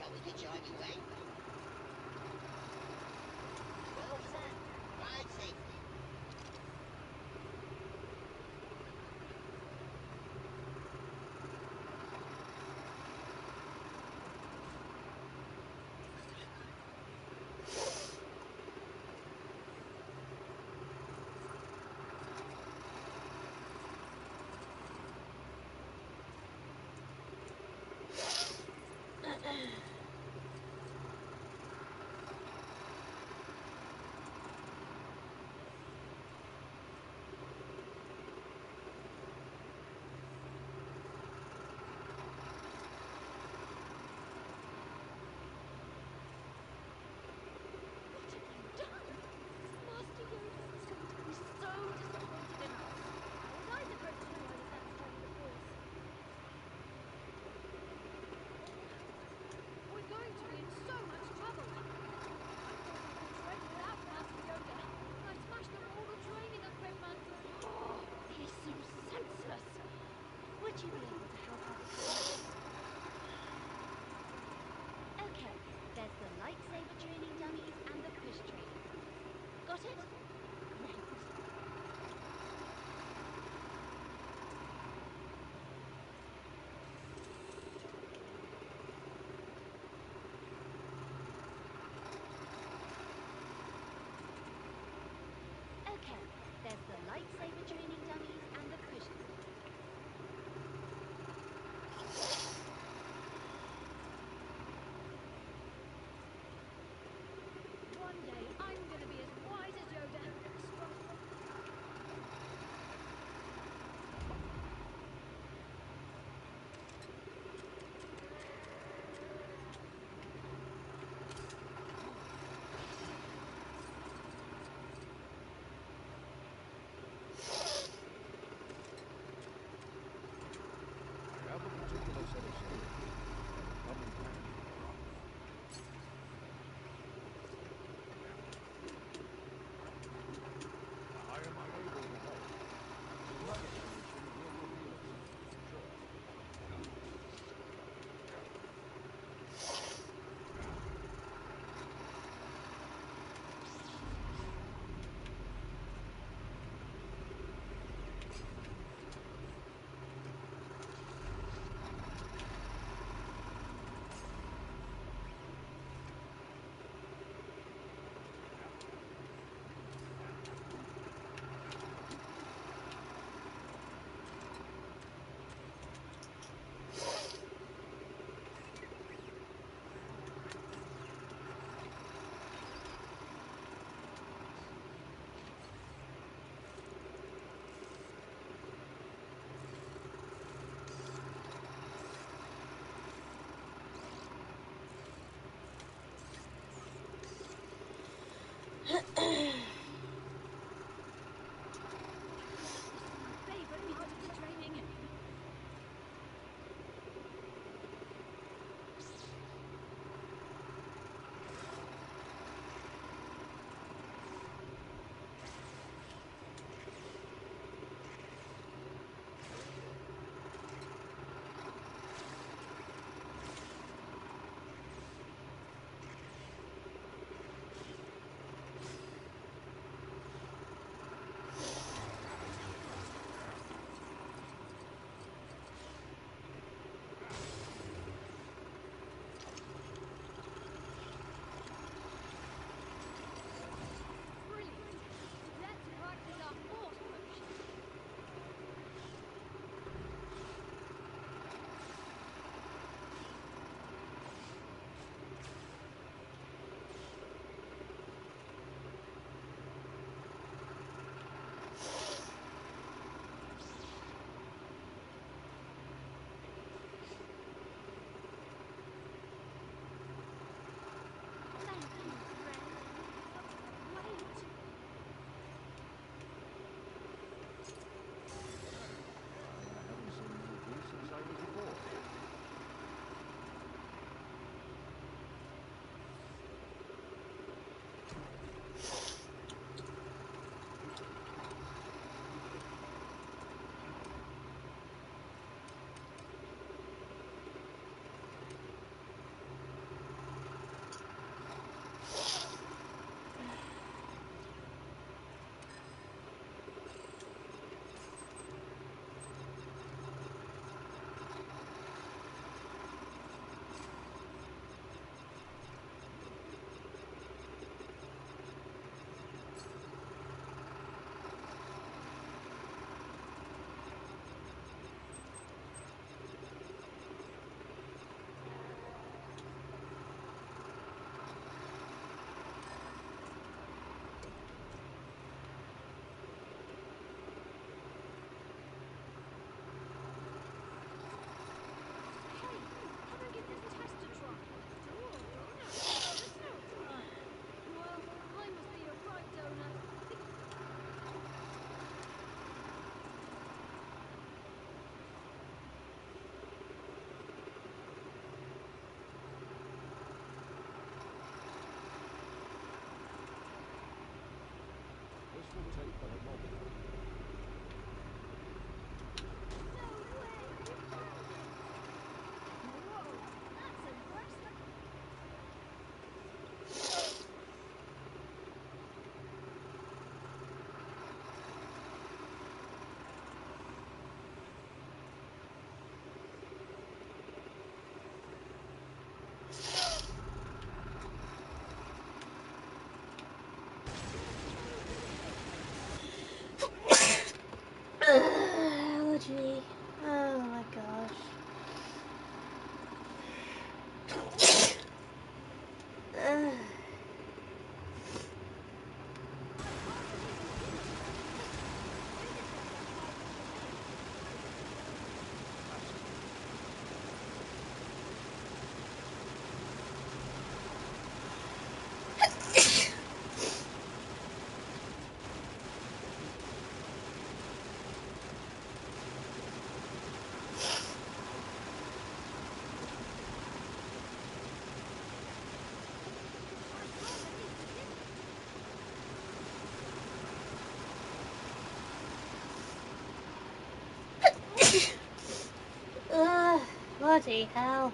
Shall we get you on your way? Well, sir, ride safely. Favorite part of the training. Allergy. Oh my gosh. Bloody hell.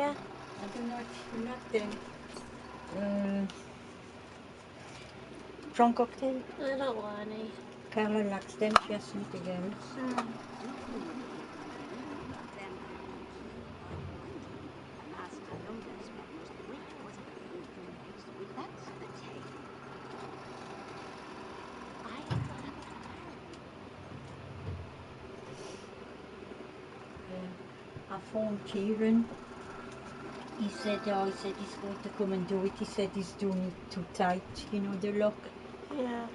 Yeah. I don't know if you like them. Prawn cocktail. I don't want any. Carla likes them, she has something else. Then there will be a warning. Master Yoda spoke. Which was about eating eggs. That's the tale. I have got a plan. I phoned Kieran. He said he's going to come and do it. He said he's doing it too tight, you know, the lock. Yeah.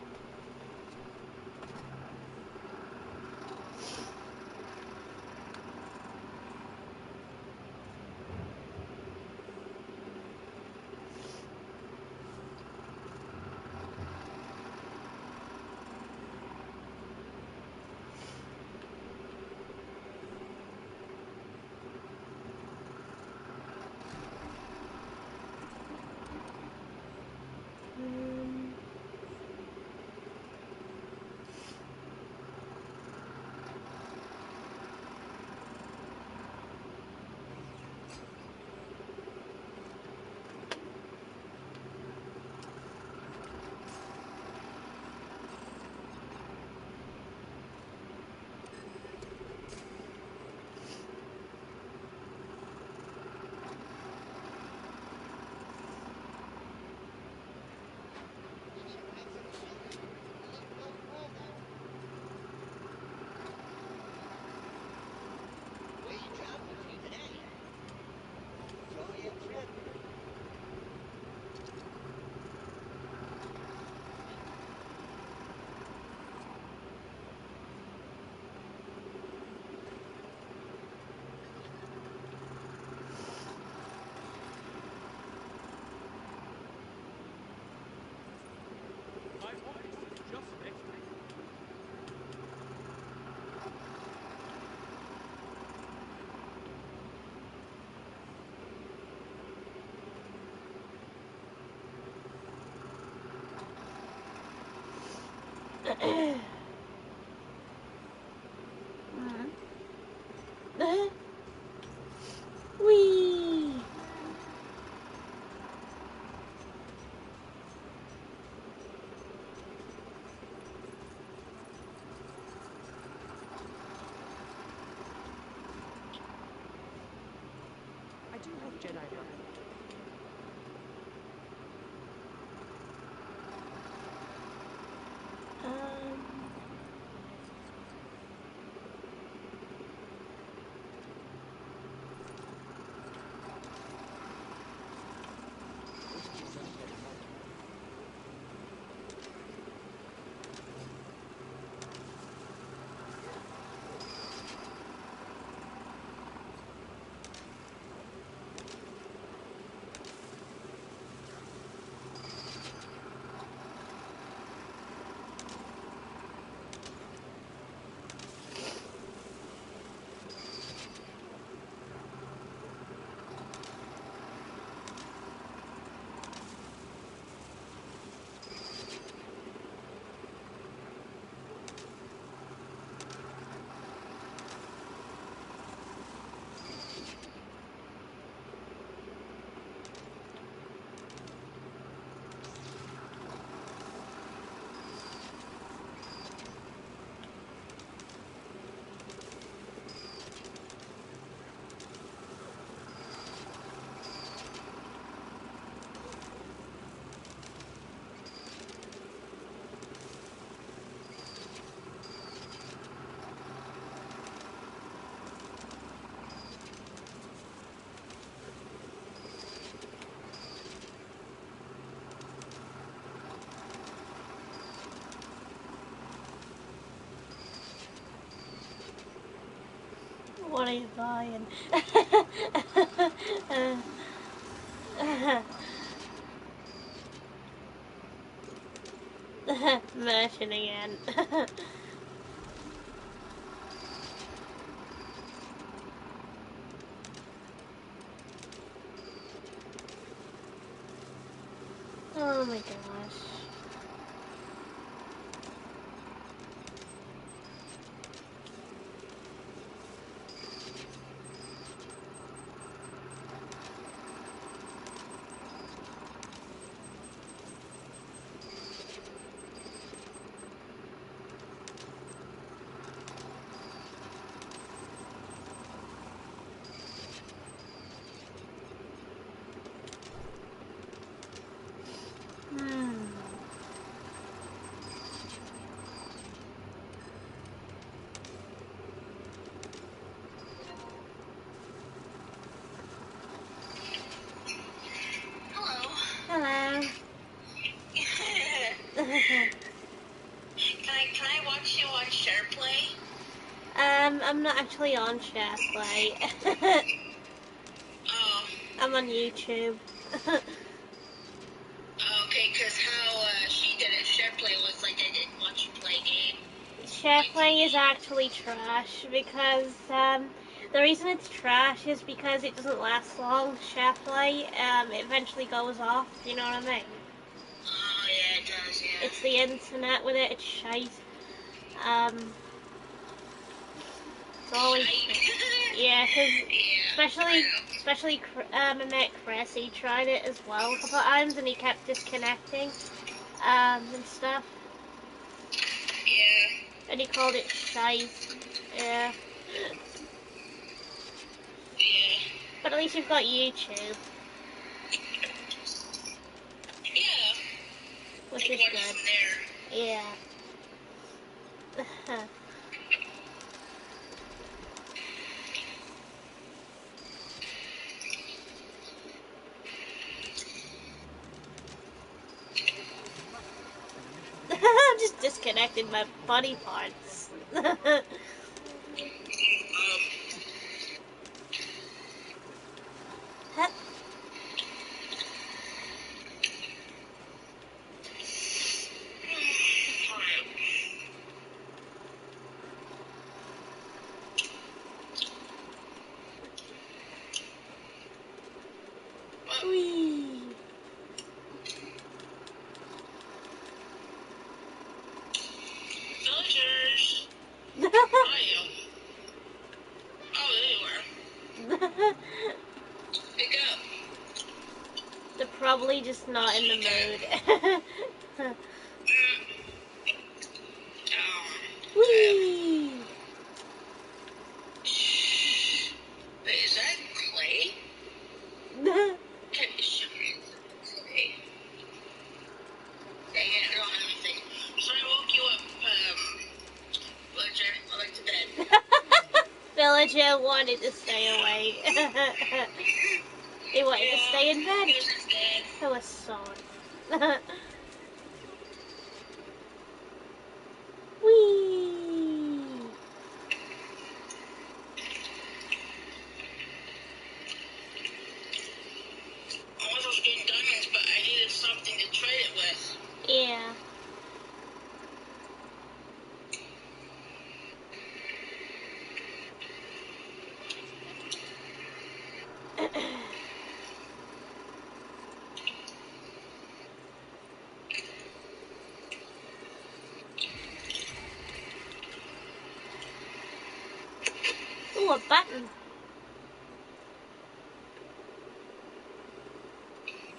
Where you traveling to today? Enjoy your trip. My office is just next to it. Whee! I do have Jedi mind. Um. What are you buying? Merchant again. Oh my gosh. can I watch you on SharePlay? I'm not actually on SharePlay. Oh, I'm on YouTube. okay, because how she did it, SharePlay was like I didn't watch you play a game. SharePlay is actually trash because the reason it's trash is because it doesn't last long. SharePlay it eventually goes off. You know what I mean? Oh, yeah, it does, yeah. It's the internet with it. It's shite. It's always yeah, because especially my mate Chris, he tried it as well a couple of times and he kept disconnecting and stuff. Yeah. And he called it shite. Yeah. Yeah. But at least you've got YouTube, Yeah. which You is watch good. from there. Yeah. I'm just disconnected my body parts. Whee! Villagers. How are you? Oh, there you are. Pick up. They're probably just not in the mood. Whee! Wait, is that clay? Can you show me clay? Dang it, I don't have anything. So I woke you up, Villager. I went to bed. Villager wanted to stay awake. He wanted to stay in bed. He was in bed. Who was sod. Whee! I was getting diamonds, but I needed something to trade it with. Yeah. Ooh, a button.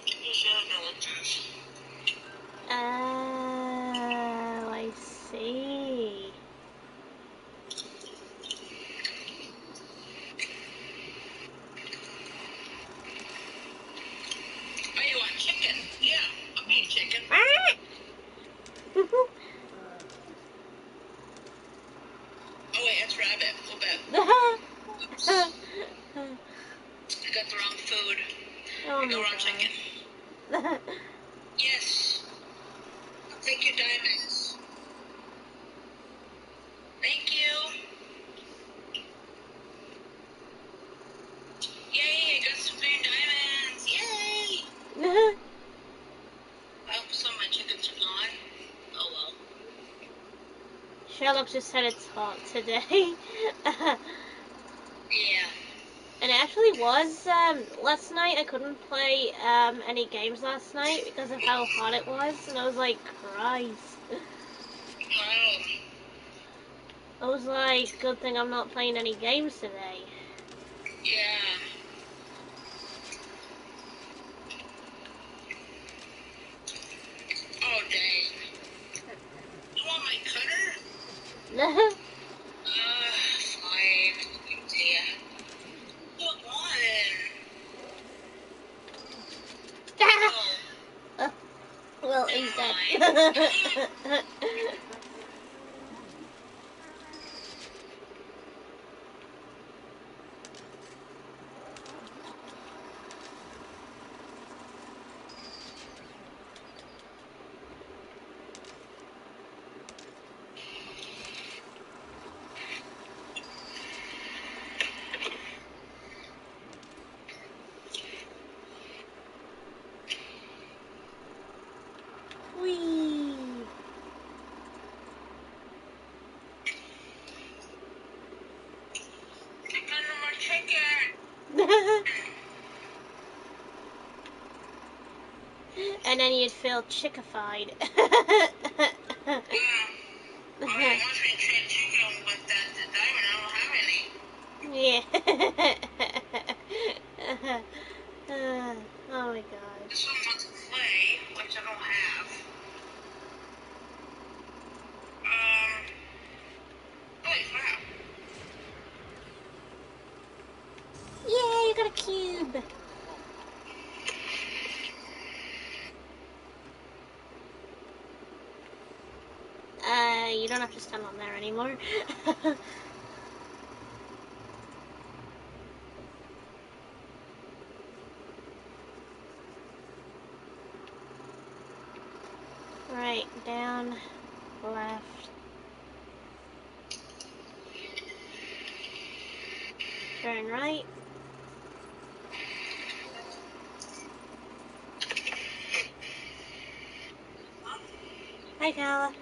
Who's your villagers? Oh, I see. Oh, you want chicken? Yeah, I'll eat chicken. Oh wait, that's rabbit. We'll bet. Oops. I got the wrong food. Oh The my wrong chicken. gosh. Yes. I'll take your diamonds. Thank you. Yay, I got some green diamonds. Yay. Oh, some of my chickens are gone. Oh well. Sherlock just said it's hot today. Yeah. And it actually was, last night I couldn't play, any games last night because of how hot it was, and I was like, Christ. Oh. I was like, good thing I'm not playing any games today. Yeah. Oh dang. You want my cutter? Fine. Yeah. What one? Oh. Well, he's dead. then you'd feel chickified. Yeah. I mean, once we trade chicken with that diamond, I don't have any. Yeah. Oh my god. This one wants clay, which I don't have. Holy crap. Yeah, you got a cube. You don't have to stand on there anymore. Right, down, left. Turn right. Hi, Kala.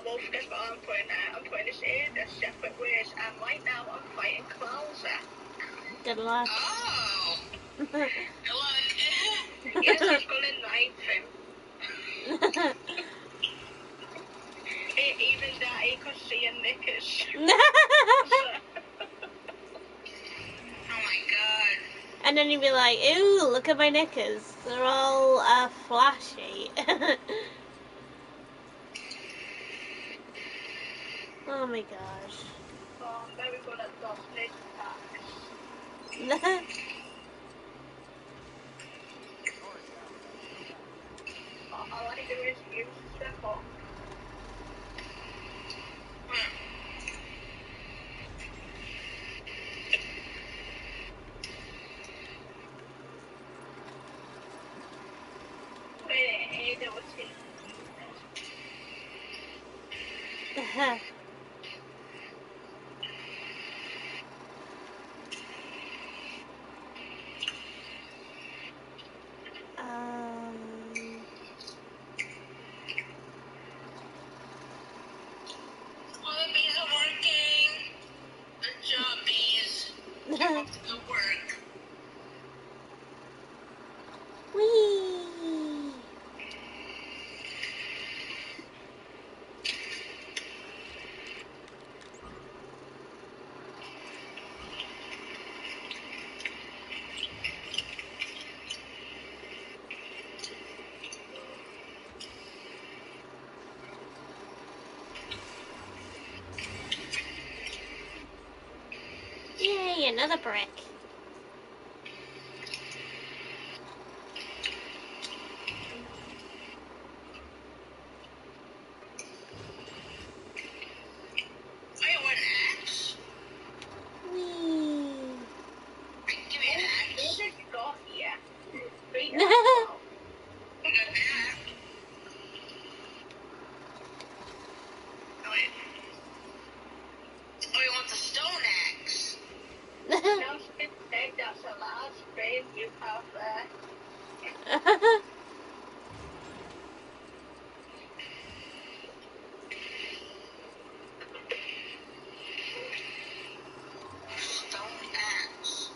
Well, guess what I'm putting out? I'm putting this in the separate ways, and right now I'm fighting Clouser. Good luck. Oh! Good luck. Yes, he's gonna knife him. Even that he could see a knickers. Oh my god. And then you'd be like, ooh, look at my knickers. They're all flashy. Oh my gosh. Oh, I'm very good at those snake attacks. All I do is use step up. Wait, there was his. All the bees are working. Good job, bees. Keep up the good work. Whee! Yay, another brick. I want an axe. Whee! Give me an axe. There's a dog here. Big No. I got that. Oh, wait. Oh, you want the stone axe? No, instead, that's a large frame you have there. Stone axe.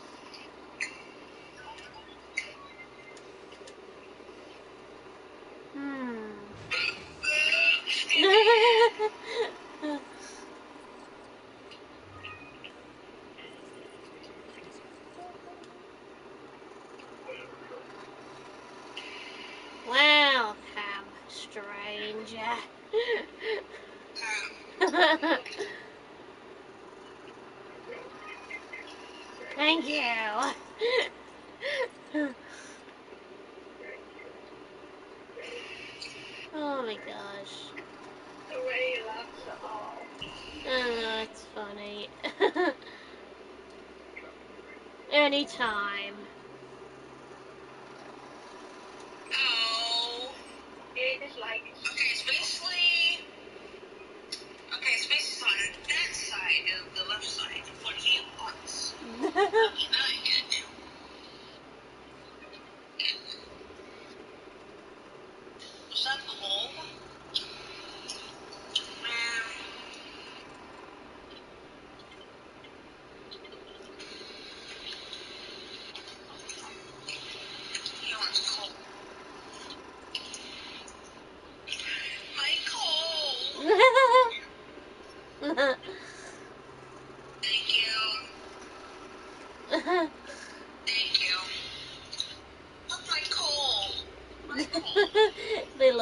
Welcome, stranger. Thank you. Oh my gosh. The way he laughs at all. Oh, it's funny. Anytime. Oh. It is like. Okay, it's basically. Okay, it's basically on that side of the left side. What he wants. Okay, now I get it now. Was that cold?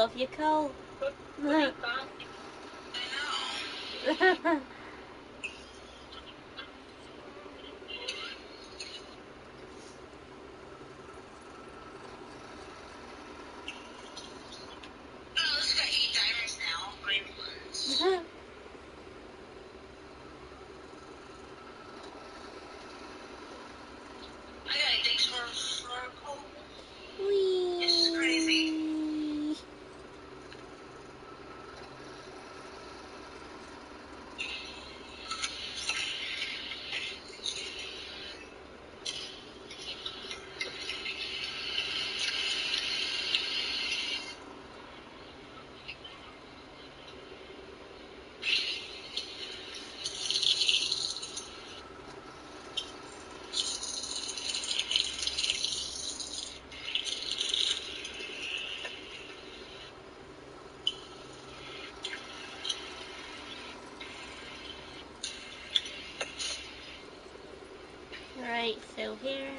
love you, Cole. I know. Oh, it's got 8 diamonds now. Green ones. I got 8 things for Cole. Whee! This is crazy. Right, so here,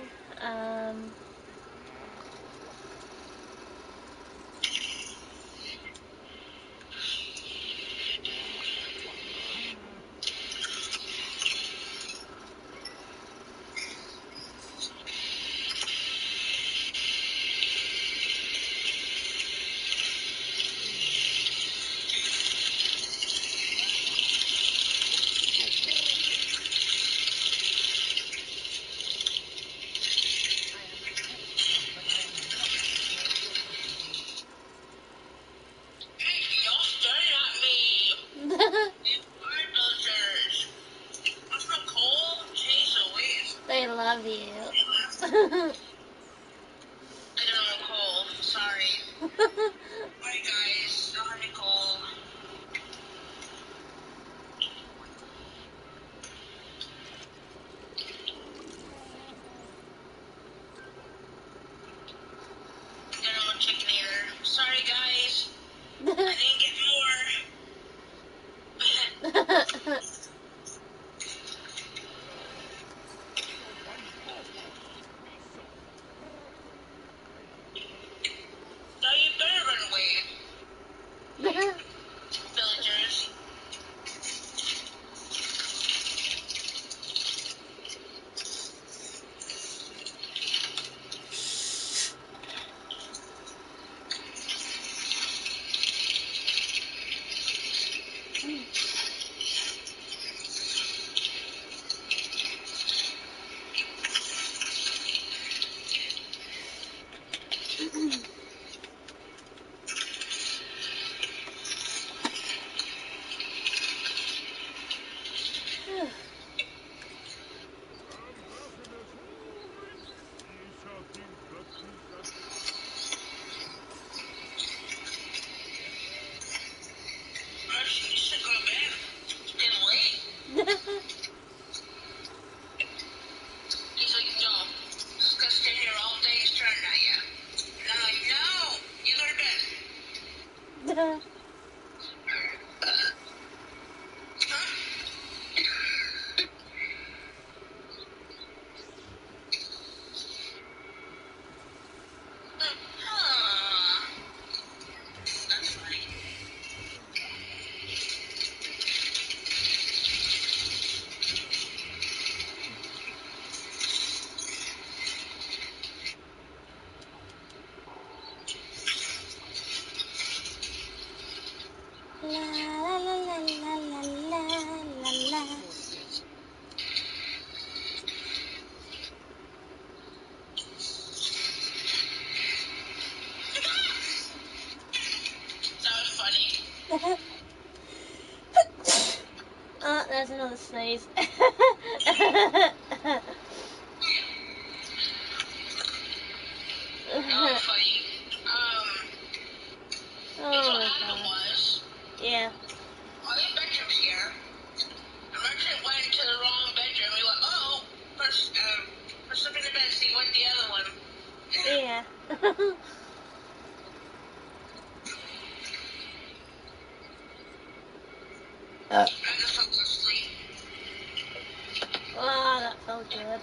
Hey, y'all staring at me. You bulldozers. I'm from Cole. Jeez Louise. they love you. I don't know Cole. Sorry. Alright, guys. Not Nicole. I don't want chicken either. Sorry, guys. I didn't get more. No, you better run away, villagers. You should go to bed. It's getting late. He's like, no. Just gonna stay here all day staring at you. And I'm like, no. You go to bed. That's funny. La la la la la la la la. That was funny. Oh, there's another sneeze. That was funny. Oh What my happened god. was, Yeah. all the bedrooms here, the merchant went to the wrong bedroom. We went, oh, first slip in the bed, so he went the other one. Yeah. I just fell asleep. Oh, that felt good.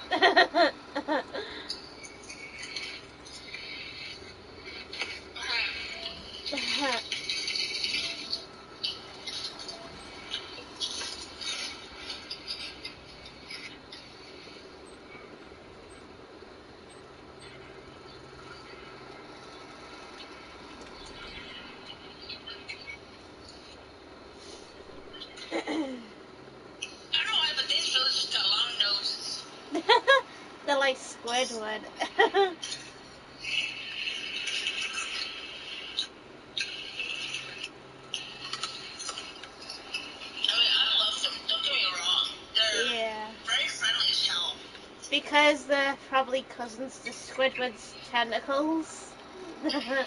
Squidward. I love them, don't get me wrong. They're Yeah. very friendly as hell. It's because they're probably cousins to Squidward's tentacles. Yeah.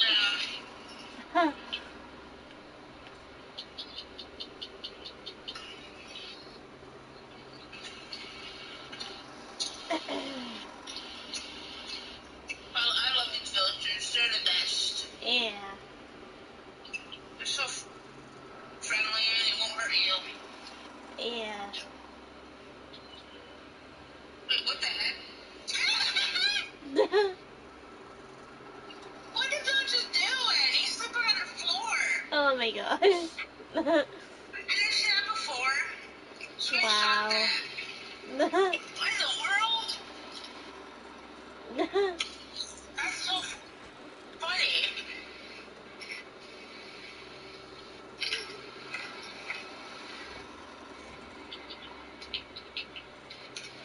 Well, I love these villagers. They're the best. Yeah. They're so friendly and they won't hurt you. Yeah. Wait, what the heck? What did Bill just do? And he's sleeping on the floor. Oh my gosh. I didn't see that before. So Wow. What in the world? That's so funny.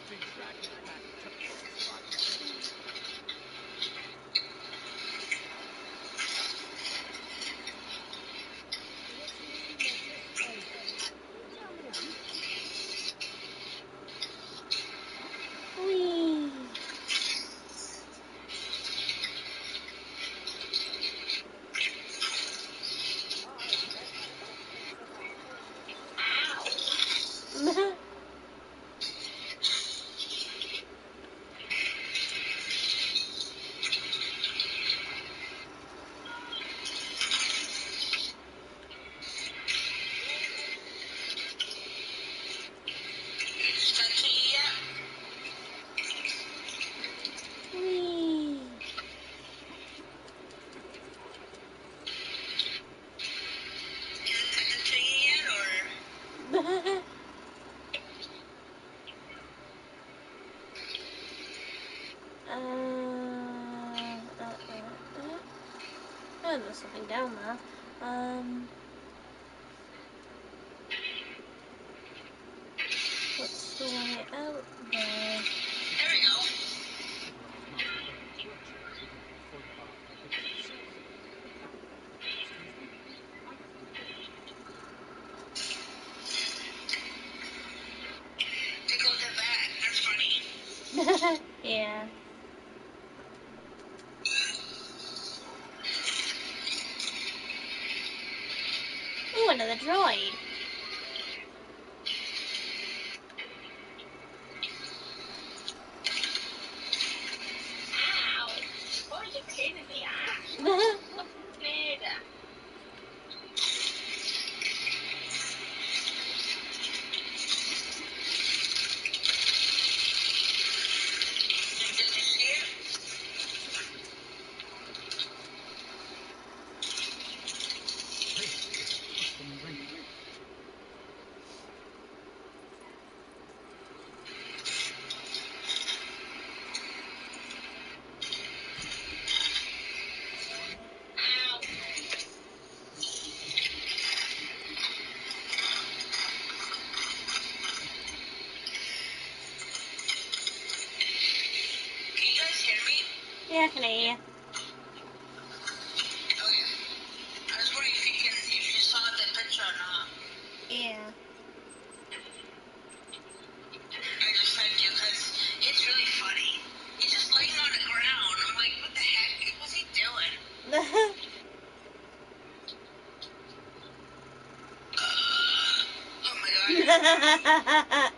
Big dragon attack took the spot. Whee. It's touchy yet? Whee. Is it touchy yet, or? Oh, there's something down there. What's the way out there? There we go. Civilized monster hunters workshop waiting for the photograph to fix itself. Excuse me? I have to go. Take a look at that. That's funny. Yeah. Ooh, another droid. Ow. Why are you pain in the ass? Need. Did you see it? Hey, it's coming right away. Ow. Can you guys hear me? Yeah, I can hear you. Okay. I was wondering if you saw the picture or not. Yeah. I just sent you because it's really funny. He's just laying on the ground. I'm like, what the heck? What's he doing? Oh my god.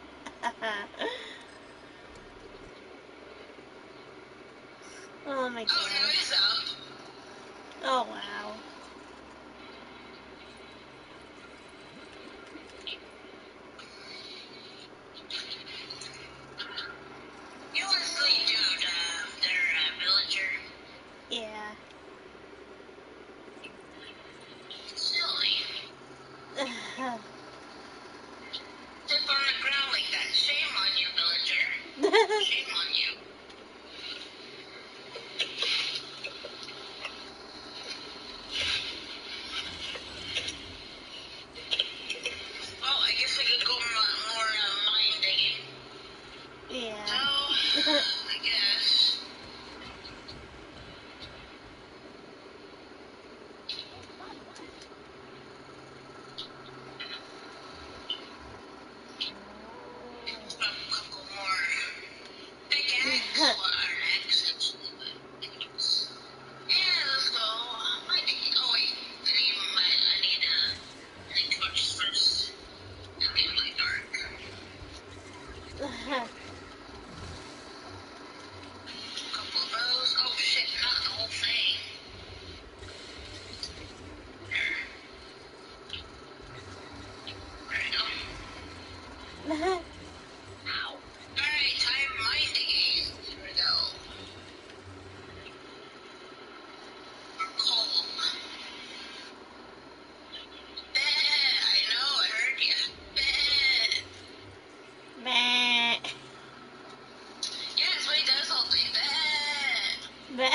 Oh my Oh, now gosh. he's up. Oh wow. You honestly dude, they're a villager. Yeah. Silly. Step on the ground like that. Shame on you, villager. Shame on you. Alright,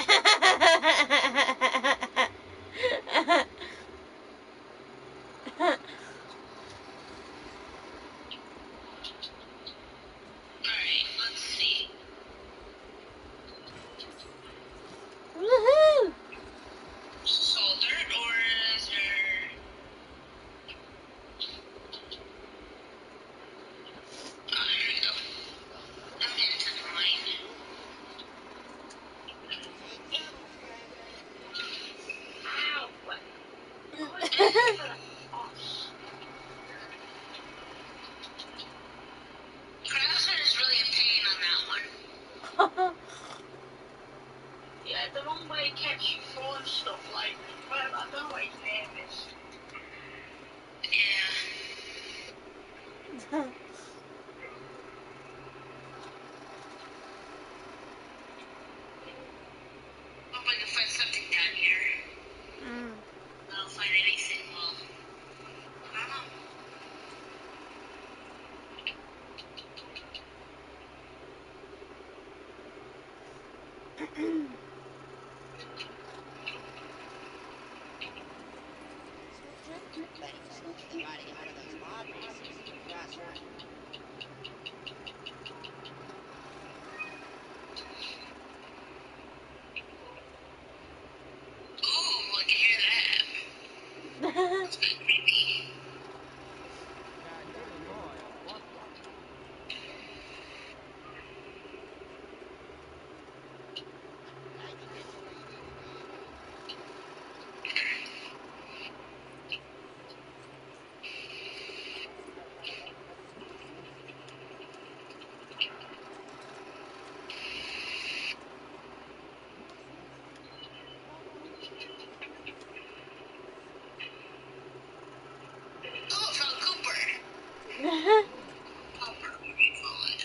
let's see. Woohoo! Soul dirt or is there... Oh, there we go. I'm into the mine. Ow! Craftsman is really a pain on that one. Yeah, the wrong way keeps you throwing stuff like, well, I don't know what his name is. Yeah. Hope I can find something down here. Mm. I don't find anything, well, I don't know. Ooh, I can hear that. That's kind of creepy. Oh, I found Cooper. Copper, what do you call it?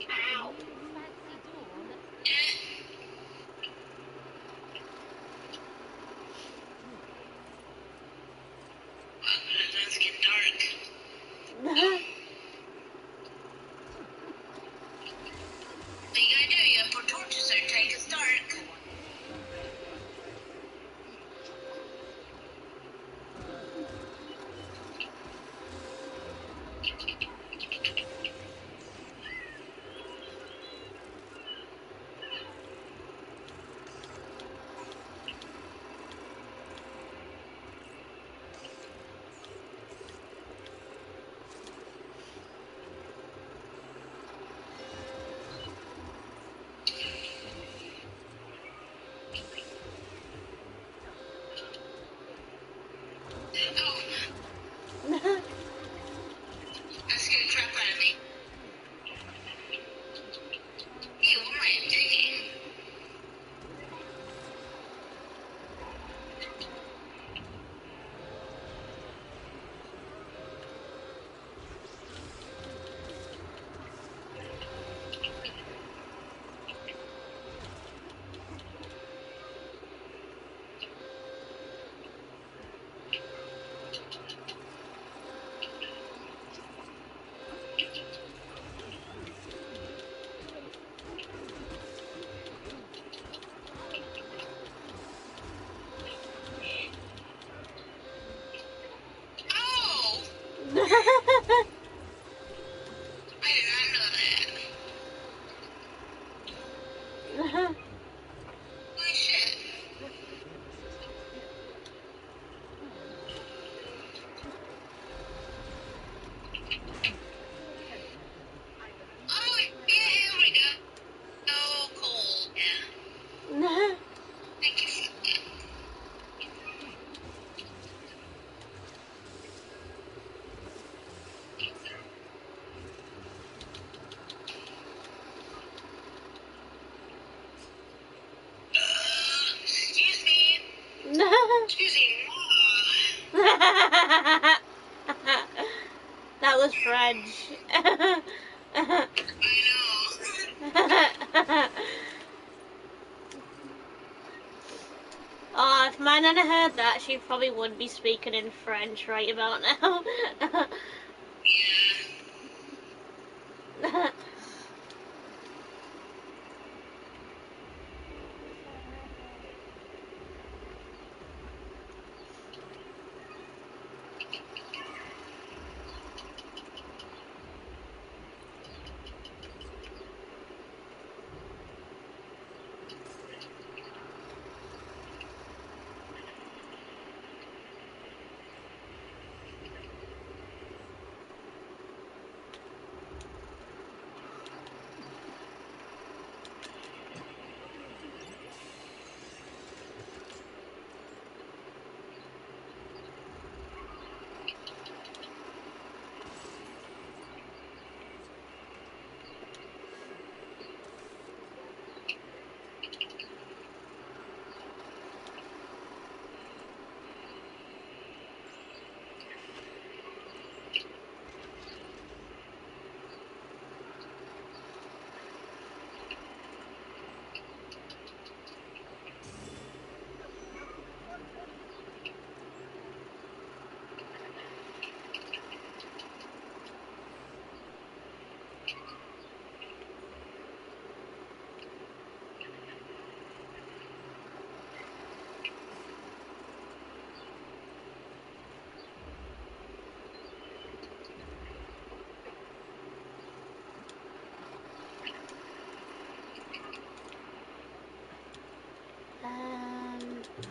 Ow. Wow, it's getting dark. What you gotta do? You gotta put torches there till it gets dark. Oh, that scared the crap out of me. Ew, what am I digging? was French. I know. Oh, if my nana heard that, she probably would be speaking in French right about now. Yeah.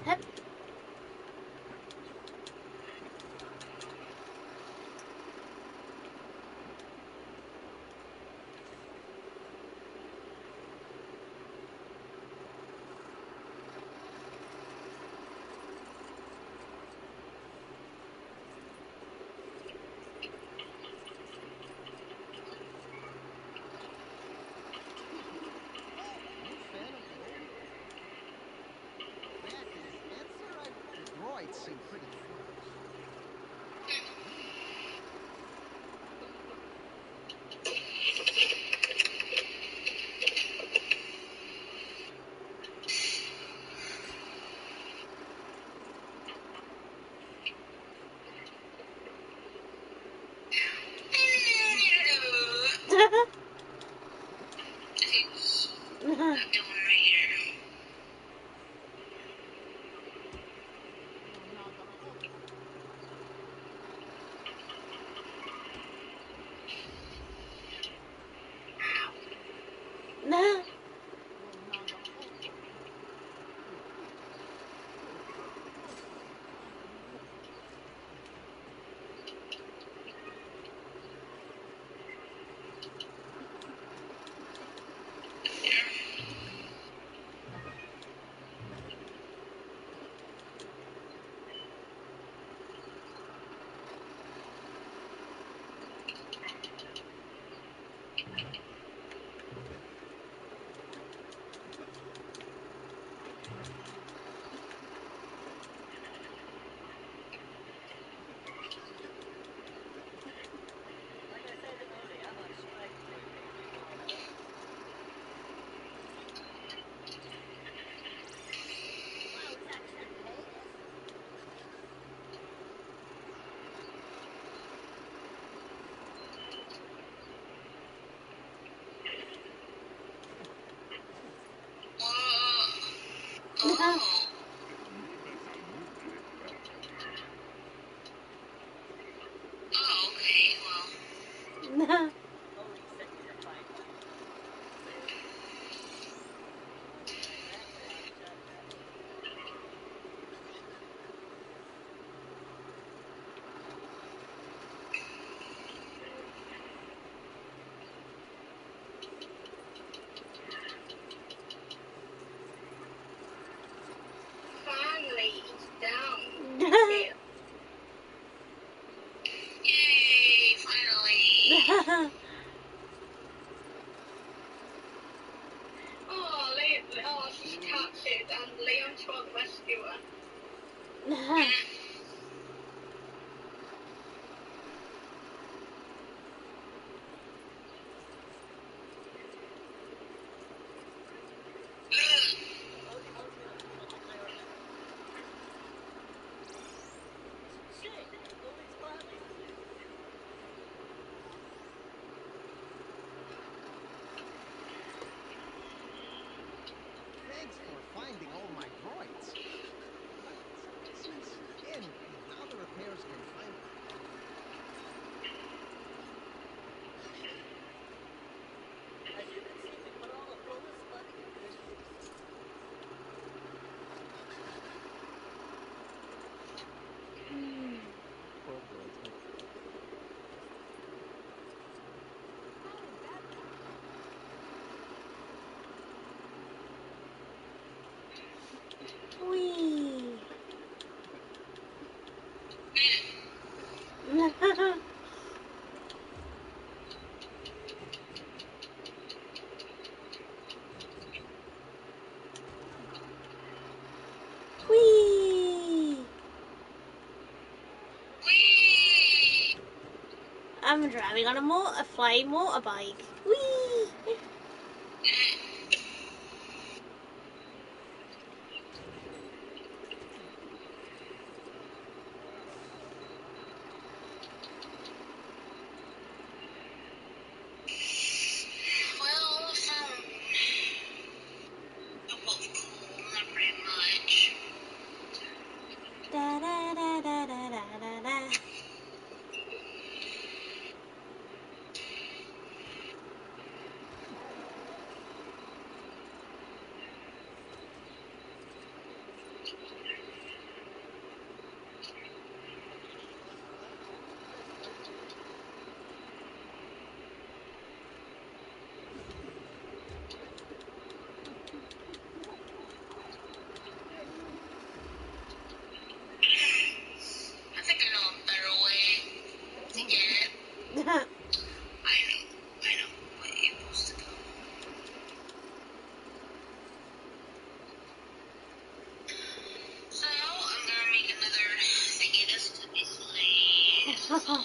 Hep. Oh, you fan of the old? That is I'm driving on a flying motorbike. Whee! Well, well, cool, not very much. Da da da da da da da da. I think I know a better way to get it. I know what you're supposed to go. So, I'm gonna make another thingy. This could be fine.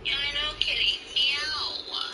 Yeah, I know, kitty. Meow.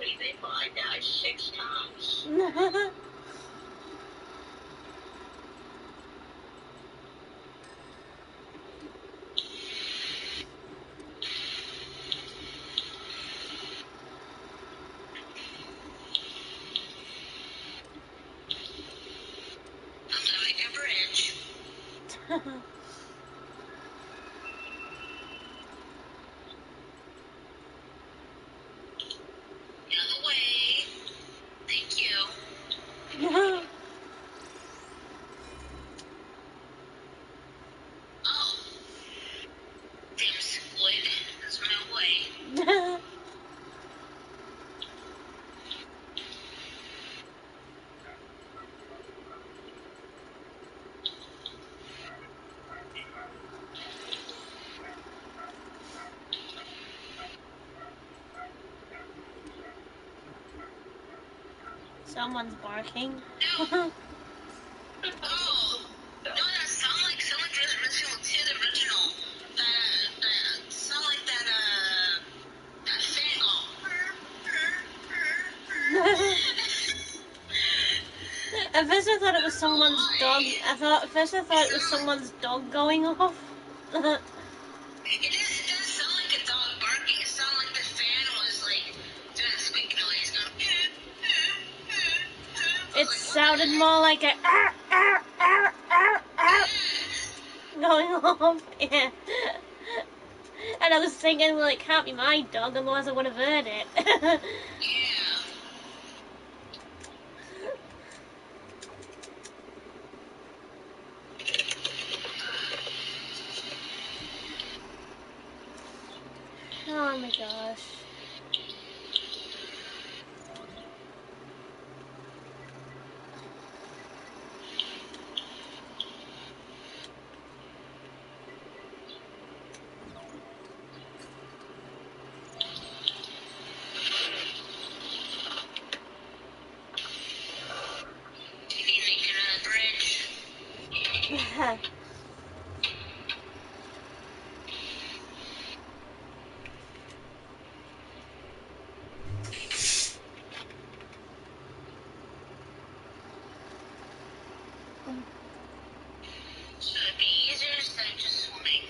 believe they thought I died 6 times. I'm gonna make a bridge. Get out of the way. Thank you. Oh. Damn squid. That's my way. Someone's barking. No. Oh. No, that sound like Resident Evil 2, the original. That sound like that fan At first I thought it was someone's dog. At first I thought it was someone's dog going off. It does sound like a dog barking. It sounded like the fan was like doing a squeak noise going. It sounded more like a going off. Yeah. And I was thinking, well, it can't be my dog, otherwise I would have heard it. Yeah. Oh my gosh. Do you need to make another bridge? Should it be easier instead of just swimming?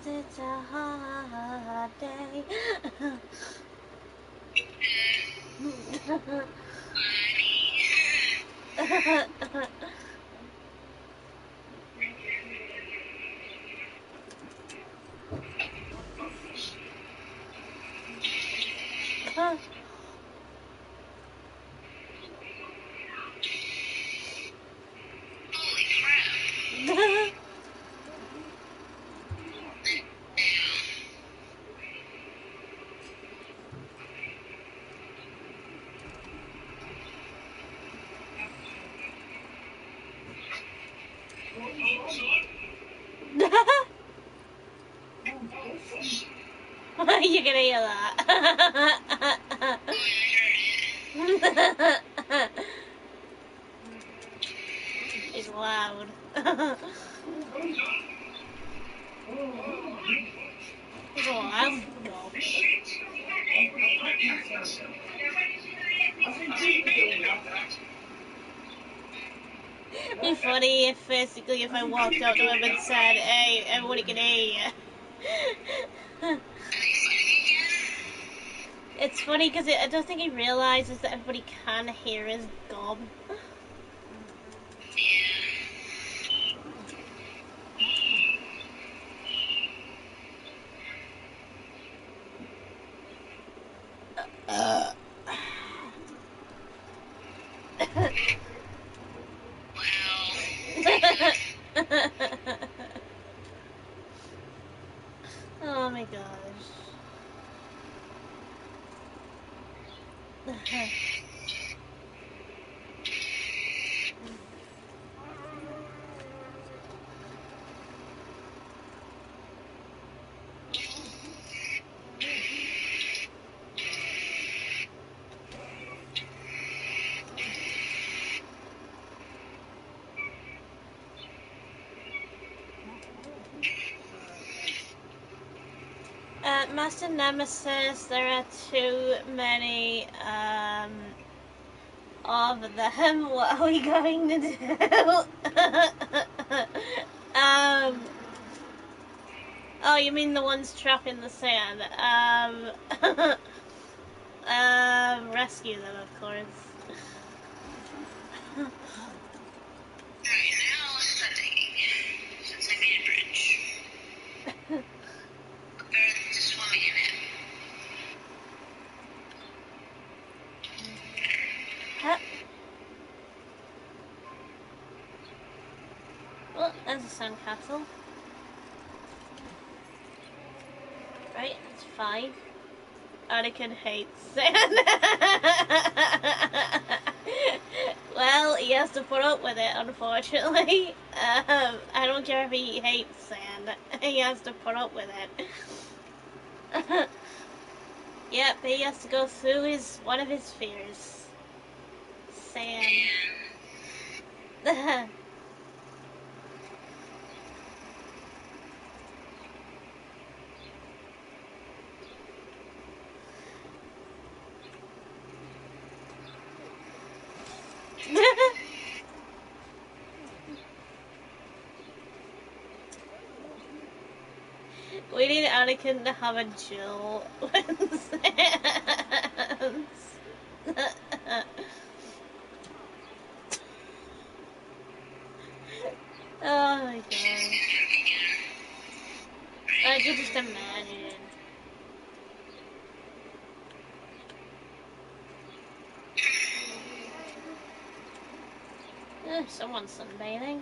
It's a hard day. Holy crap. You're gonna hear that. It's loud. It's a loud dog. It'd be funny if basically if I walked out to him and said, "Hey, everybody can hear you." It's funny because I don't think he realizes that everybody can hear his gob. Master Nemesis, there are too many of them. What are we going to do? Oh, you mean the ones trapped in the sand? Rescue them, of course. Alright, now let's start digging. Since I made a bridge. Prepare to swimming in it. Huh? Well, there's a sandcastle. Right, that's 5. Anakin hates sand. Well, he has to put up with it, unfortunately. I don't care if he hates sand. He has to put up with it. Yep, he has to go through one of his fears. Sand. We need Anakin to have a Jill with Sans. Oh my god. I can just imagine. Someone's sunbathing.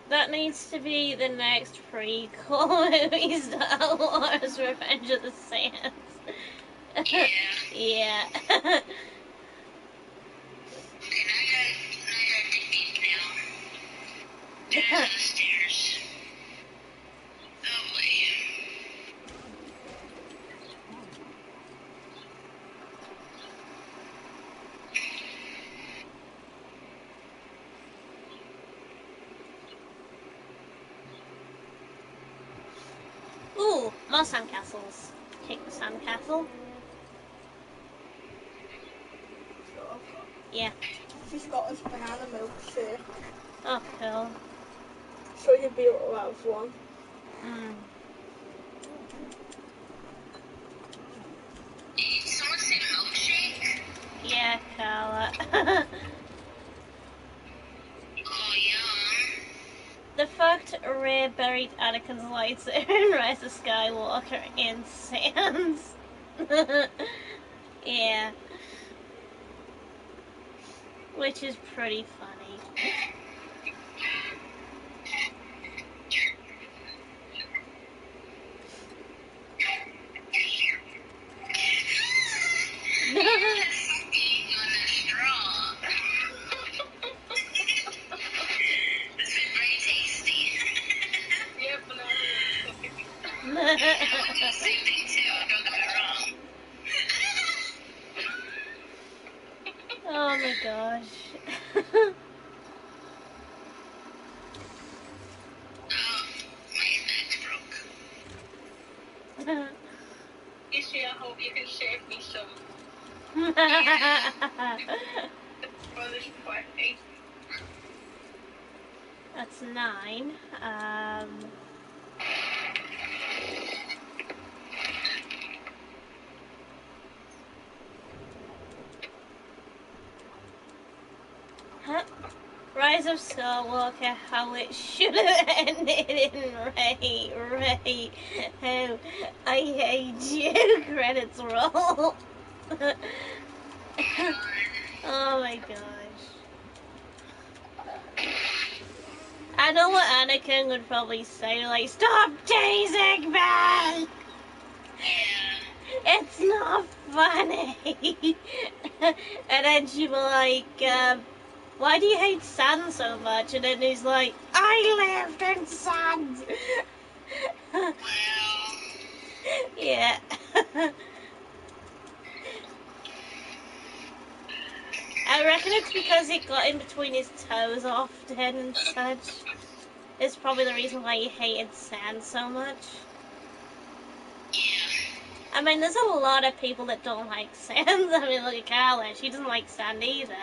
That needs to be the next prequel movie, Star Wars: Revenge of the Sands. Yeah. Yeah. Okay, now I gotta dig these now. There's the stairs. Oh boy. Ooh, more sandcastles. Take the sandcastle. Yeah. She's got us banana milkshake, Oh, cool. so you'd be able to have one. Did someone say milkshake? Yeah, Carla. Oh, yum. The fact Rey buried Anakin's lightsaber in Rise of Skywalker in Sans. Yeah. Which is pretty funny. Sucking on the straw. This is very tasty. Yeah, banana milkshake. I would do the same thing too, don't get me wrong. Oh my gosh. Oh, my neck broke. Issy, I hope you can save me some for this party. That's 9. Rise of Skywalker, how it should have ended in Rey, who I hate you, credits roll. Oh my gosh. I know what Anakin would probably say, like, stop teasing me! Yeah. It's not funny! And then she'd be like, why do you hate sand so much? And then he's like, I lived in sand! Well, Yeah. I reckon it's because it got in between his toes often and such. is probably the reason why you hated sand so much. Yeah. I mean, there's a lot of people that don't like sand. I mean, look at Carla. She doesn't like sand either.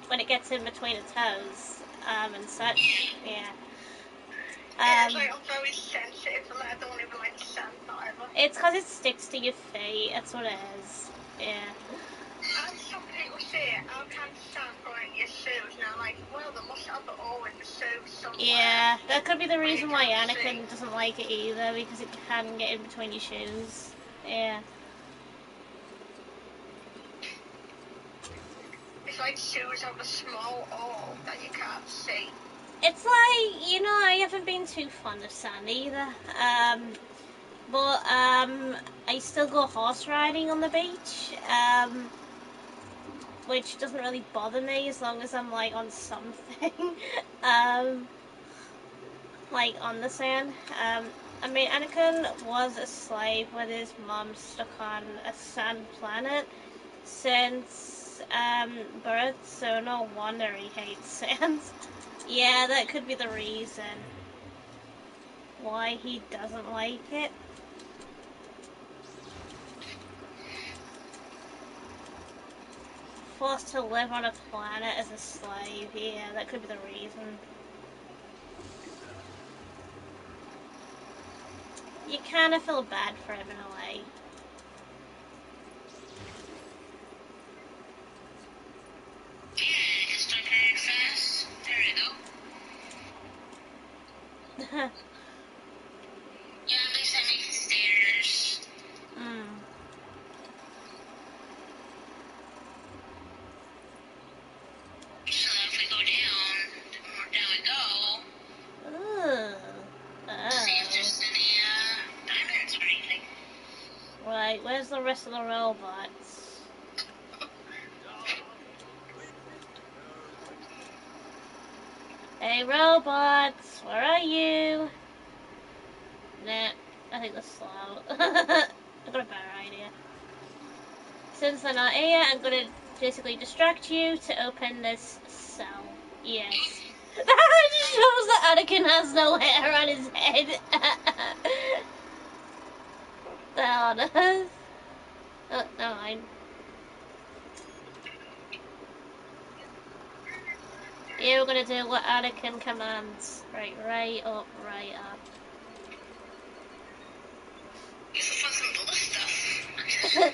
When it gets in between her toes, and such. Yeah. It's like I'm very sensitive, and I don't even like sand either. It's because it sticks to your feet. That's what it is. Yeah. And some people say, how can sand go in your shoes? And I'm like, well, they must have it all in the shoes somewhere. Yeah, that could be the Where you reason why can't Anakin see. doesn't like it either, because it can get in between your shoes. Yeah. It's like shoes have a small hole that you can't see. It's like, you know, I haven't been too fond of sand either. But I still go horse riding on the beach. Which doesn't really bother me as long as I'm like on something. Like on the sand. I mean, Anakin was a slave with his mom stuck on a sand planet since birth, so no wonder he hates sand. Yeah, that could be the reason why he doesn't like it. Forced to live on a planet as a slave, yeah, that could be the reason. You kind of feel bad for him in a way. Yeah, it's not very fast. There you go. Yeah, at least I make the stairs. So if we go down, the more down we go, see if there's any diamonds or anything. Right, where's the rest of the robots? Hey robots, where are you? Nah, I think they're slow. I've got a better idea. Since they're not here, I'm gonna basically distract you to open this cell. Yes. That just shows that Anakin has no hair on his head. That does. Oh, never mind. Yeah, we're gonna do what Anakin commands. Right up, right up. It's a fucking blue stuff.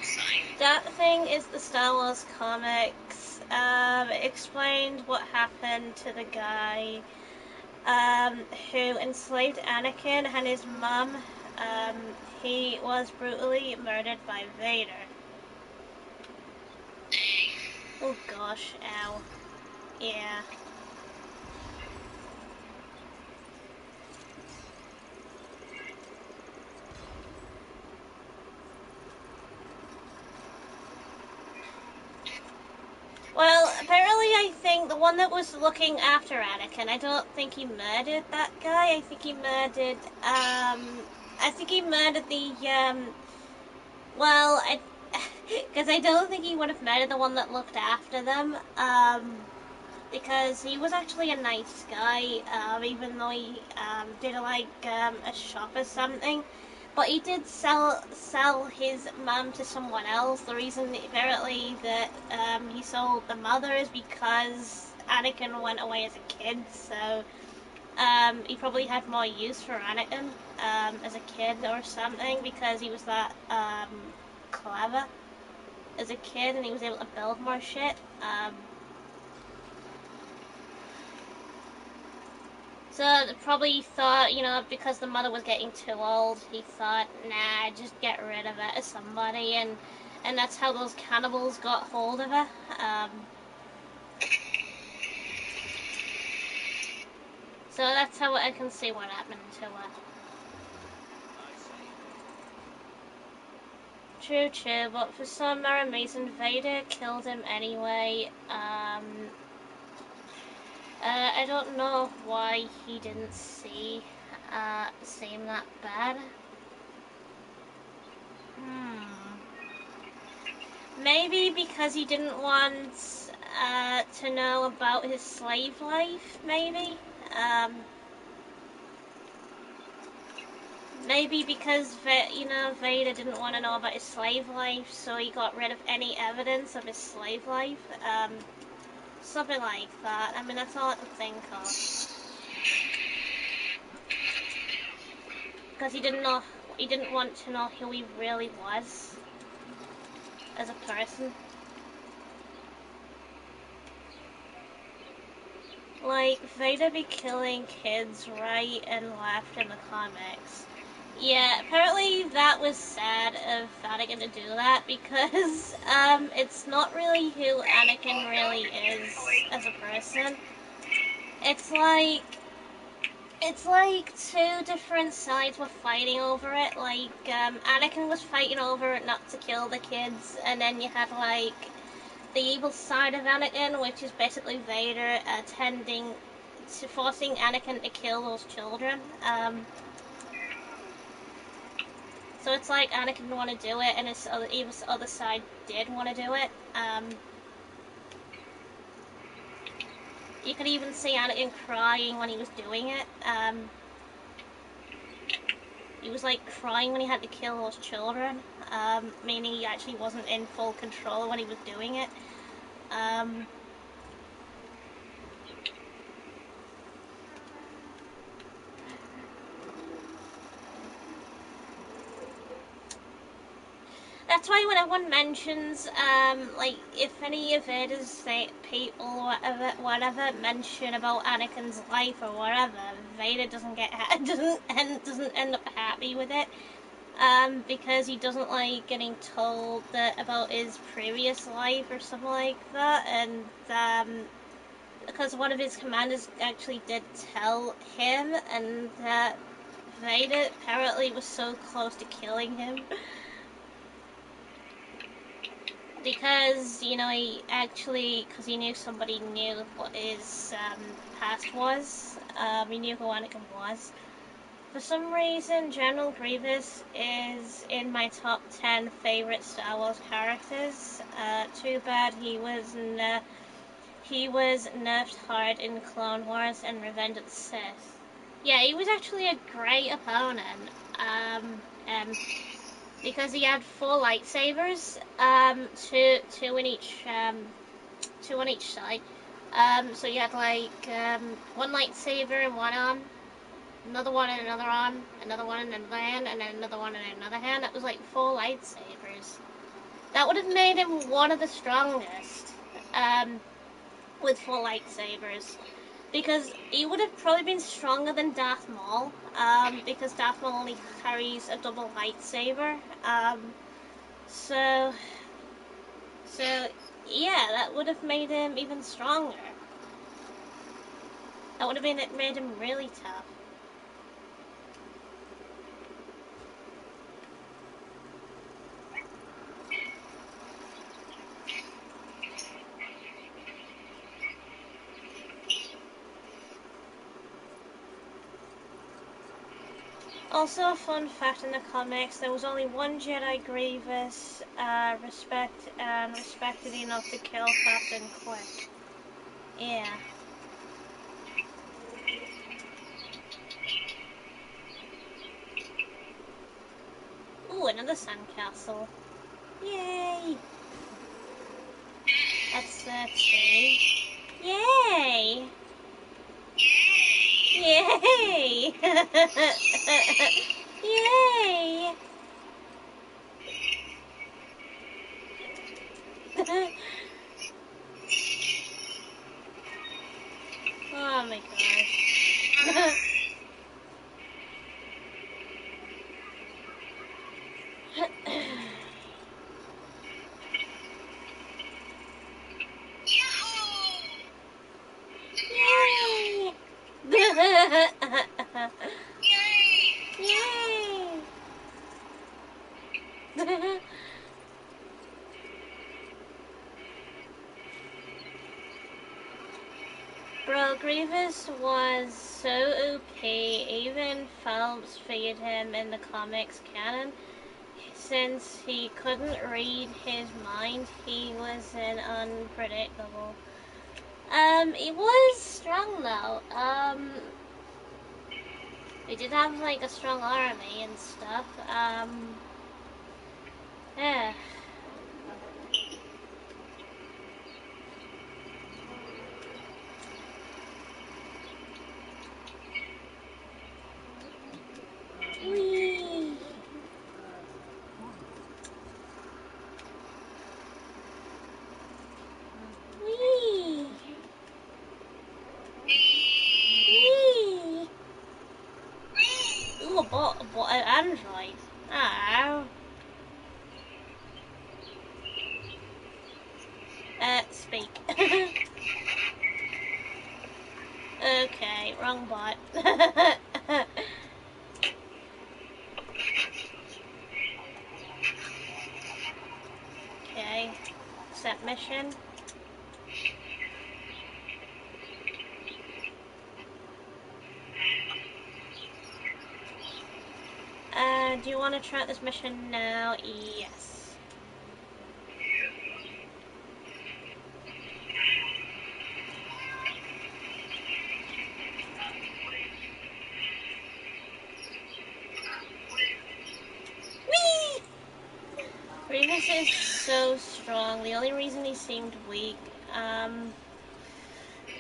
Sign. That thing is the Star Wars comics. It explained what happened to the guy who enslaved Anakin and his mum. He was brutally murdered by Vader. Dang. Oh gosh, ow. Yeah. Well, apparently I think the one that was looking after Anakin, I don't think he murdered that guy. I think he murdered, the, well, because I don't think he would have murdered the one that looked after them, because he was actually a nice guy, even though he, did, like, a shop or something. But he did sell his mum to someone else. The reason apparently that he sold the mother is because Anakin went away as a kid, so he probably had more use for Anakin as a kid or something, because he was that clever as a kid and he was able to build more shit. So probably thought, you know, because the mother was getting too old, he thought, nah, just get rid of it to somebody, and that's how those cannibals got hold of her. So that's how I can see what happened to her. True, but for some reason Vader killed him anyway. I don't know why he didn't see him that bad. Maybe because he didn't want to know about his slave life, maybe. Maybe because Vader didn't want to know about his slave life, so he got rid of any evidence of his slave life. Something like that. I mean, that's all I can think of. Because he didn't want to know who he really was as a person. Like, Vader be killing kids right and left in the comics. Yeah, apparently that was sad of Anakin to do that because it's not really who Anakin really is as a person. It's like two different sides were fighting over it. Like Anakin was fighting over it not to kill the kids, and then you had like the evil side of Anakin, which is basically Vader forcing Anakin to kill those children. So it's like Anakin didn't want to do it, and his other side did want to do it. You could even see Anakin crying when he was doing it. He was like crying when he had to kill those children, meaning he actually wasn't in full control when he was doing it. That's why when everyone mentions, like, if any of Vader's people or whatever mention about Anakin's life or whatever, Vader doesn't end up happy with it, because he doesn't like getting told about his previous life or something like that, and because one of his commanders actually did tell him, and Vader apparently was so close to killing him. Because, he because he knew somebody knew what his past was. He knew who Anakin was. For some reason, General Grievous is in my top 10 favorite Star Wars characters. Too bad he was nerfed hard in Clone Wars and Revenge of the Sith. Yeah, he was actually a great opponent. Because he had 4 lightsabers, two on each side. So you had like one lightsaber in one arm, another one in another arm, another one in another hand, and then another one in another hand. That was like 4 lightsabers. That would have made him one of the strongest, with 4 lightsabers. Because he would have probably been stronger than Darth Maul, because Darth Maul only carries a double lightsaber. So yeah, that would have made him even stronger. That would have made him really tough. Also, a fun fact in the comics, there was only one Jedi Grievous respected enough to kill fast and quick. Yeah. Ooh, another sandcastle. Yay! That's 13. Yay! Yay! Yay! Oh my gosh. Yay! Yay! Bro, Grievous was so OP, even Phelps figured him in the comics canon. Since he couldn't read his mind, he was an unpredictable. He was strong strong though. They did have like a strong army and stuff. Yeah. Whee! Whee! Whee! Ooh, an android. Oh. Speak. Okay, wrong bot. Okay, set mission. Do you want to try out this mission now? Yes. Whee! Grievous is so strong. The only reason he seemed weak,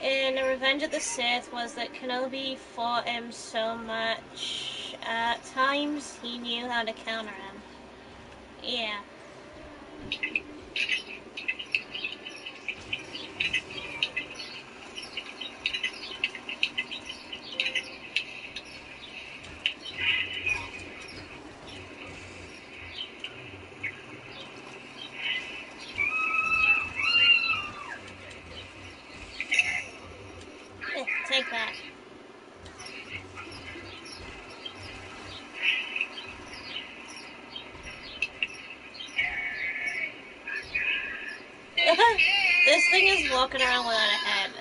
in Revenge of the Sith was that Kenobi fought him so much. At times, he knew how to counter him. Yeah. Take that. This thing is walking around without a head.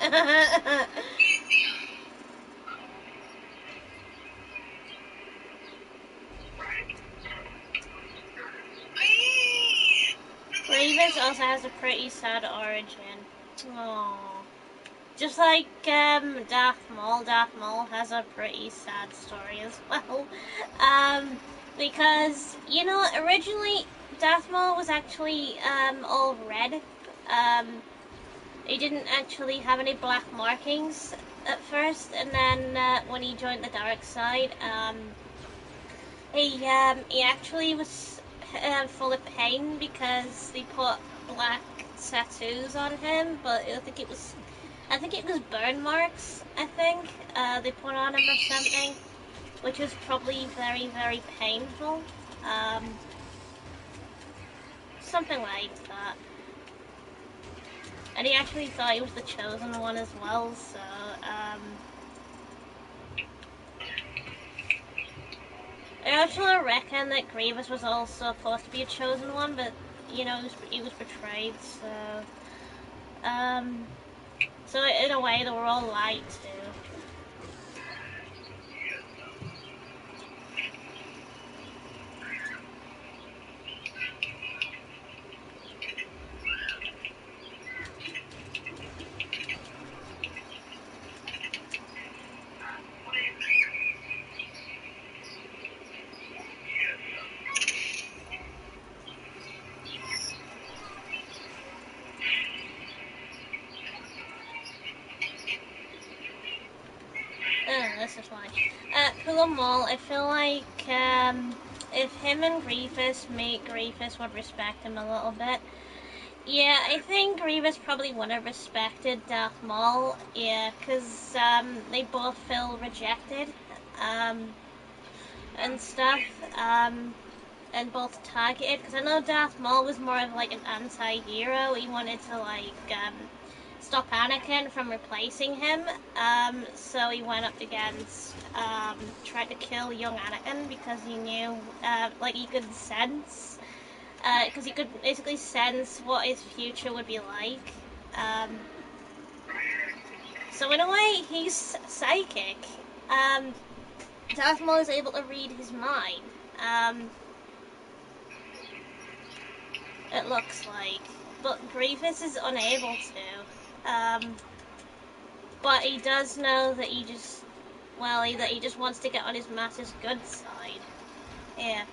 Grievous also has a pretty sad origin. Aww. Just like Darth Maul has a pretty sad story as well. Because, you know, originally Darth Maul was actually all red. He didn't actually have any black markings at first, and then when he joined the dark side, he actually was full of pain because they put black tattoos on him, but I think it was burn marks, I think, they put on him or something, which was probably very, very painful. Something like that. And he actually thought he was the chosen one as well, so, I actually reckon that Grievous was also supposed to be a chosen one, but, you know, he was betrayed, so, so in a way they were all lied to. This is why. Cool Maul, I feel like if him and Grievous meet, Grievous would respect him a little bit. Yeah, I think Grievous probably would have respected Darth Maul, yeah, because they both feel rejected and stuff, and both targeted, because I know Darth Maul was more of like an anti-hero. He wanted to like stop Anakin from replacing him, so he went up against, tried to kill young Anakin because he knew, like he could sense, because he could basically sense what his future would be like. So in a way, he's psychic. Darth Maul is able to read his mind. It looks like, but Grievous is unable to. but he does know that he just, well, that he just wants to get on his master's good side. Yeah,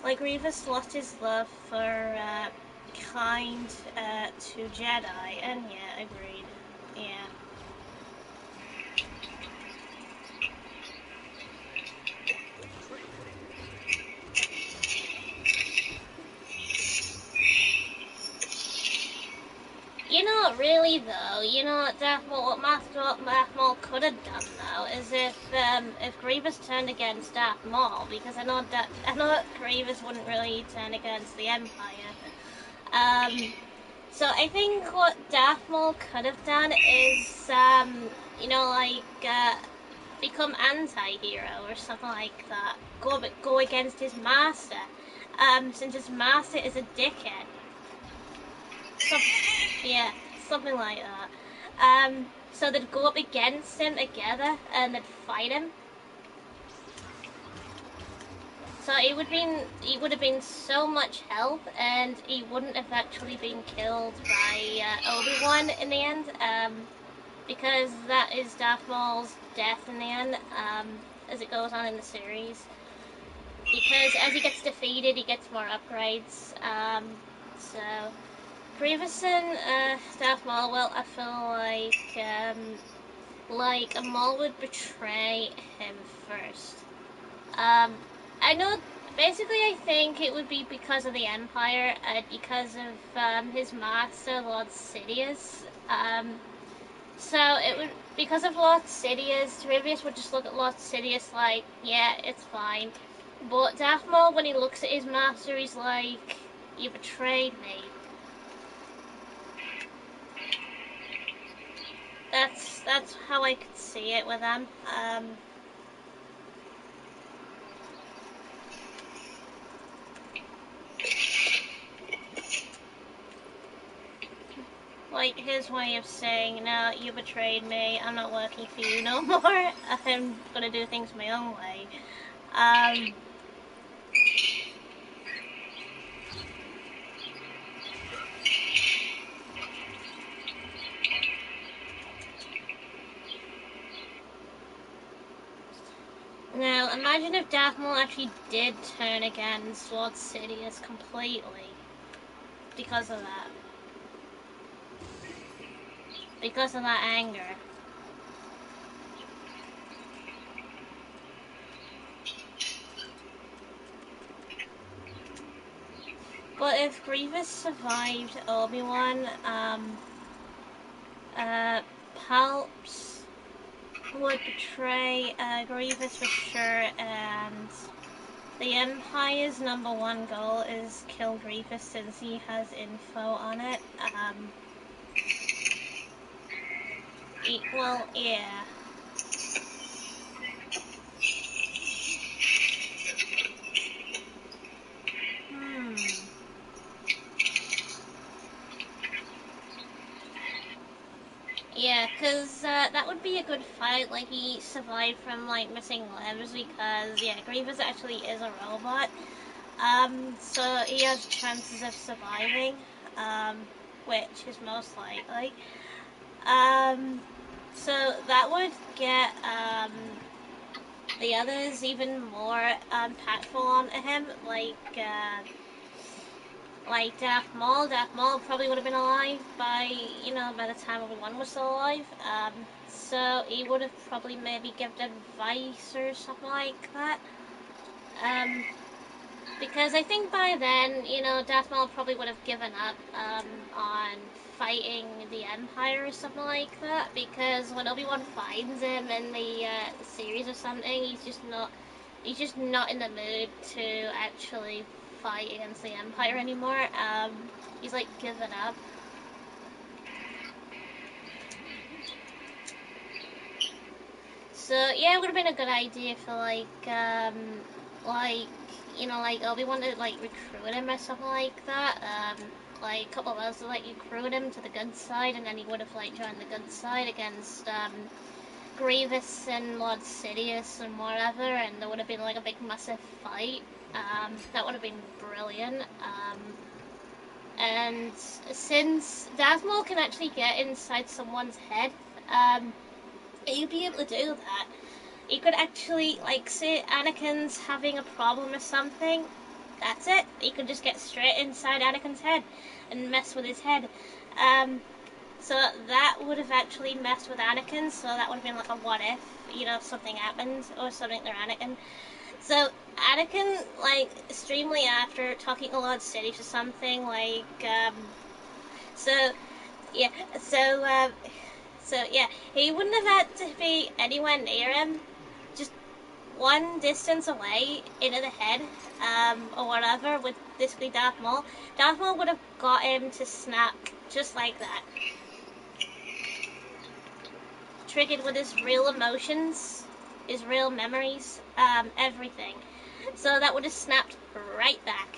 like Grievous lost his love for kind to Jedi, and yeah, agreed. Yeah. You know, really though, you know, Darth Maul, what Darth Maul could have done though is if Grievous turned against Darth Maul, because I know Grievous wouldn't really turn against the Empire. So I think what Darth Maul could have done is you know, like become anti-hero or something like that. Go against his master. Since his master is a dickhead. Yeah, something like that. So they'd go up against him together and they'd fight him. So he would have been so much help, and he wouldn't have actually been killed by Obi-Wan in the end, because that is Darth Maul's death in the end, as it goes on in the series. Because as he gets defeated, he gets more upgrades. So Grievous and Darth Maul, well, I feel like a Maul would betray him first. I know. Basically, I think it would be because of the Empire, because of his master, Lord Sidious. So it would, because of Lord Sidious, Grievous would just look at Lord Sidious like, yeah, it's fine. But Darth Maul, when he looks at his master, he's like, you betrayed me. That's how I could see it with them. Like his way of saying, no, you betrayed me, I'm not working for you no more, I'm gonna do things my own way. Now, imagine if Darth Maul actually did turn against Lord Sidious completely because of that. Because of that anger. But if Grievous survived Obi-Wan, Palps would betray Grievous for sure, and the Empire's #1 goal is kill Grievous since he has info on it. Well, yeah. Yeah, because that would be a good fight, like he survived from like missing limbs, because yeah, Grievous actually is a robot. So he has chances of surviving, which is most likely. So that would get the others even more impactful onto him, like Darth Maul. Darth Maul probably would have been alive by the time Obi-Wan was still alive. So he would have probably maybe given advice or something like that. Because I think by then, Darth Maul probably would have given up on fighting the Empire or something like that. Because when Obi-Wan finds him in the series or something, he's just not in the mood to actually fight against the Empire anymore. He's like given up. So yeah, it would have been a good idea for like Obi-Wan to like recruit him or something like that. Like a couple of us to like recruit him to the good side, and then he would have like joined the good side against Grievous and Lord Sidious and whatever, and there would have been like a big massive fight. That would have been brilliant. And since Darth Maul can actually get inside someone's head, He'd be able to do that. He could actually, like, say Anakin's having a problem or something. That's it. He could just get straight inside Anakin's head and mess with his head. So that would have actually messed with Anakin. So that would have been like a what if, you know, if something happened or something to Anakin. So Anakin, like, extremely after talking to Lord Sidious or something, like, so yeah, so yeah, he wouldn't have had to be anywhere near him, just one distance away into the head, or whatever, with basically Darth Maul. Darth Maul would have got him to snap just like that. Triggered with his real emotions, his real memories, everything. So that would have snapped right back.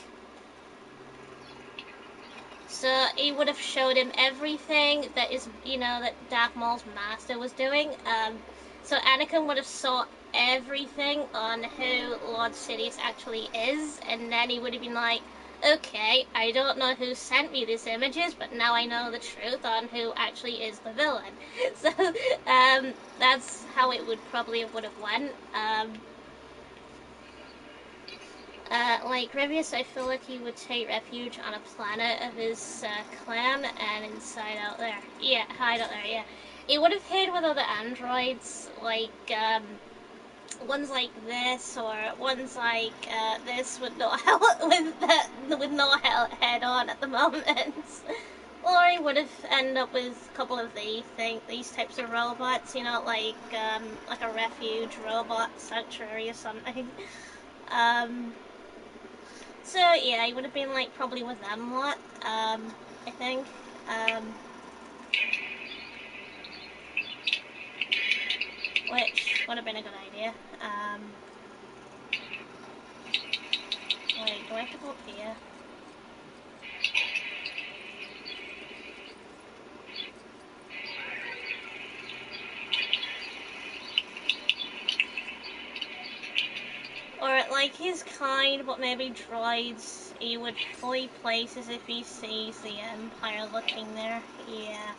So he would have showed him everything that is, you know, that Darth Maul's master was doing. So Anakin would have saw everything on who Lord Sidious actually is, and then he would have been like, okay, I don't know who sent me these images, but now I know the truth on who actually is the villain. So that's how it would probably would have went. Like Grievous, I feel like he would take refuge on a planet of his clan and inside out there. Yeah, hide out there, yeah. He would have hid with other androids, like, ones like this, or ones like this with no with no head on at the moment. Or he would have ended up with a couple of these types of robots, you know, like a refuge robot sanctuary or something. So yeah, he would have been like probably with them a lot. I think. Which would have been a good idea. Wait, do I have to go up here? Or like his kind, but maybe droids, he would flee places if he sees the Empire looking there. Yeah.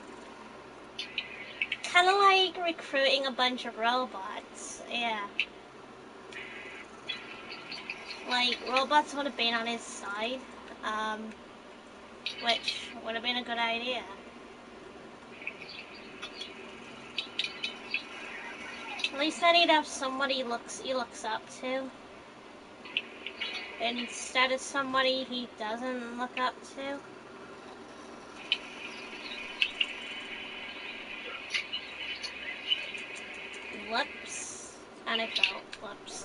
Kind of like recruiting a bunch of robots. Yeah. Like, robots would have been on his side, which would have been a good idea. At least then he'd have somebody he looks up to, instead of somebody he doesn't look up to. Whoops. And I fell. Whoops.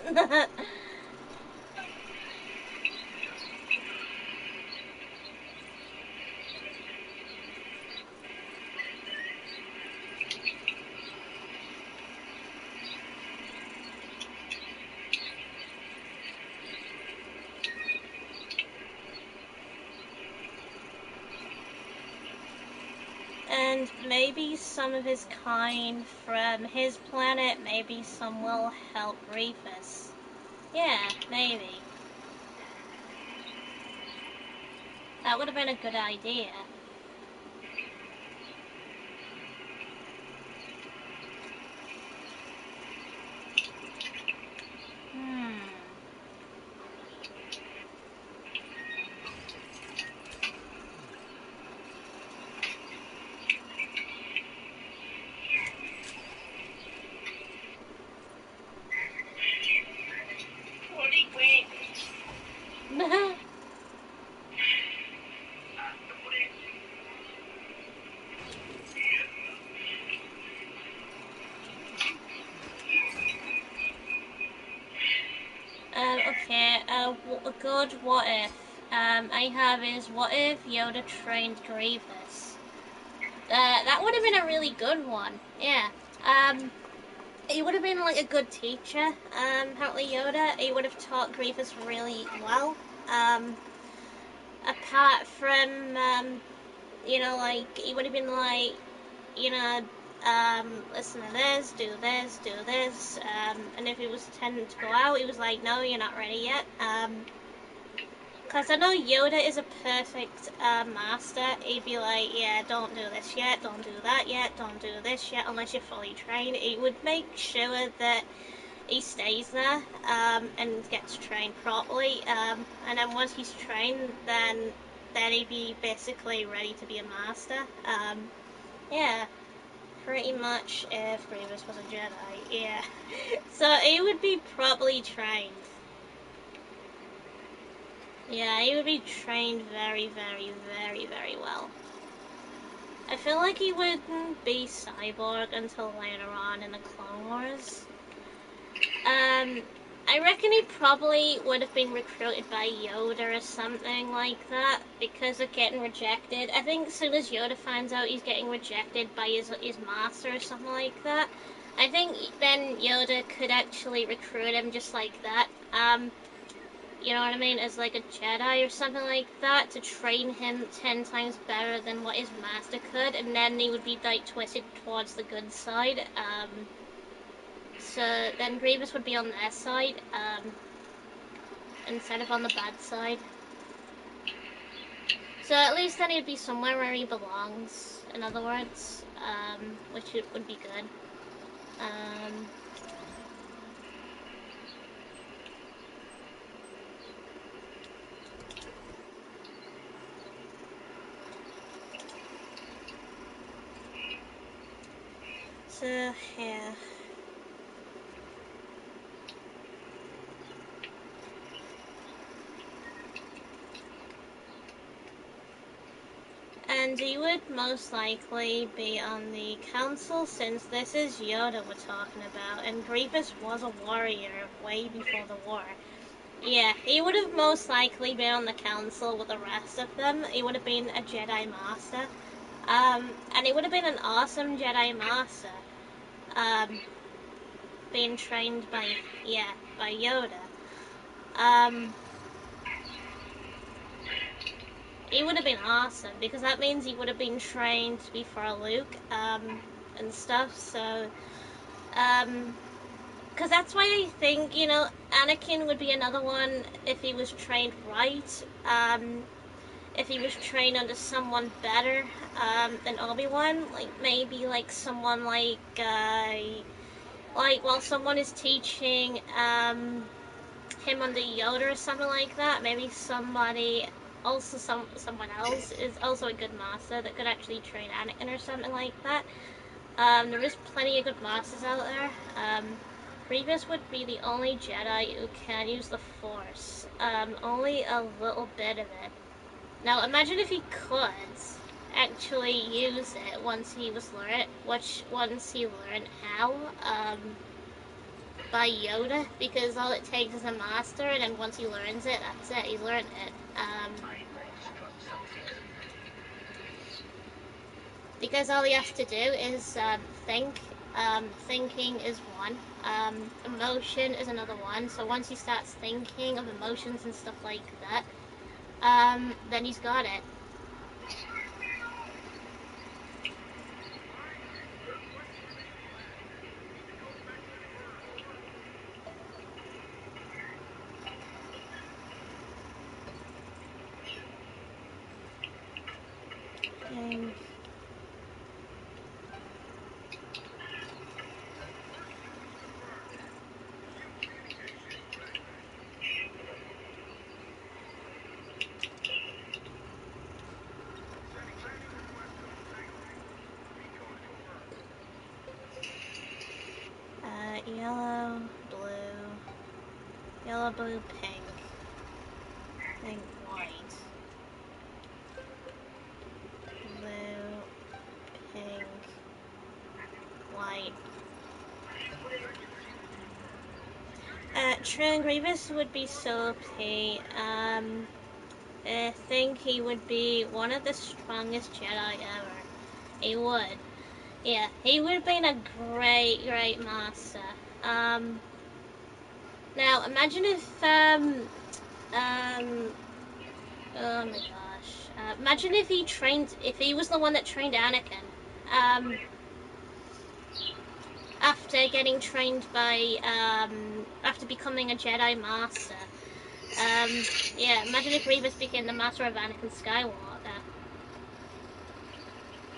And maybe some of his kind from his planet, maybe some will help Grievous. Yeah, maybe. That would have been a good idea. Okay, a good what if I have is, what if Yoda trained Grievous? That would have been a really good one, yeah. He would have been like a good teacher, apparently Yoda. He would have taught Grievous really well. Apart from, you know, like, he would have been like, you know, listen to this, do this, do this, and if he was intending to go out, he was like, no, you're not ready yet. Because I know Yoda is a perfect master. He'd be like, yeah, don't do this yet, don't do that yet, don't do this yet, unless you're fully trained. He would make sure that he stays there and gets trained properly. And then once he's trained, then he'd be basically ready to be a master. Yeah, pretty much if Grievous was a Jedi, yeah. So he would be properly trained. Yeah, he would be trained very, very, very, very well. I feel like he wouldn't be cyborg until later on in the Clone Wars. I reckon he probably would have been recruited by Yoda or something like that because of getting rejected. I think as soon as Yoda finds out he's getting rejected by his master or something like that, I think then Yoda could actually recruit him just like that. You know what I mean, as like a Jedi or something like that, to train him 10 times better than what his master could, and then he would be like twisted towards the good side. So then Grievous would be on their side, instead of on the bad side. So at least then he'd be somewhere where he belongs, in other words, which would be good. So, yeah. And he would most likely be on the council since this is Yoda we're talking about, and Grievous was a warrior way before the war. Yeah, he would have most likely been on the council with the rest of them. He would have been a Jedi Master. And he would have been an awesome Jedi Master. Being trained by Yoda. He would have been awesome because that means he would have been trained before Luke, and stuff. So, because that's why I think, Anakin would be another one if he was trained right. If he was trained under someone better, than Obi-Wan, like maybe like someone like while someone is teaching, him under Yoda or something like that, maybe someone else is also a good master that could actually train Anakin or something like that. There is plenty of good masters out there. Grievous would be the only Jedi who can use the Force. Only a little bit of it. Now imagine if he could actually use it once he learned how, by Yoda, because all it takes is a master, and then once he learns it, that's it, he's learned it. Because all he has to do is think. Thinking is one. Emotion is another one. So once he starts thinking of emotions and stuff like that, then he's got it. And yellow, blue, pink, white, blue, pink, white. True Grievous would be so OP. I think he would be one of the strongest Jedi ever. He would. Yeah, he would have been a great, great master. Now imagine if, oh my gosh. Imagine if he was the one that trained Anakin. After getting trained by, after becoming a Jedi Master. Yeah, imagine if Grievous became the master of Anakin Skywalker.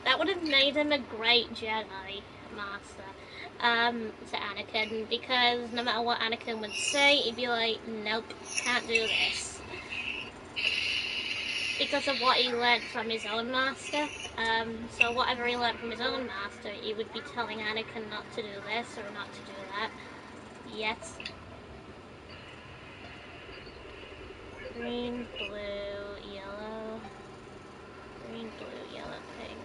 That would have made him a great Jedi master to Anakin, because no matter what Anakin would say, he'd be like, nope, can't do this. Because of what he learned from his own master. So whatever he learned from his own master, he would be telling Anakin not to do this or not to do that. Yet. Green, blue, yellow. Green, blue, yellow, pink.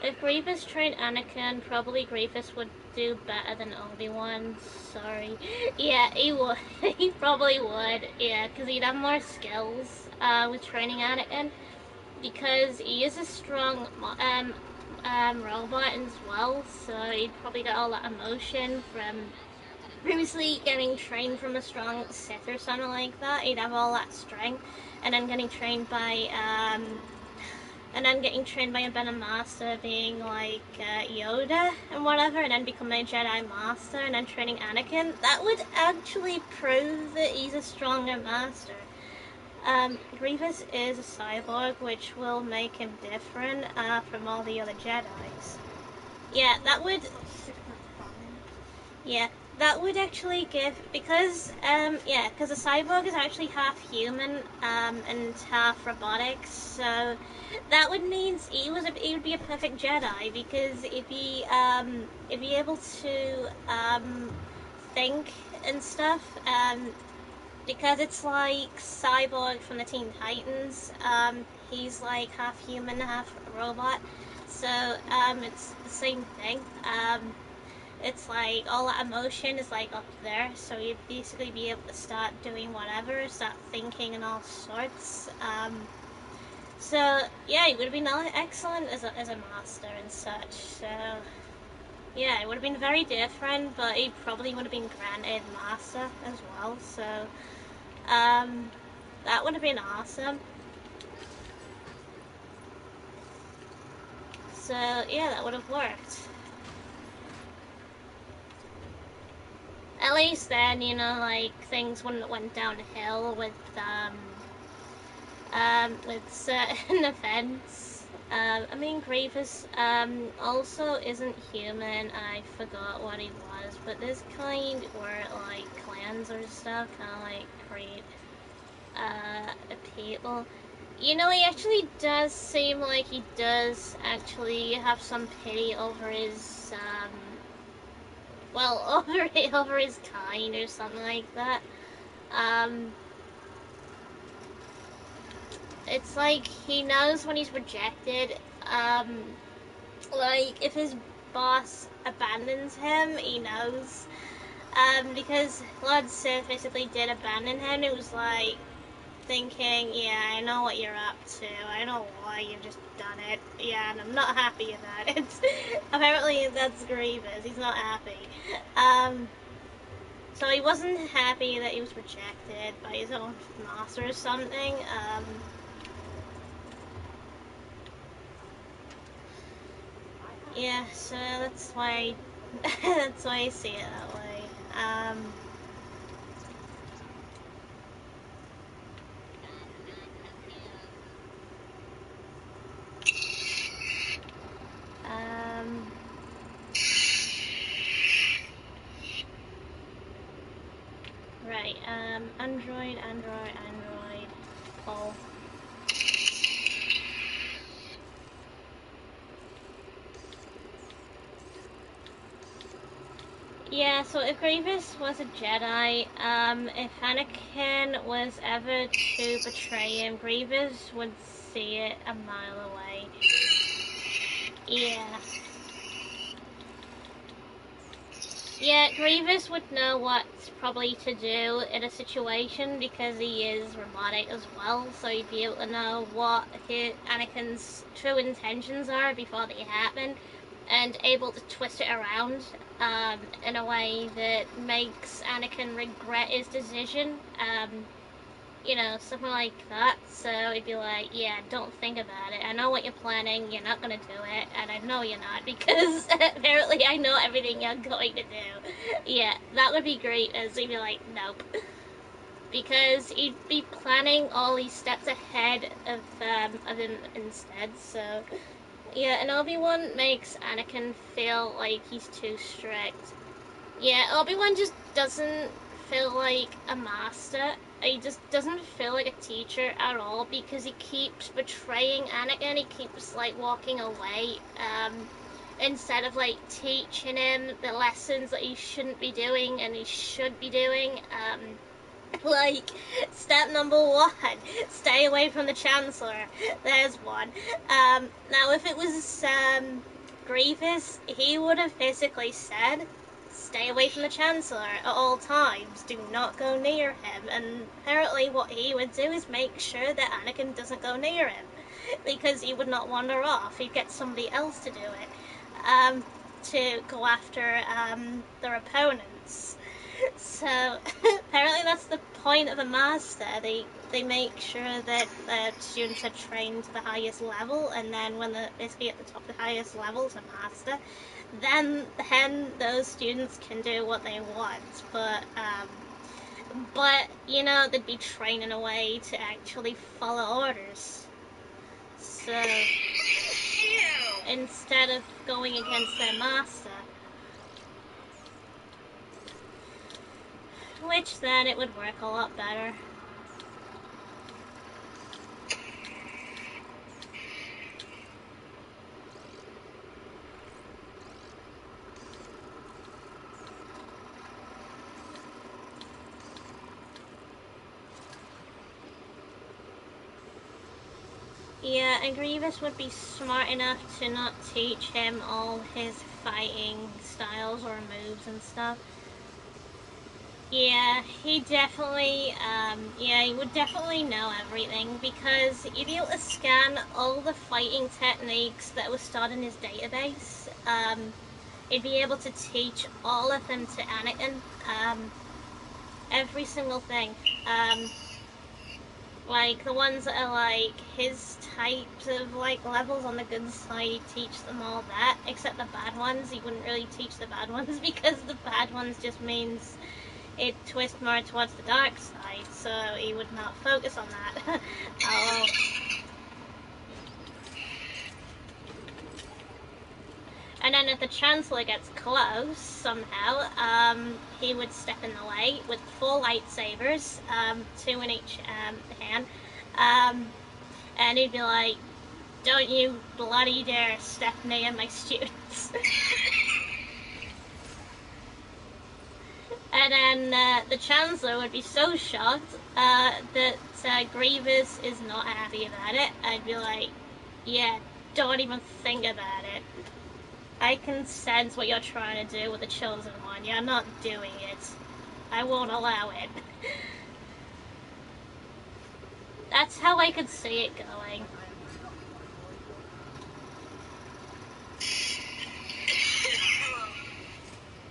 If Grievous trained Anakin, probably Grievous would do better than Obi-Wan. Sorry. Yeah, he would. He probably would. Yeah, because he'd have more skills with training Anakin. Because he is a strong robot as well, so he'd probably get all that emotion from previously getting trained from a strong Sith or something like that. He'd have all that strength, and then getting trained by a better master, being like Yoda and whatever, and then becoming a Jedi master, and then training Anakin. That would actually prove that he's a stronger master. Grievous is a cyborg, which will make him different from all the other Jedis. Yeah, that would. Yeah, that would actually give, because because a cyborg is actually half human and half robotics. So that would mean he would be a perfect Jedi, because he'd be able to think and stuff. Because it's like Cyborg from the Teen Titans. He's like half human, half robot. So it's the same thing. It's like all that emotion is like up there. So you'd basically be able to start doing whatever, start thinking and all sorts. So yeah, he would have been excellent as a master and such. So yeah, it would have been very different, but he probably would have been granted master as well. So. That would have been awesome. So, yeah, that would have worked. At least then, like, things wouldn't have went downhill with certain events. I mean, Grievous, also isn't human. I forgot what he was, but this kind were, like, clans or stuff, kind of like create, people. He actually does seem like he does actually have some pity over his, over his kind or something like that. It's like he knows when he's rejected. Like if his boss abandons him, he knows. Because Lord Sith basically did abandon him. It was like, thinking, yeah, I know what you're up to. I know why you've just done it. Yeah, and I'm not happy about it. Apparently that's Grievous. He's not happy. So he wasn't happy that he was rejected by his own master or something. Yeah, so that's why that's why I see it that way. Right, Android, oh. Yeah, so if Grievous was a Jedi, if Anakin was ever to betray him, Grievous would see it a mile away. Yeah. Yeah, Grievous would know what probably to do in a situation, because he is robotic as well, so he'd be able to know what Anakin's true intentions are before they happen, and able to twist it around in a way that makes Anakin regret his decision. you know, something like that. So he'd be like, yeah, don't think about it. I know what you're planning. You're not going to do it. And I know you're not because apparently I know everything you're going to do. Yeah, that would be great. As he'd be like, nope. Because he'd be planning all these steps ahead of him instead. So, yeah, and Obi-Wan makes Anakin feel like he's too strict. Yeah, Obi-Wan just doesn't feel like a master. He just doesn't feel like a teacher at all because he keeps betraying Anakin. He keeps, like, walking away instead of, like, teaching him the lessons that he shouldn't be doing and he should be doing. Like, step number 1, stay away from the Chancellor. There's one. Now, if it was Grievous, he would have physically said, stay away from the Chancellor at all times. Do not go near him. And apparently what he would do is make sure that Anakin doesn't go near him. Because he would not wander off. He'd get somebody else to do it. To go after their opponents. So, apparently that's the point of a master. They make sure that the students are trained to the highest level, and then when they're basically at the top of the highest level to master, then those students can do what they want. But you know, they'd be trained in a way to actually follow orders. So, instead of going against their master. Which then it would work a lot better. Yeah, and Grievous would be smart enough to not teach him all his fighting styles or moves and stuff. Yeah, he definitely, he would definitely know everything because he'd be able to scan all the fighting techniques that were stored in his database. He'd be able to teach all of them to Anakin, every single thing. Like, the ones that are, like, his types of, like, levels on the good side, he'd teach them all that, except the bad ones. He wouldn't really teach the bad ones because the bad ones just means it twists more towards the dark side, so he would not focus on that. Oh. And then if the Chancellor gets close, somehow, he would step in the way with 4 lightsabers, 2 in each hand, and he'd be like, don't you bloody dare step near my students. And then the Chancellor would be so shocked that Grievous is not happy about it. I'd be like, yeah, don't even think about it. I can sense what you're trying to do with the Chosen One. You're not doing it. I won't allow it. That's how I could see it going.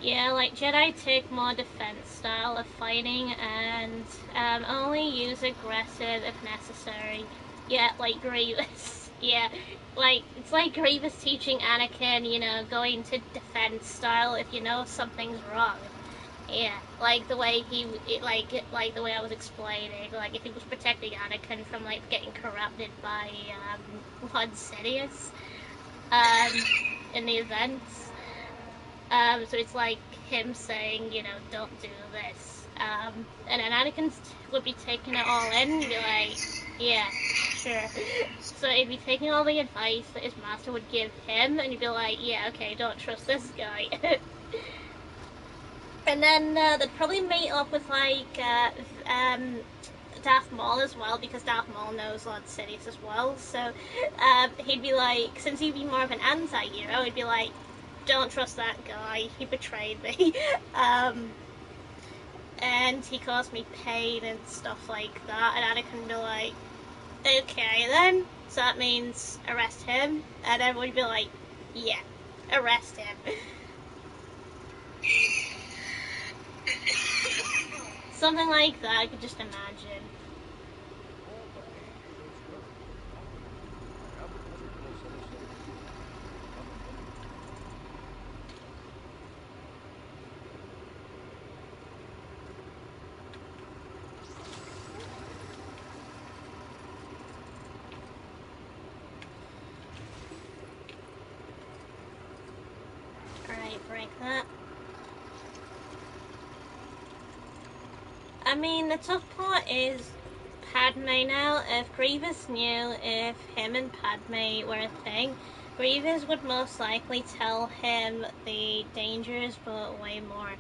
Yeah, like, Jedi take more defense style of fighting and only use aggressive if necessary. Yeah, like Grievous. Yeah, like, it's like Grievous teaching Anakin, you know, going to defense style if you know something's wrong. Yeah, like the way like the way I was explaining, like if he was protecting Anakin from, like, getting corrupted by Lord Sidious in the events. So it's like him saying, you know, don't do this. And then Anakin would be taking it all in and be like, yeah, sure. So he'd be taking all the advice that his master would give him, and he'd be like, yeah, okay, don't trust this guy. And then they'd probably meet up with, like, Darth Maul as well, because Darth Maul knows Lord Sidious as well. So he'd be like, since he'd be more of an anti-hero, he'd be like, don't trust that guy, he betrayed me. And he caused me pain and stuff like that. And Anakin would be like, okay then, so that means arrest him. And everyone would be like, yeah, arrest him. Something like that, I could just imagine. like that. I mean, the tough part is Padme now. If Grievous knew if him and Padme were a thing, Grievous would most likely tell him the dangers, but way more.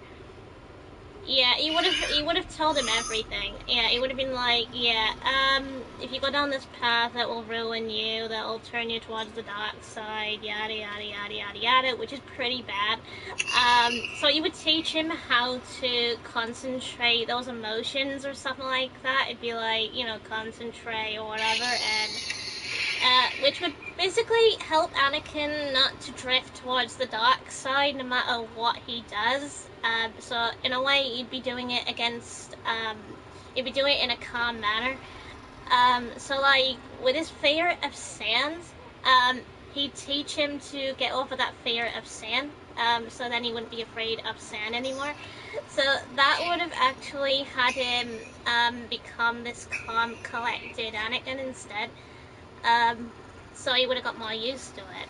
Yeah, he would have told him everything. Yeah, he would have been like, yeah, if you go down this path, that will ruin you, that will turn you towards the dark side, yada yada yada yada yada, which is pretty bad. So he would teach him how to concentrate those emotions or something like that. It'd be like, you know, concentrate or whatever, and which would basically help Anakin not to drift towards the dark side no matter what he does. So in a way, he'd be doing it against, he'd be doing it in a calm manner. So like with his fear of sand, he'd teach him to get over that fear of sand. So then he wouldn't be afraid of sand anymore. So that would have actually had him become this calm, collected Anakin instead. So he would have got more used to it.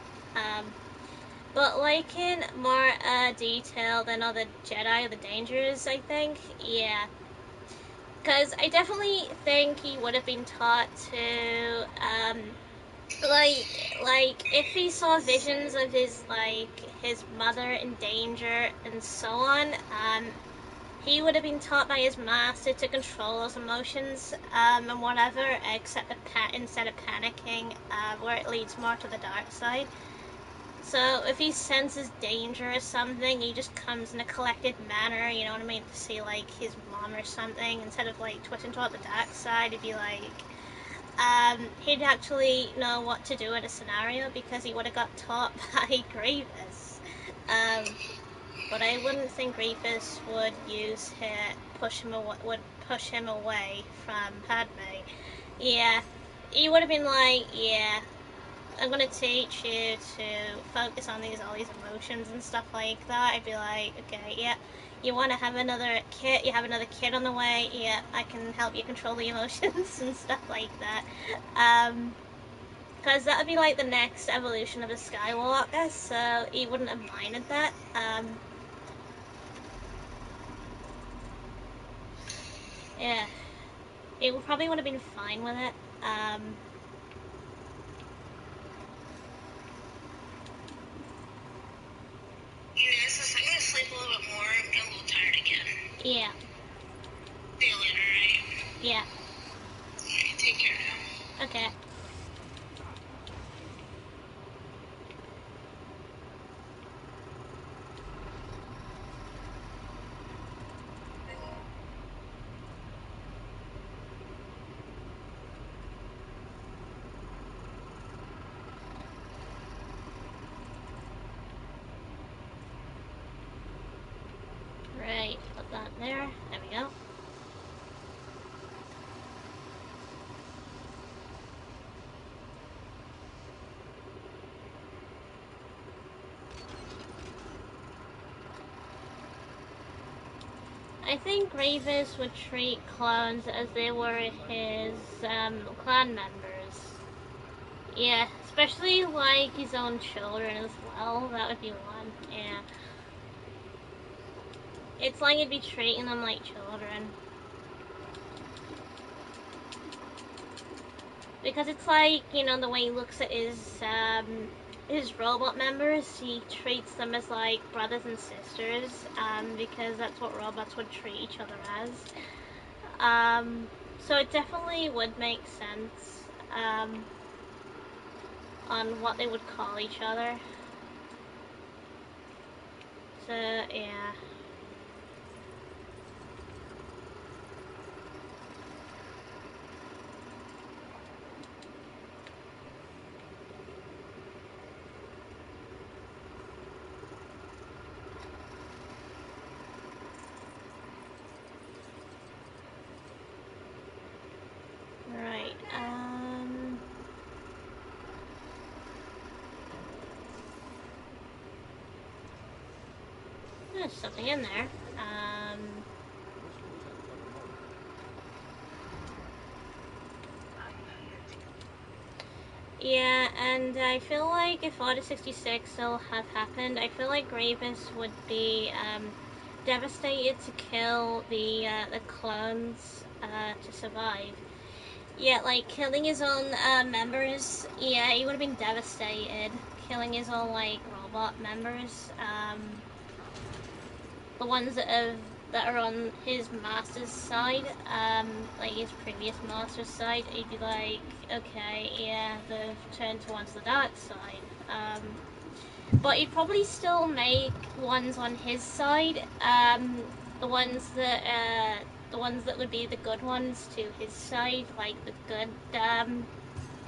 But like in more detail than other Jedi, the dangers, I think, yeah. Because I definitely think he would have been taught to, like if he saw visions of his mother in danger and so on, he would have been taught by his master to control those emotions and whatever, except instead of panicking, where it leads more to the dark side. So if he senses danger or something, he just comes in a collected manner, you know what I mean, to see like his mom or something, instead of like twisting toward the dark side. It'd be like, he'd actually know what to do in a scenario because he would have got taught by Grievous. But I wouldn't think Grievous would push him away from Padme. Yeah, he would have been like, yeah, I'm gonna teach you to focus on all these emotions and stuff like that. I'd be like, okay, yeah, you want to have another kid? You have another kid on the way? Yeah, I can help you control the emotions and stuff like that. Because that would be like the next evolution of a Skywalker, so he wouldn't have minded that. Yeah, it probably would have been fine with it. So I'm gonna sleep a little bit more. I'm getting a little tired again. Yeah. See you later, right? Yeah. Alright, take care now. Okay. Right, put that there. There we go. I think Grievous would treat clones as they were his clan members. Yeah, especially like his own children as well. That would be one. Yeah. It's like he'd be treating them like children. Because it's like, you know, the way he looks at his robot members, he treats them as like brothers and sisters, because that's what robots would treat each other as. So it definitely would make sense, on what they would call each other. So, yeah. Right, there's something in there. Yeah, and I feel like if Order 66 still had happened, I feel like Grievous would be devastated to kill the clones to survive. Yeah, like killing his own members. Yeah, he would have been devastated. Killing his own like robot members. The ones that are on his master's side, like his previous master's side, he'd be like, okay, yeah, they've turned towards the dark side. But he'd probably still make ones on his side, the ones that would be the good ones to his side, like the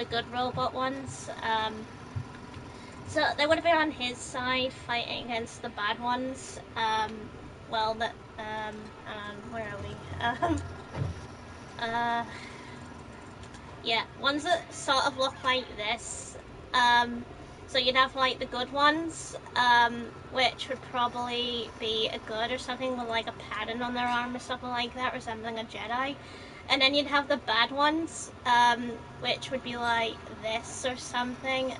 good robot ones. So they would have been on his side fighting against the bad ones. Well, that where are we? Yeah, ones that sort of look like this. So you'd have like the good ones, which would probably be a good or something with like a pattern on their arm or something like that, resembling a Jedi. And then you'd have the bad ones, which would be like this or something,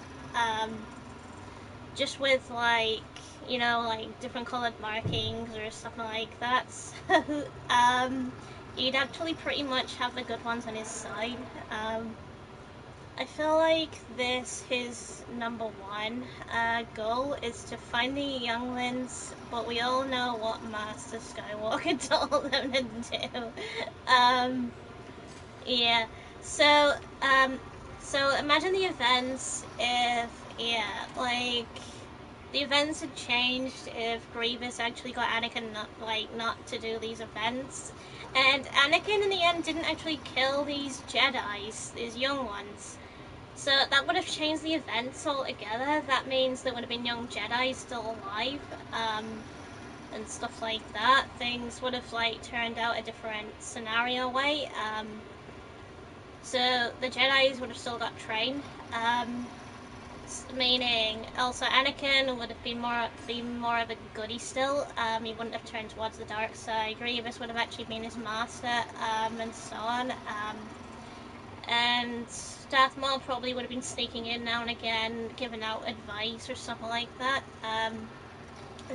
just with like, you know, like different colored markings or something like that. So, you'd actually pretty much have the good ones on his side. I feel like his number one goal is to find the younglings, but we all know what Master Skywalker told them to do. Yeah, so, so imagine the events if, yeah, like, the events had changed if Grievous actually got Anakin not to do these events. And Anakin in the end didn't actually kill these Jedis, these young ones. So that would have changed the events altogether. That means there would have been young Jedi still alive, and stuff like that. Things would have like turned out a different scenario way. So the Jedis would have still got trained. Meaning also Anakin would have been more of a goodie still. He wouldn't have turned towards the dark side. Grievous would have actually been his master, and so on. And Darth Maul probably would have been sneaking in now and again, giving out advice or something like that. And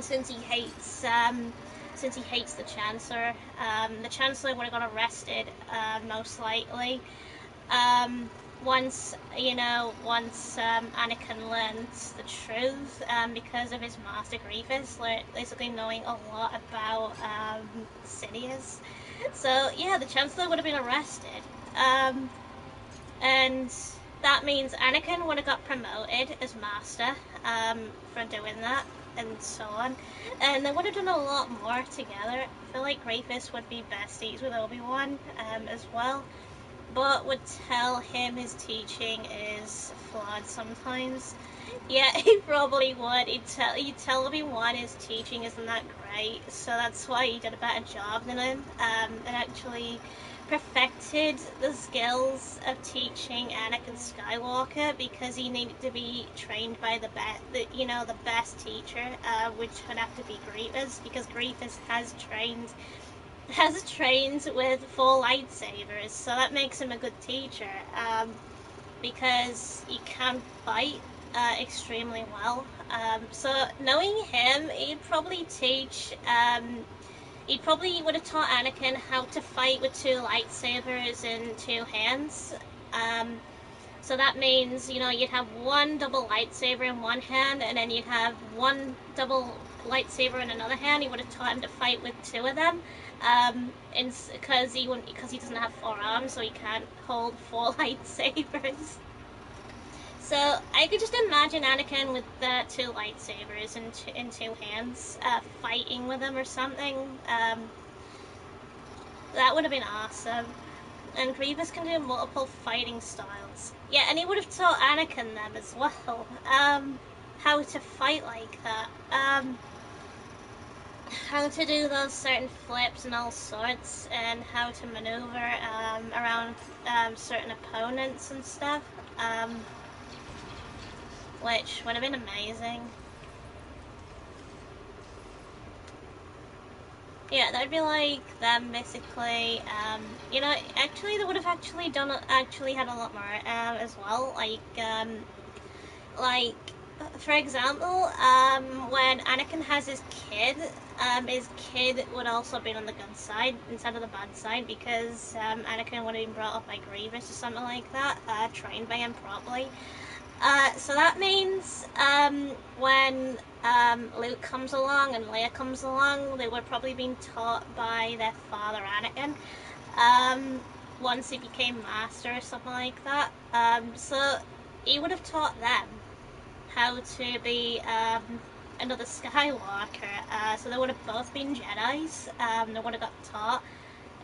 since he hates the Chancellor would have got arrested, most likely. Once Anakin learns the truth, because of his master Grievous, basically knowing a lot about Sidious. So yeah, the Chancellor would have been arrested. And that means Anakin would have got promoted as master, for doing that, and so on. And they would have done a lot more together. I feel like Grievous would be besties with Obi-Wan, as well, but would tell him his teaching is flawed sometimes. Yeah, he probably would. He'd tell Obi-Wan his teaching isn't that great, so that's why he did a better job than him, and actually perfected the skills of teaching Anakin Skywalker, because he needed to be trained by the best teacher, which would have to be Grievous, because Grievous has trained with full lightsabers, so that makes him a good teacher, because he can fight extremely well. So knowing him, he'd probably would have taught Anakin how to fight with two lightsabers in two hands. So that means, you'd have one double lightsaber in one hand, and then you'd have one double lightsaber in another hand. He would have taught him to fight with two of them, because he doesn't have four arms, so he can't hold four lightsabers. So I could just imagine Anakin with the two lightsabers in two hands, fighting with them or something. That would have been awesome. And Grievous can do multiple fighting styles. Yeah, and he would have taught Anakin them as well. How to fight like that. How to do those certain flips and all sorts, and how to maneuver around certain opponents and stuff. Which would have been amazing. Yeah, that'd be like them basically. You know, actually, they would have actually had a lot more as well. Like for example, when Anakin has his kid would also have been on the good side instead of the bad side because Anakin would have been brought up by Grievous or something like that, trained by him properly. So that means when Luke comes along and Leia comes along, they were probably being taught by their father Anakin. Once he became master or something like that. So he would have taught them how to be another Skywalker. So they would have both been Jedis. They would have got taught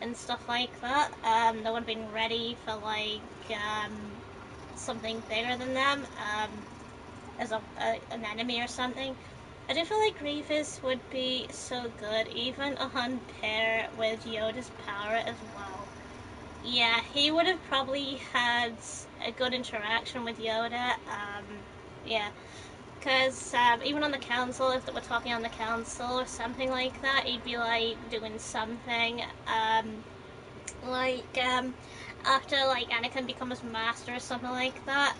and stuff like that. They would have been ready for like something bigger than them, as an enemy or something. I do feel like Grievous would be so good, even on pair with Yoda's power as well. Yeah, he would have probably had a good interaction with Yoda. Yeah, because even on the council, if they were talking on the council or something like that, he'd be like doing something. After like Anakin becomes master or something like that,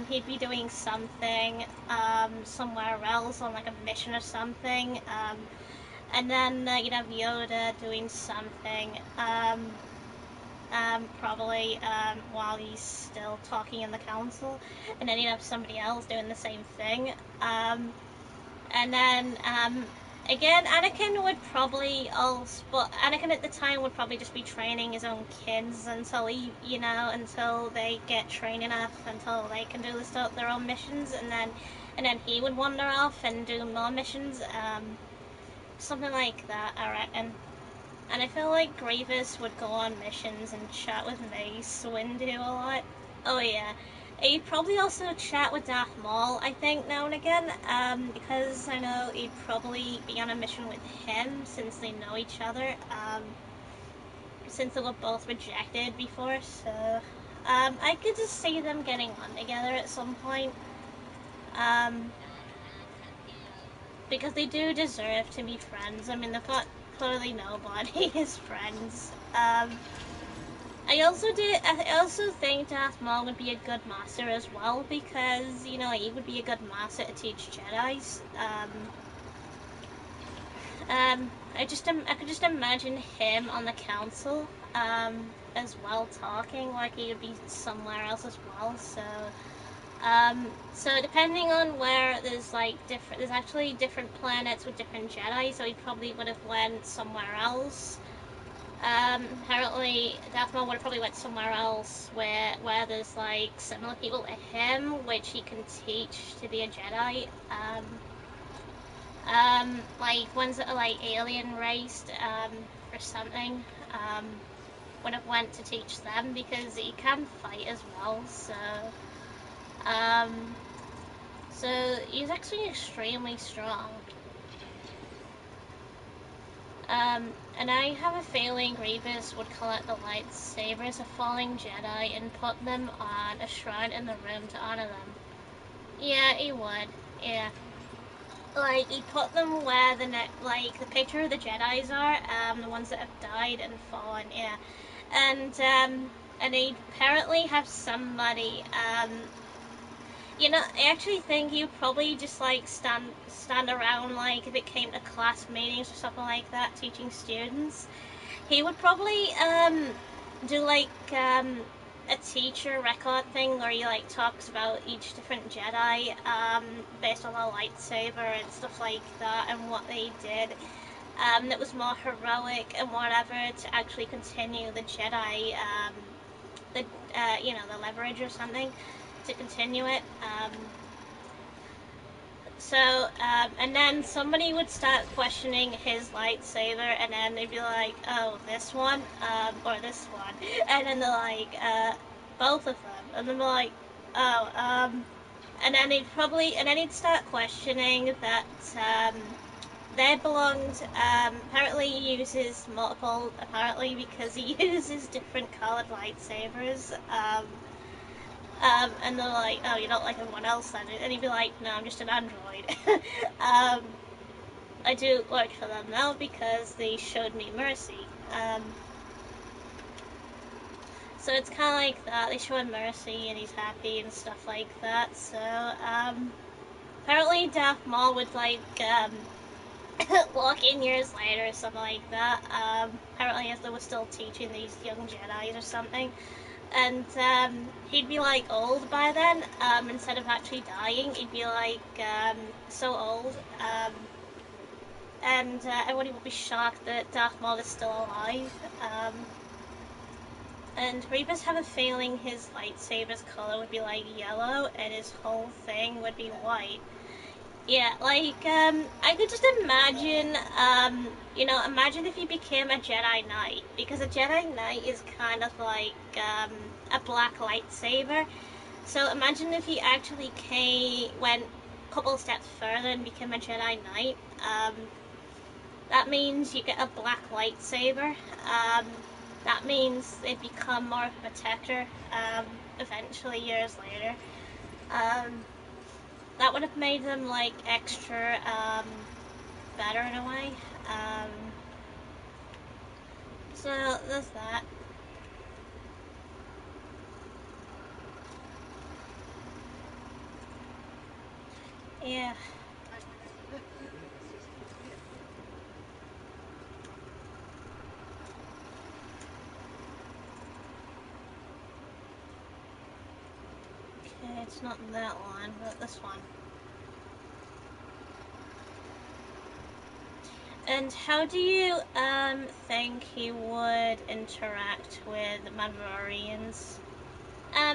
he'd be doing something somewhere else on like a mission or something. And then you'd have Yoda doing something. Probably while he's still talking in the council, and then you'd have somebody else doing the same thing. And then again, Anakin would probably also, but Anakin at the time would probably just be training his own kids until until they get trained enough, until they can do their own missions, and then he would wander off and do more missions, something like that, I reckon. And I feel like Grievous would go on missions and chat with Mace Windu a lot. Oh yeah. He'd probably also chat with Darth Maul, I think, now and again, because I know he'd probably be on a mission with him since they know each other, since they were both rejected before, so I could just see them getting on together at some point, because they do deserve to be friends. I mean, they've got clearly nobody as friends. I also think Darth Maul would be a good master as well, because he would be a good master to teach Jedi's. I could just imagine him on the council, as well, talking like he would be somewhere else as well. So depending on where there's actually different planets with different Jedi. So he probably would have went somewhere else. Apparently, Darth Maul would have probably went somewhere else where there's like similar people to him, which he can teach to be a Jedi. Like ones that are like alien raced, or something. Would have went to teach them because he can fight as well. So he's actually extremely strong. And I have a feeling Grievous would collect the lightsabers of falling Jedi and put them on a shrine in the room to honor them. Yeah, he would. Yeah. Like, he'd put them where the picture of the Jedis are, the ones that have died and fallen, yeah. And he'd apparently have somebody, I actually think he would probably just like stand around, like if it came to class meetings or something like that, teaching students. He would probably do like a teacher record thing where he like talks about each different Jedi, based on their lightsaber and stuff like that, and what they did. That was more heroic and whatever to actually continue the Jedi, the leverage or something to continue it. And then somebody would start questioning his lightsaber, and then they'd be like, oh, this one, or this one, and then they're like, both of them, and then they're like, oh, and then he'd start questioning that, they belonged, apparently he uses multiple, because he uses different colored lightsabers, and they're like, oh, you're not like everyone else then? And he'd be like, no, I'm just an android. I do work for them now because they showed me mercy. So it's kind of like that. They show him mercy and he's happy and stuff like that. So apparently Darth Maul would like walk in years later or something like that. Apparently as they were still teaching these young Jedi's or something. And he'd be like old by then. Instead of actually dying, he'd be like so old. And everybody would be shocked that Darth Maul is still alive. And Reapers have a feeling his lightsaber's color would be like yellow, and his whole thing would be white. Yeah, like I could just imagine, imagine if he became a Jedi Knight, because a Jedi Knight is kind of like a black lightsaber. So imagine if he actually went a couple of steps further and became a Jedi Knight. That means you get a black lightsaber. That means they become more of a protector eventually, years later. That would have made them like extra better in a way. So there's that. Yeah. Okay, it's not that one, but this one. And how do you think he would interact with Mandalorians?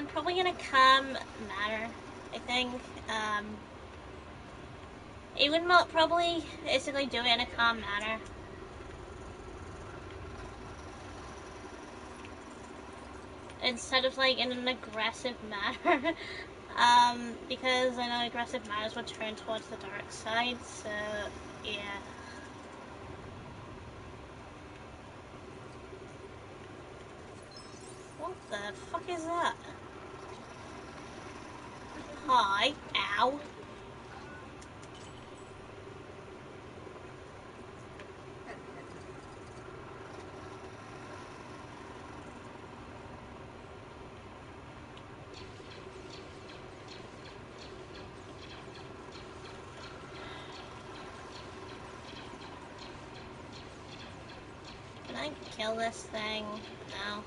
Probably in a calm manner, I think. He would not probably basically do it in a calm manner. Instead of like in an aggressive manner. Because I know aggressive manners would turn towards the dark side, so yeah. What the fuck is that? Hi. Ow. Can I kill this thing? No.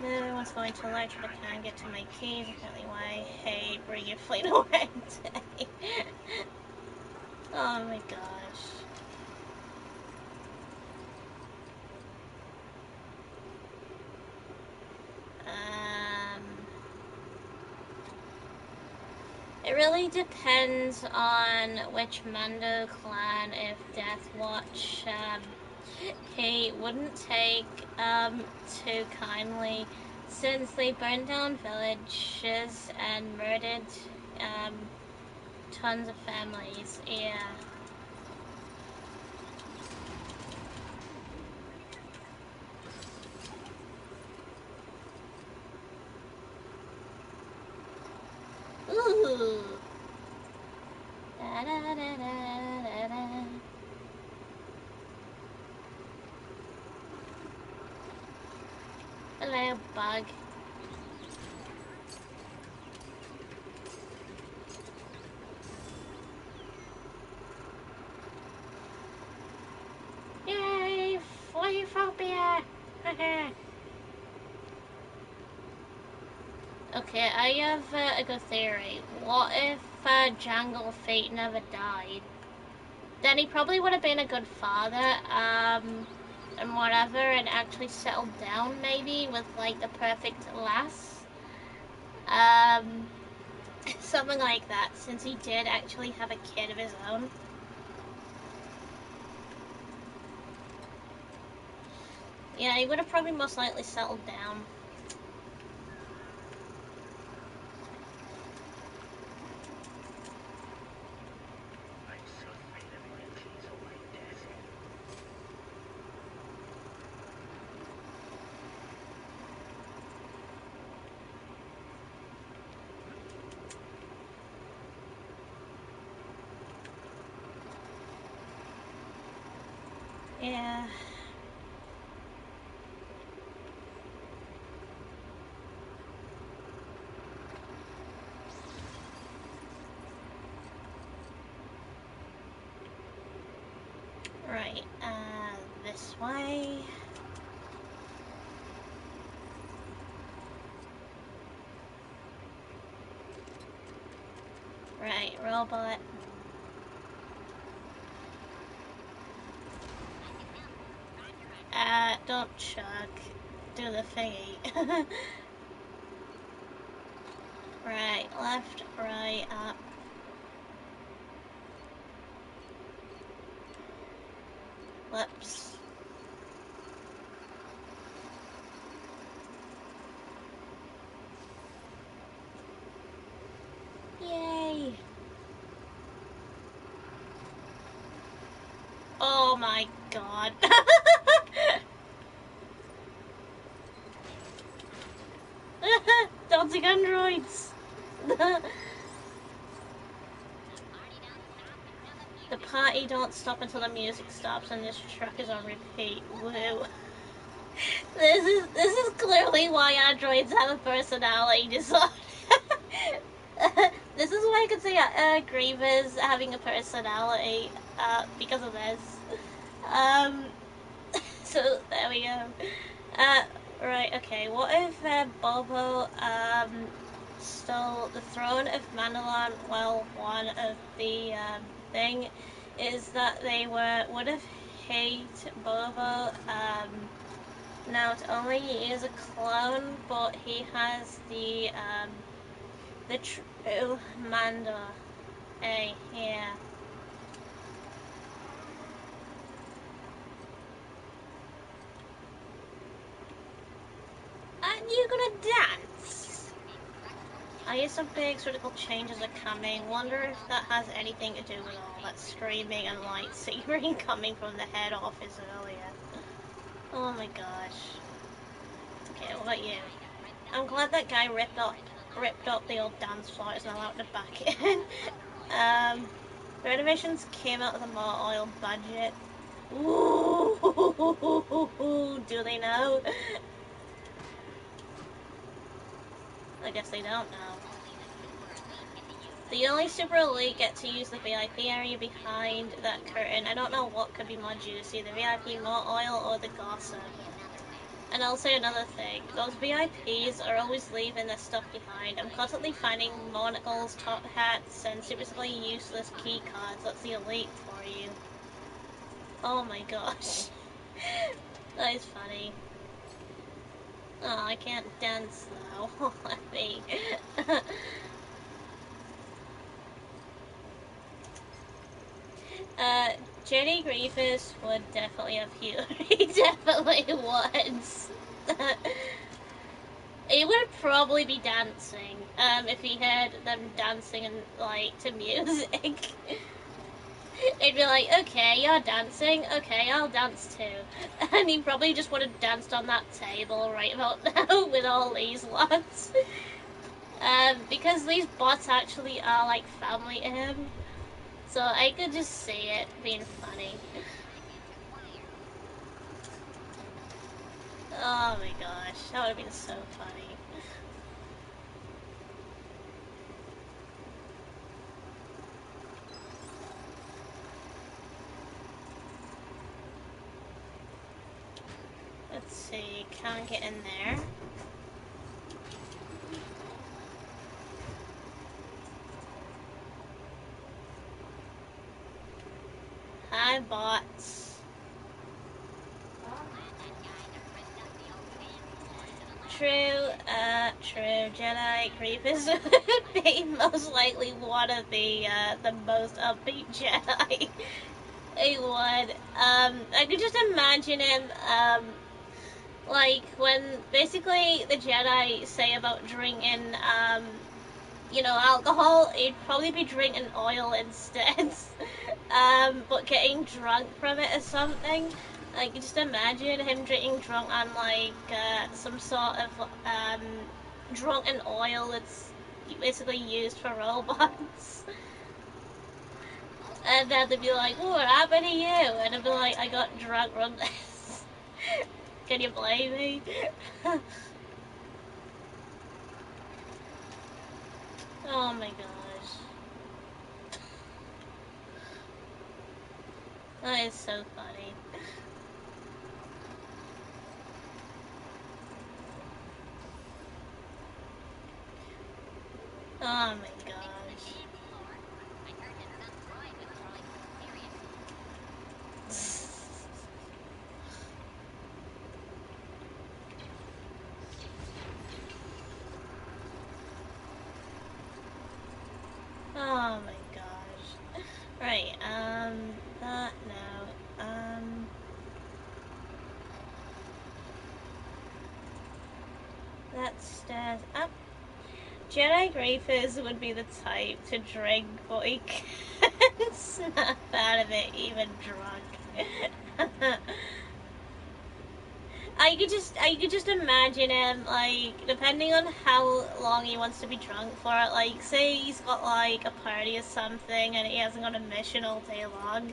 Everyone's going to lecture, but can't get to my keys. Apparently why I hate bring your fleet away today. Oh my gosh. It really depends on which Mando clan. If Death Watch, he wouldn't take too kindly, since they burned down villages and murdered tons of families. Yeah. Ooh. Da, da, da, da, da, da. Hello, bug. Yay! Fleaphobia! Okay, I have a good theory. What if Jango Fate never died? Then he probably would have been a good father, and whatever, and actually settled down maybe with like the perfect lass. Something like that, since he did actually have a kid of his own. Yeah, he would have probably most likely settled down. Yeah. Right, this way. Right, robot. Don't chug. Do the thingy. Right, left, right, up. Whoops. Yay! Oh my god. Dancing androids! The party don't stop until the music stops and this truck is on repeat. Woo. This is clearly why androids have a personality disorder. This is why I could say Grievous having a personality because of this. So there we go. Right, okay. What if Bobo stole the throne of Mandalore? Well, one of the thing is that they would have hate Bobo. Not only he is a clone, but he has the true Mando. Hey, yeah. Aren't you gonna dance? I hear some big critical changes are coming. Wonder if that has anything to do with all that screaming and lightsabering coming from the head office earlier. Oh my gosh. Okay, what about you? I'm glad that guy ripped up the old dance floor. It's not allowed to back it in. The renovations came out of the more oil budget. Ooh, do they know? I guess they don't know. The only super elite get to use the VIP area behind that curtain. I don't know what could be more juicy, the VIP more oil or the gossip. And I'll say another thing, those VIPs are always leaving their stuff behind. I'm constantly finding monocles, top hats, and seriously useless key cards. That's the elite for you. Oh my gosh. That is funny. Oh, I can't dance though. Let me. JD Grievous would definitely have humor. He definitely would. He would probably be dancing, if he heard them dancing and like to music. He'd be like, okay, you're dancing, okay, I'll dance too. And he probably just would have danced on that table right about now with all these lots. Because these bots actually are like family to him. So I could just see it being funny. Oh my gosh, that would have been so funny. Let's see, can't get in there. Hi, bots. True, Jedi Grievous would be most likely one of the most upbeat Jedi. He would. I could just imagine him, like, when basically the Jedi say about drinking, alcohol, he'd probably be drinking oil instead. But getting drunk from it or something. I can just imagine him drinking drunk on, like, some sort of, drunken oil that's basically used for robots. And then they'd be like, "Oh, what happened to you?" And I'd be like, "I got drunk from this." Can you blame me? Oh my gosh. That is so funny. Oh my gosh. Oh my gosh. Right, that now. That stairs up. Jedi Griefers would be the type to drink, but he can't snap out of it even drunk. I could just imagine him, like, depending on how long he wants to be drunk for it, like, say he's got, like, a party or something and he hasn't got a mission all day long.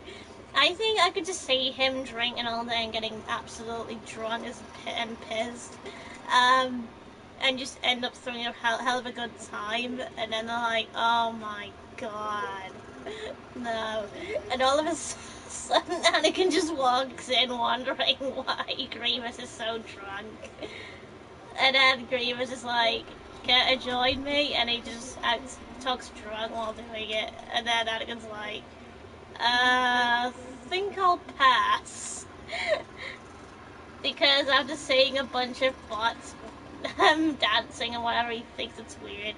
I think I could just see him drinking all day and getting absolutely drunk and pissed. And just end up throwing a hell of a good time, and then they're like, oh my god, no. And all of a sudden, Anakin just walks in wondering why Grievous is so drunk. And then Grievous is like, "Care to join me?" And he just talks drunk while doing it. And then Anakin's like, think I'll pass. Because after seeing a bunch of bots dancing and whatever, he thinks it's weird.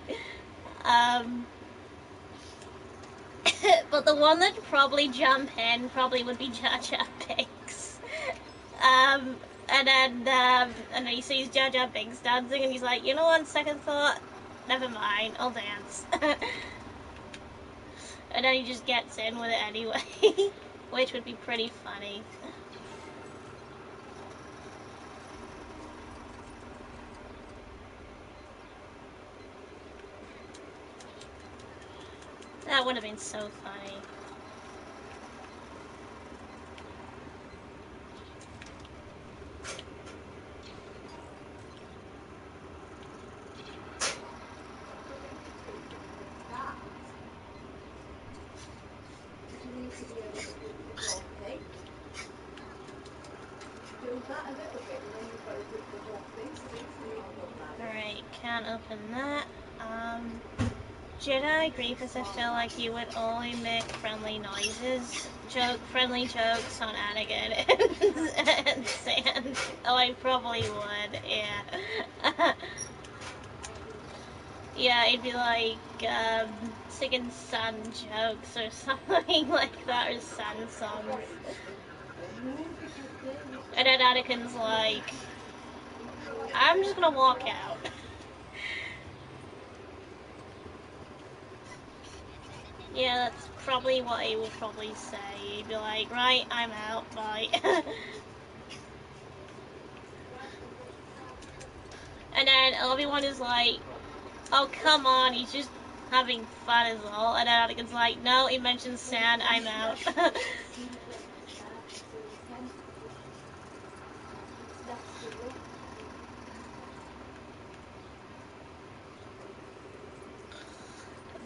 But the one that'd probably jump in probably would be Jar Jar Binks. And then he sees Jar Jar Binks dancing and he's like, you know, on second thought, never mind, I'll dance. And then he just gets in with it anyway, which would be pretty funny. That would have been so funny. Alright, can't open that. Jedi Grievous, I feel like you would only make friendly noises, friendly jokes on Anakin and Sand. Oh, I probably would, yeah. Yeah, it'd be like, singing Sun jokes or something like that, or Sun songs. And then Anakin's like, I'm just gonna walk out. Yeah, that's probably what he would probably say. He'd be like, right, I'm out, bye. And then Obi-Wan is like, oh, come on, he's just having fun as all. And then Anakin's like, no, he mentions sand, I'm out.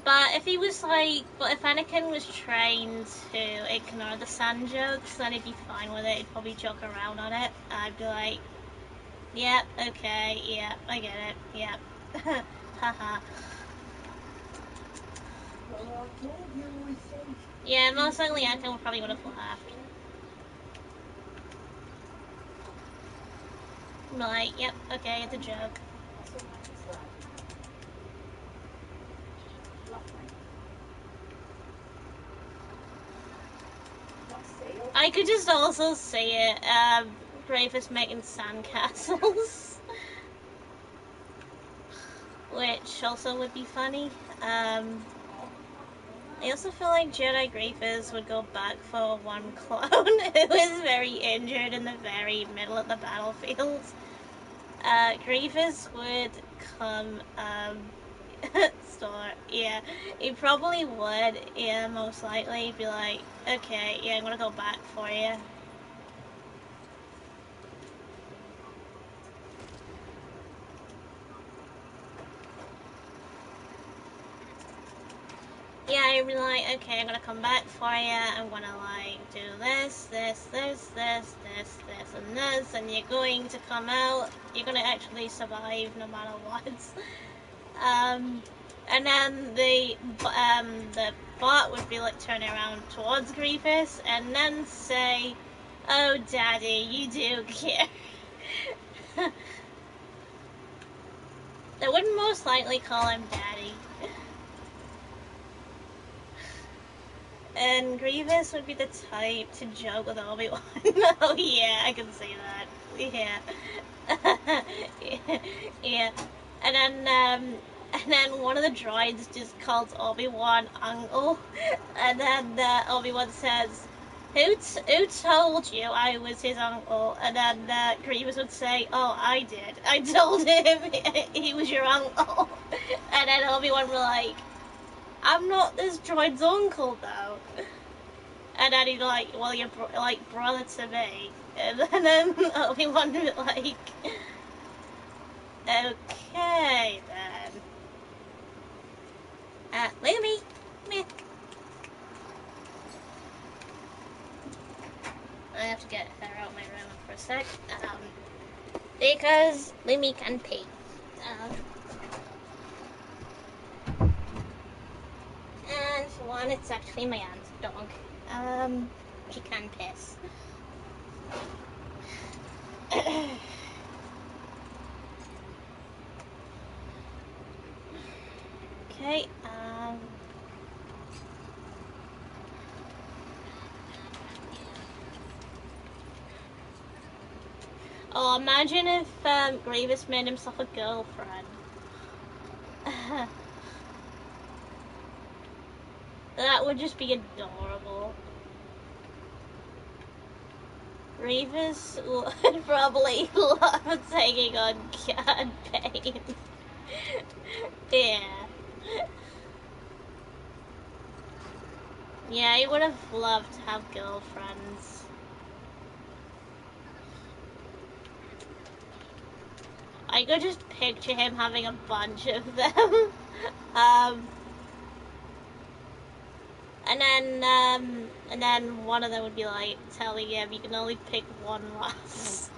But if he was like, but if Anakin was trained to ignore the sand jokes, then he'd be fine with it. He'd probably joke around on it. I'd be like, yep, okay, yep, I get it, yep. Haha. Yeah, most likely Anakin probably would have laughed. I'm like, yep, okay, it's a joke. I could just also see it, Grievous making sandcastles. Which also would be funny. I also feel like Jedi Grievous would go back for one clone who was very injured in the very middle of the battlefield. Grievous would come, store. Yeah, he probably would. Yeah, most likely. He'd be like, okay, yeah, I'm gonna go back for you. Yeah, I'd be like, okay, I'm gonna come back for you. I'm gonna like do this, this, this, this, this, this, and this, and you're going to come out. You're gonna actually survive no matter what. And then the bot would be like turning around towards Grievous and then say, "Oh, Daddy, you do care." They would most likely call him Daddy. And Grievous would be the type to joke with Obi-Wan. Oh yeah, I can see that. Yeah. Yeah. And then one of the droids just calls Obi-Wan Uncle. And then Obi-Wan says, who told you I was his uncle? And then Grievous would say, oh, I did. I told him he was your uncle. And then Obi-Wan would be like, I'm not this droid's uncle, though. And then he'd be like, well, you're like brother to me. And then Obi-Wan would be like, okay, then. Lumi, come here. I have to get her out of my room for a sec. Because Lumi can pee. And for one, it's actually my aunt's dog. She can piss. Okay, oh, imagine if Grievous made himself a girlfriend. That would just be adorable. Grievous would probably love taking on Cad Bane. Yeah. Yeah, he would have loved to have girlfriends. I could just picture him having a bunch of them. And then one of them would be like telling him you can only pick one race.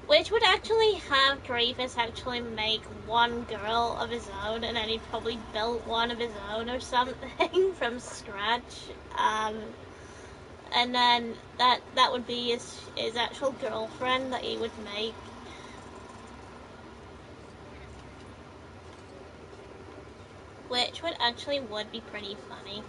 Which would actually have Grievous actually make one girl of his own, and then he'd probably build one of his own or something from scratch. And then that would be his actual girlfriend that he would make. Which would be pretty funny.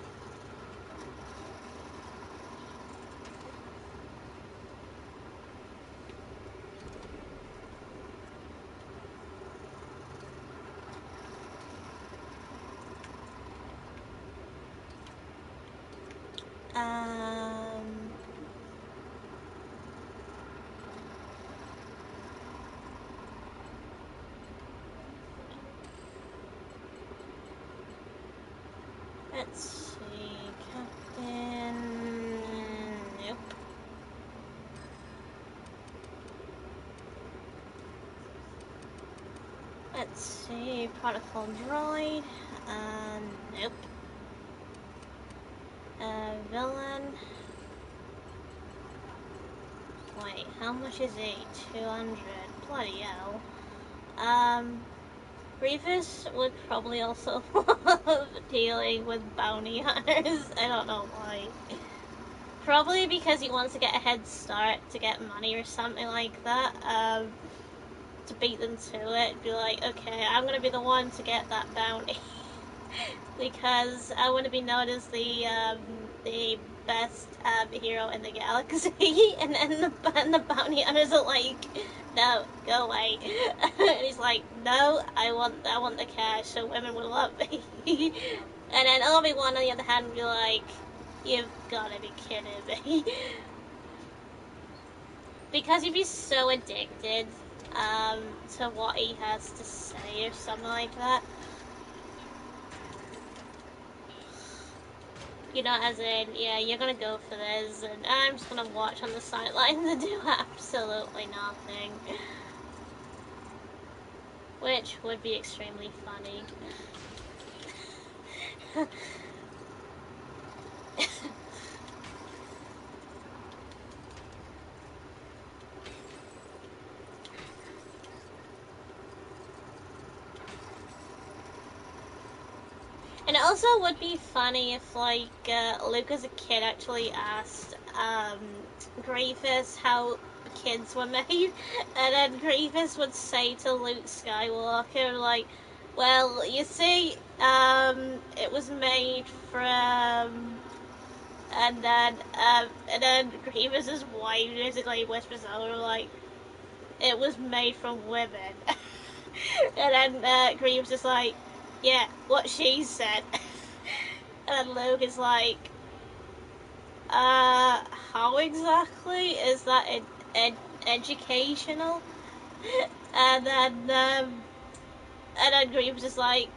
Let's see, Captain. Nope. Let's see, Protocol Droid. Nope. Villain. Wait, how much is he? 200. Bloody hell. Grievous would probably also love dealing with bounty hunters. I don't know why. Probably because he wants to get a head start to get money or something like that. To beat them to it. Be like, okay, I'm gonna be the one to get that bounty. Because I want to be known as the best hero in the galaxy. And then the bounty hunters are like, no, go away. And he's like, no, I want the cash so women will love me. And then Obi-Wan on the other hand would be like, you've gotta be kidding me. because he'd be so addicted to what he has to say or something like that. You know, as in, yeah, you're gonna go for this, and I'm just gonna watch on the sidelines and do absolutely nothing. Which would be extremely funny. And it also would be funny if, like, Luke as a kid actually asked Grievous how kids were made, and then Grievous would say to Luke Skywalker, like, well, you see, it was made from... And then Grievous's wife basically whispers over, like, it was made from women. And then Grievous is like, yeah, what she said. And then Luke is like, how exactly? Is that educational? And then Grievous is like,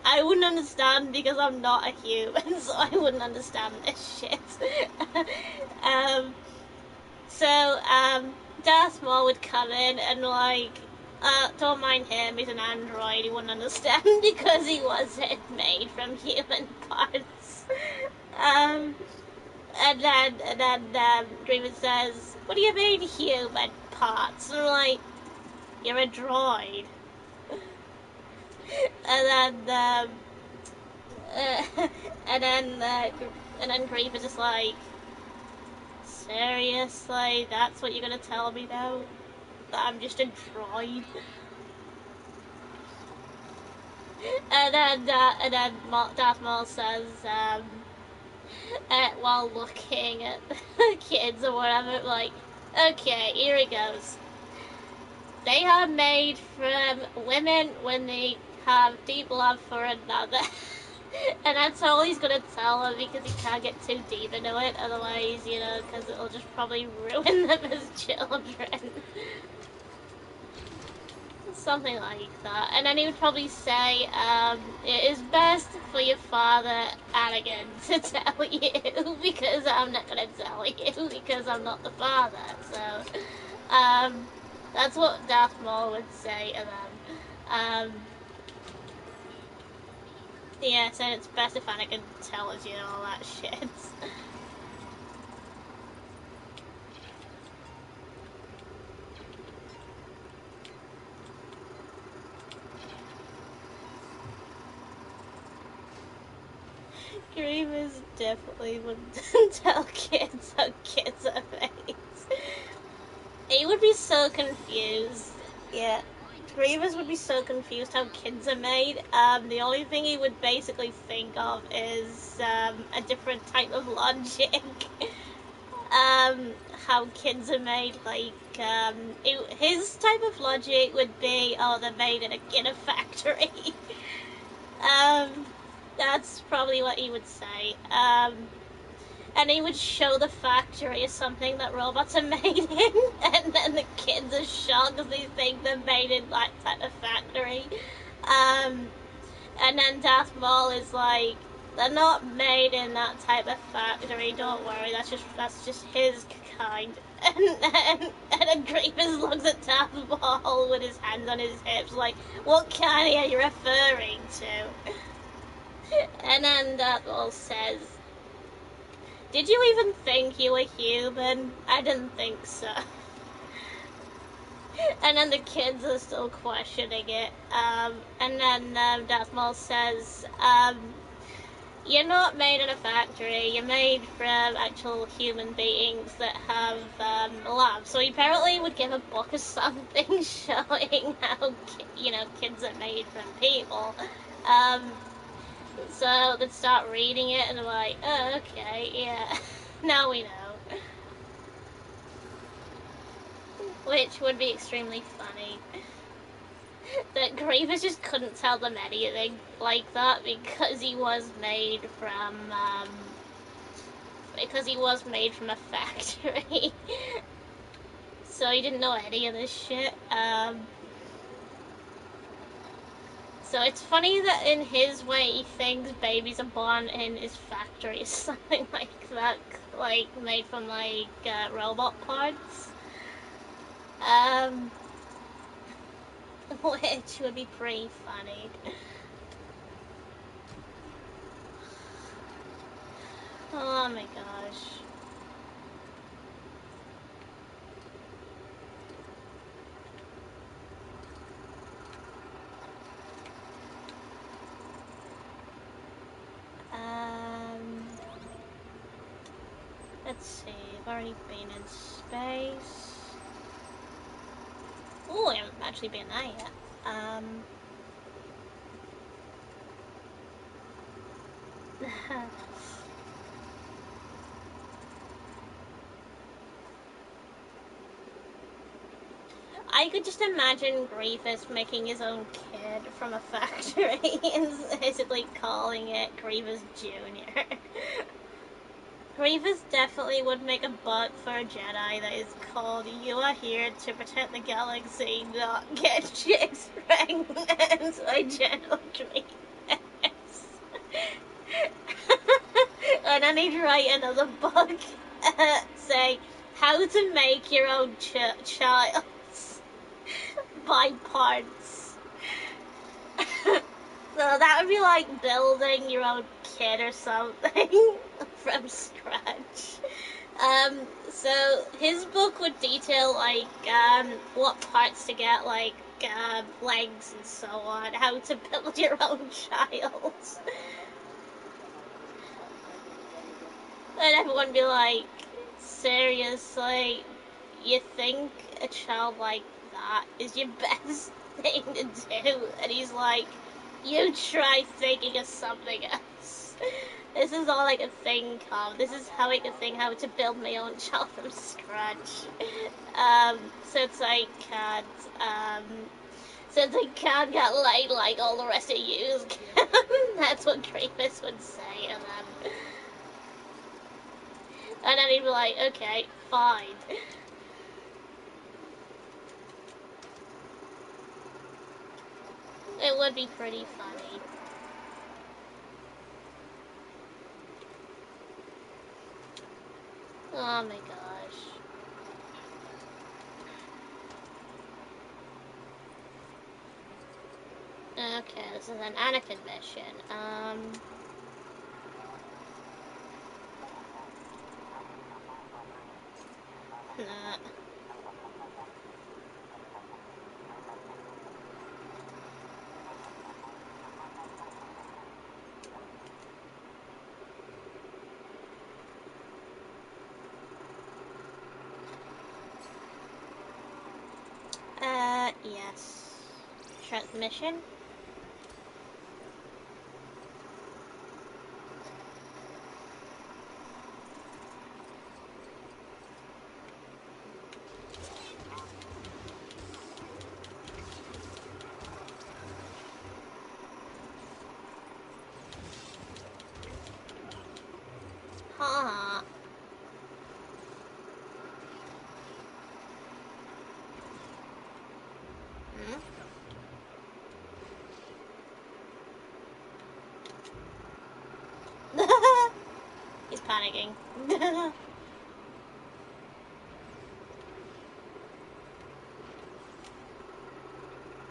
I wouldn't understand because I'm not a human, so I wouldn't understand this shit. Darth Maul would come in and like, don't mind him, he's an android, he wouldn't understand because he wasn't made from human parts. And then Grievous says, what do you mean human parts? And I'm like, you're a droid. And then Grievous is like, seriously, that's what you're gonna tell me now? That I'm just a droid? And then Darth Maul says, while looking at the kids or whatever, like, okay, here it goes. They are made from women when they have deep love for another. And that's all he's gonna tell them because he can't get too deep into it, otherwise, you know, because it'll just probably ruin them as children. Something like that. And then he would probably say, it is best for your father, Anakin, to tell you, because I'm not gonna tell you, because I'm not the father. So, that's what Darth Maul would say to them. Yeah, so it's best if Anakin tells you all that shit. Grievous definitely wouldn't tell kids how kids are made. He would be so confused. Yeah. Grievous would be so confused how kids are made. The only thing he would basically think of is a different type of logic. How kids are made, like, his type of logic would be, oh, they're made in a factory. That's probably what he would say. And he would show the factory as something that robots are made in, and then the kids are shocked because they think they're made in that type of factory. And then Darth Maul is like, they're not made in that type of factory, don't worry, that's just his kind. And then Grievous looks at Darth Maul with his hands on his hips like, what kind are you referring to? And then Darth Maul says, did you even think you were human? I didn't think so. And then the kids are still questioning it. And then Darth Maul says, you're not made in a factory, you're made from actual human beings that have labs. So he apparently would give a book or something showing how, kids are made from people. So they'd start reading it and they're like, oh, okay, yeah, now we know. Which would be extremely funny. That Grievous just couldn't tell them anything like that because he was made from a factory. so he didn't know any of this shit. So it's funny that in his way he thinks babies are born in his factory, something like that, like made from like robot parts. Which would be pretty funny. Oh my gosh. Let's see, I've already been in space. Oh, I haven't actually been there yet. I could just imagine Grievous making his own kid from a factory and basically calling it Grievous Jr. Grievous definitely would make a book for a Jedi that is called "You Are Here to Protect the Galaxy, Not Get Chicks Pregnant" by General Grievous. And I need to write another book, say, how to make your own child by parts. So that would be like building your own kid or something from scratch. So his book would detail like what parts to get, like legs and so on, how to build your own child. And everyone would be like, seriously, you think a child like that is your best thing to do? And he's like, you try thinking of something else. This is all I can think of. This is how I can think how to build my own child from scratch. Since I can't get laid like all the rest of you can. That's what Grievous would say, and then he'd be like, okay, fine. It would be pretty funny. Oh my gosh. Okay, this is an Anakin mission. Nah. Yes. Transmission? Ha. Hmm? He's panicking.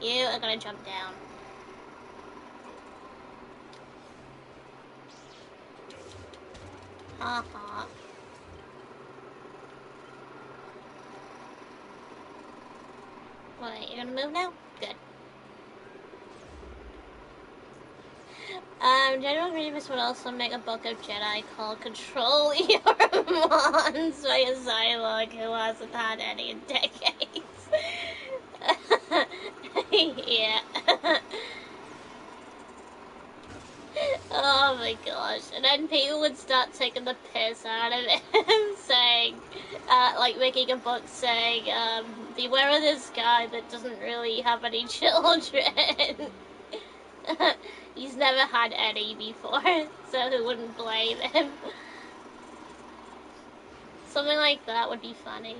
You are gonna jump down. Ha. Wait, you gonna move now? Good. General Grievous would also make a book of Jedi called Control Your Mons by a Zylog who hasn't had any in decades. Yeah. Oh my gosh. And then people would start taking the piss out of him, saying, like making a book saying, beware of this guy that doesn't really have any children. He's never had any before, so who wouldn't blame him? Something like that would be funny.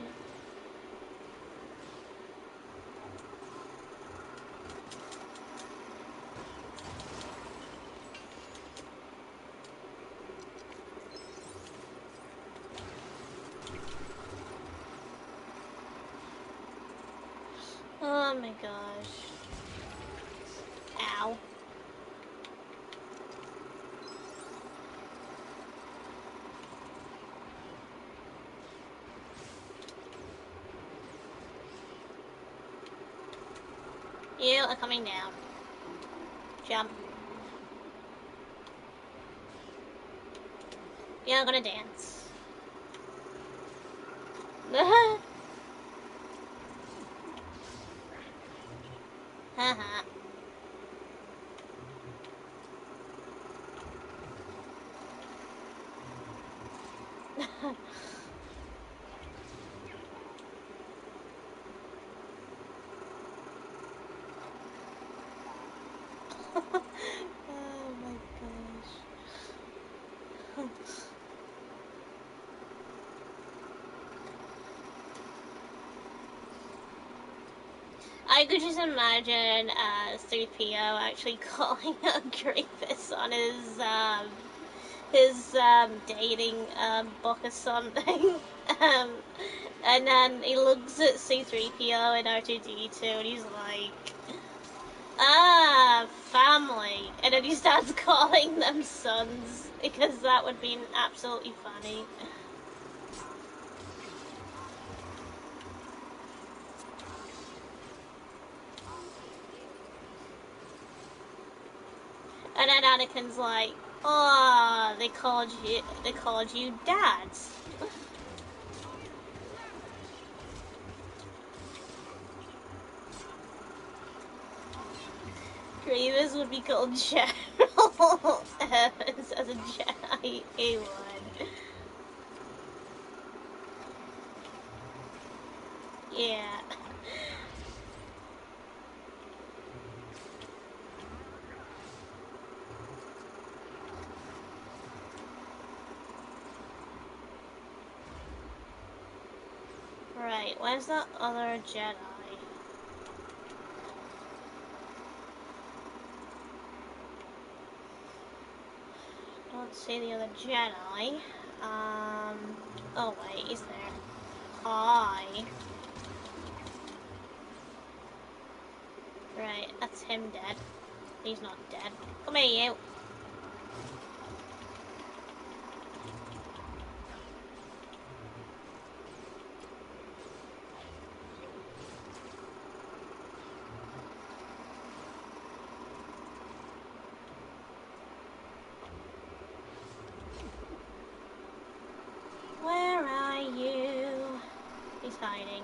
gosh. Ow. You are coming down. Jump. You're gonna dance. Haha. Oh my gosh. I could just imagine 3PO actually calling out Grievous on his dating book or something. um, and then he looks at C3PO and R2D2 and he's like, ah, family. And then he starts calling them sons because that would be absolutely funny. And then Anakin's like, oh, they called you Dad. Grievous would be called General Evans as a Jedi. He would. Yeah. Right, where's that other Jedi? Don't see the other Jedi. Oh wait, he's there. Hi. Right, that's him dead. He's not dead. Come here, you. Where are you? He's hiding.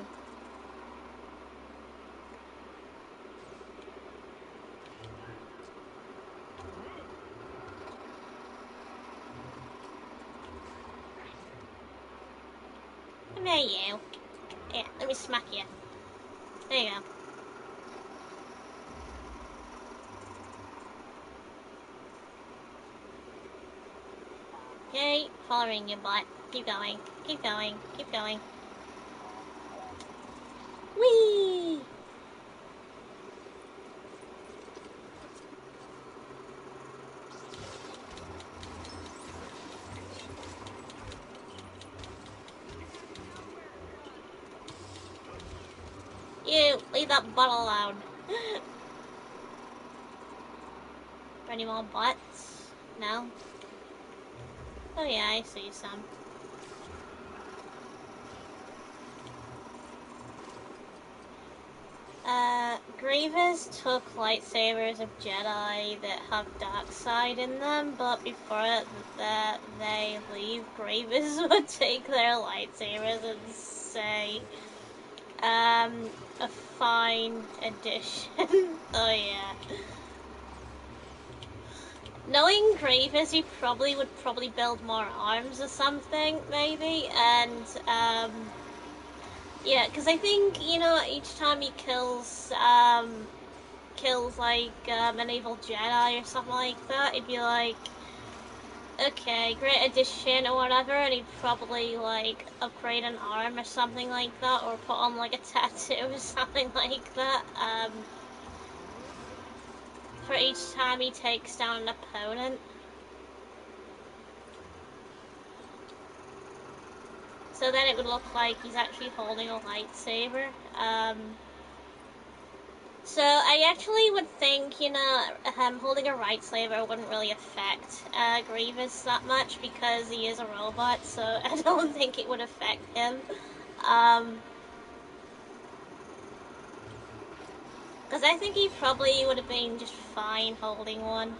Come here, you. Yeah, let me smack you. There you go. Okay, following your butt. Keep going. Keep going. Keep going. Whee! You, leave that butt alone. Any more butts? No? Oh yeah, I see some. Grievous took lightsabers of Jedi that have dark side in them, but before that they leave, Grievous would take their lightsabers and say, a fine addition. Oh yeah. Knowing Grievous, he would build more arms or something, maybe, and, yeah, because I think, you know, each time he kills like, an evil Jedi or something like that, it'd be like, okay, great addition or whatever, and he'd probably, like, upgrade an arm or something like that, or put on, like, a tattoo or something like that, for each time he takes down an opponent. So then it would look like he's actually holding a lightsaber. So I actually would think, holding a lightsaber wouldn't really affect Grievous that much because he is a robot, so I don't think it would affect him. Because I think he probably would have been just fine holding one.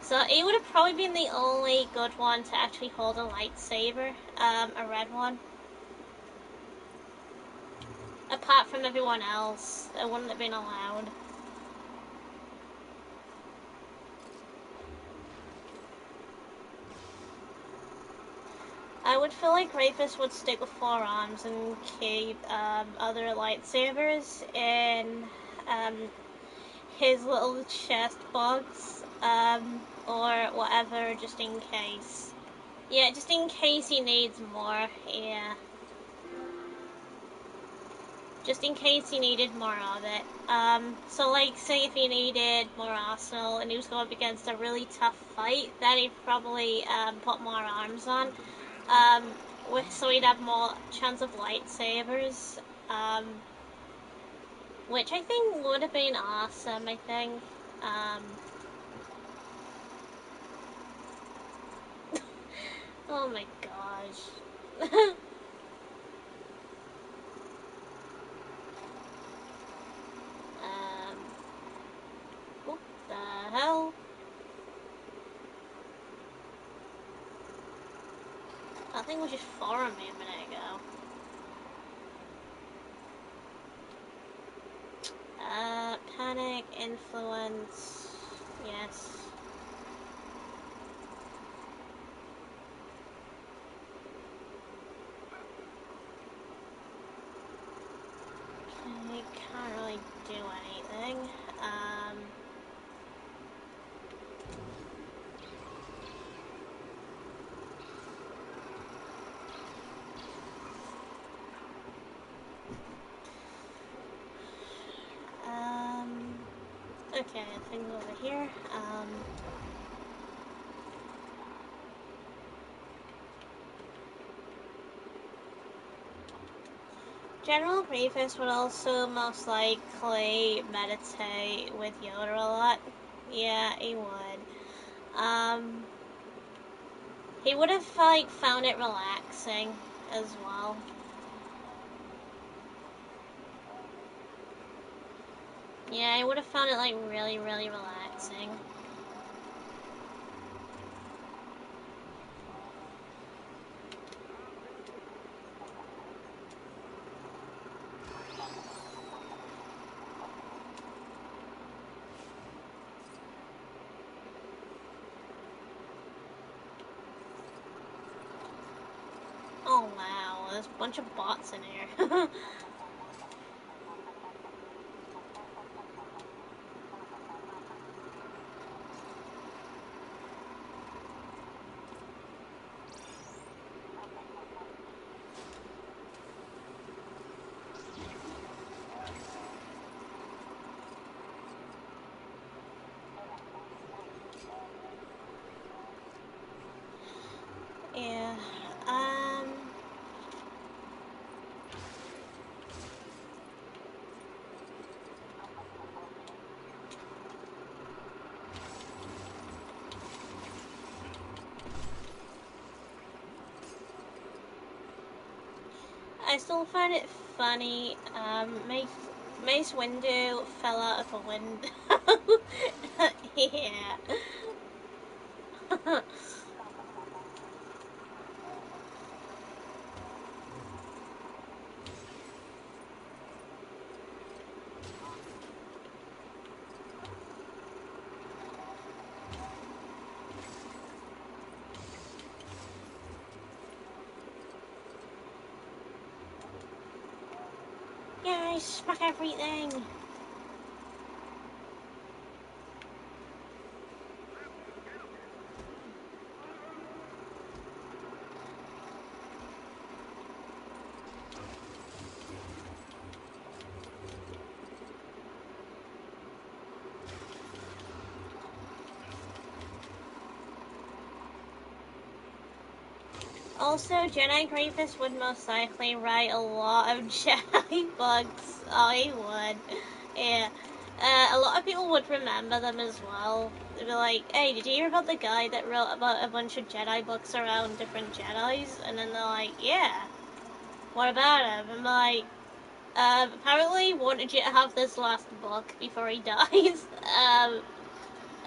So he would have probably been the only good one to actually hold a lightsaber, a red one. Apart from everyone else, that wouldn't have been allowed. I would feel like Grievous would stick with forearms and keep other lightsabers in his little chest box or whatever, just in case. Yeah, just in case he needs more, yeah. Just in case he needed more of it. So like, say if he needed more arsenal and he was going up against a really tough fight, then he'd probably put more arms on. So he'd have more chance of lightsabers. Which I think would have been awesome, I think. Oh my gosh. What the hell? I think was just following me a minute ago. Panic, influence, yes. I can't really do anything. Okay, things over here. General Grievous would also most likely meditate with Yoda a lot. Yeah, he would. He would have, like, found it relaxing as well. Yeah, he would have found it, like, really, really relaxing. Oh, wow, there's a bunch of bots in here. Yeah, I still find it funny, Mace Windu fell out of a window. Yeah. Yeah, I smack everything. Also, Jedi Grievous would most likely write a lot of Jedi books. Oh, he would. Yeah. A lot of people would remember them as well. They'd be like, hey, did you hear about the guy that wrote about a bunch of Jedi books around different Jedis? And then they're like, yeah. What about him? I'm like, apparently wanted you to have this last book before he dies.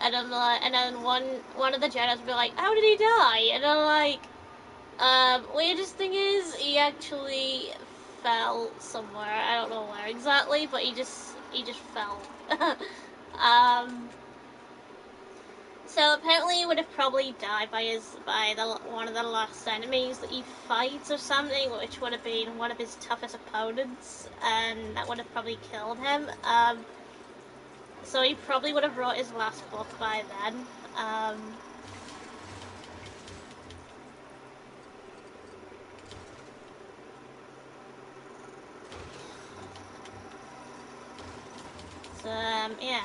And I'm like, and then one of the Jedi's would be like, how did he die? And I'm like, weirdest thing is, he actually fell somewhere. I don't know where exactly, but he just fell. So apparently he would have probably died by one of the last enemies that he fights or something, which would have been one of his toughest opponents, and that would have probably killed him. So he probably would have wrote his last book by then. Yeah.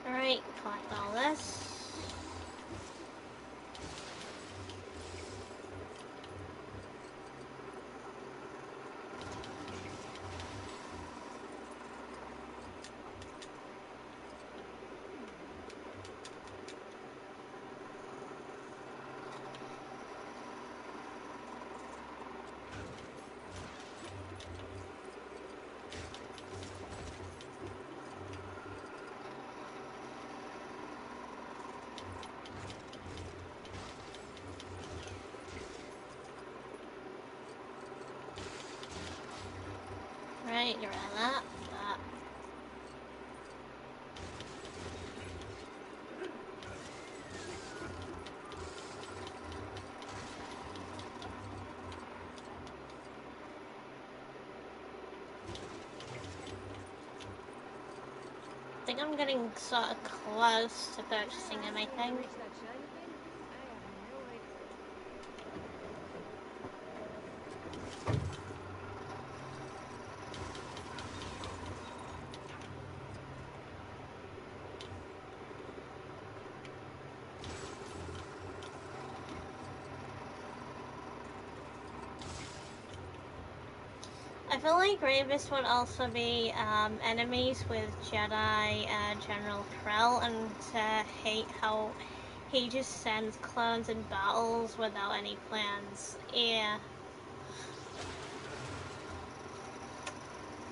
Alright, collect all this. Right, you're on that. I think I'm getting sort of close to purchasing everything. I feel like Grievous would also be enemies with Jedi General Krell, and hate how he just sends clones in battles without any plans. Yeah.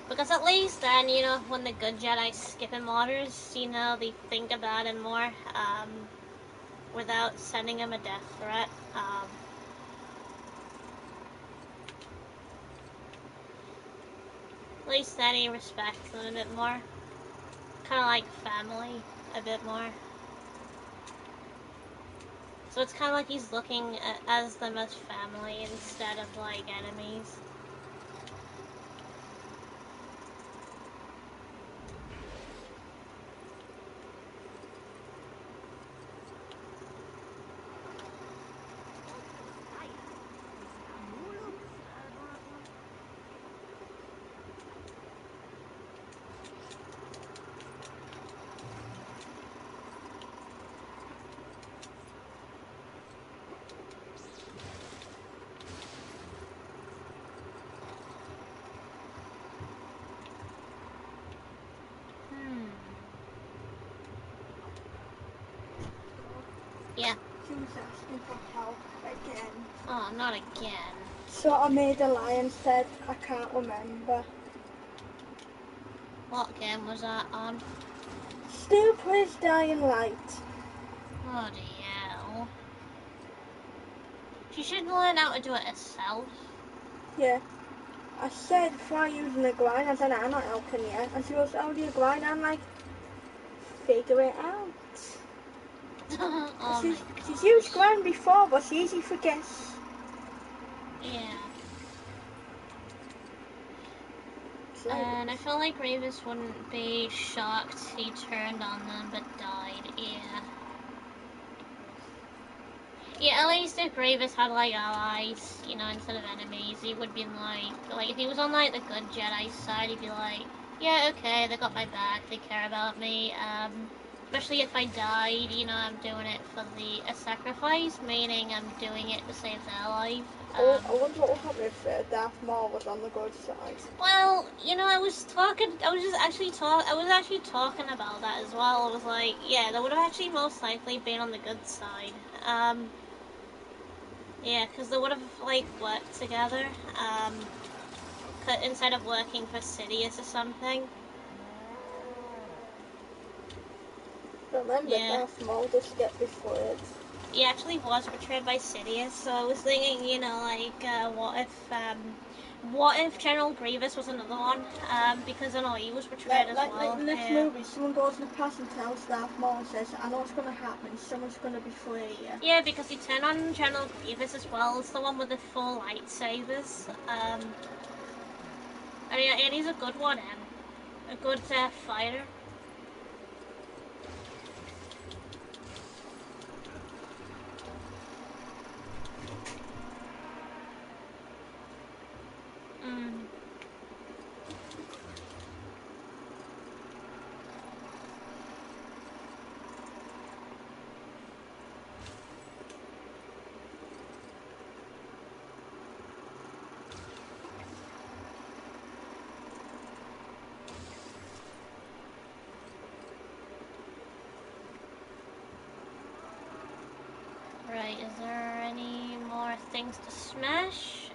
Because at least then, you know, when the good Jedi skip him orders, you know, they think about him more, without sending him a death threat. At least then he respects them a bit more. Kind of like family, a bit more. So it's kind of like he's looking as them as family instead of like enemies. Yeah. she was asking for help again. Oh, not again. So I made a lie and said I can't remember. What game was that on? Still plays Dying Light. Bloody hell. She should learn how to do it herself. Yeah. I said try using the grind. I said I'm not helping you. And she goes, how do you grind? I'm like, figure it out. Oh She's my used gosh. grind before, but she easily forgets. Yeah. It's like, And I feel like Grievous wouldn't be shocked he turned on them but died. Yeah. Yeah, at least if Grievous had like allies, you know, instead of enemies, he would be like if he was on like the good Jedi side, he'd be like, yeah, okay, they got my back, they care about me. Especially if I died, you know, I'm doing it for a sacrifice, meaning I'm doing it to save their life. I wonder what would happen if Darth Maul was on the good side. Well, you know, I was actually talking about that as well. I was like, yeah, they would have actually most likely been on the good side. Yeah, because they would have, like, worked together, instead of working for Sidious or something. Remember, Yeah. Darth Maul does get betrayed. He actually was betrayed by Sidious, so I was thinking, you know, like, what if General Grievous was another one? Because I know he was betrayed as well. Like in the next Yeah. movie, someone goes in the past and tells Darth Maul and says, I know what's going to happen, someone's going to betray you. Yeah, because he turned on General Grievous as well. It's the one with the full lightsabers. And he's a good one, a good fighter. Mm. Right, is there any more things to smash?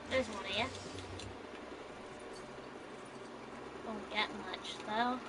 There's one here. Don't get much though.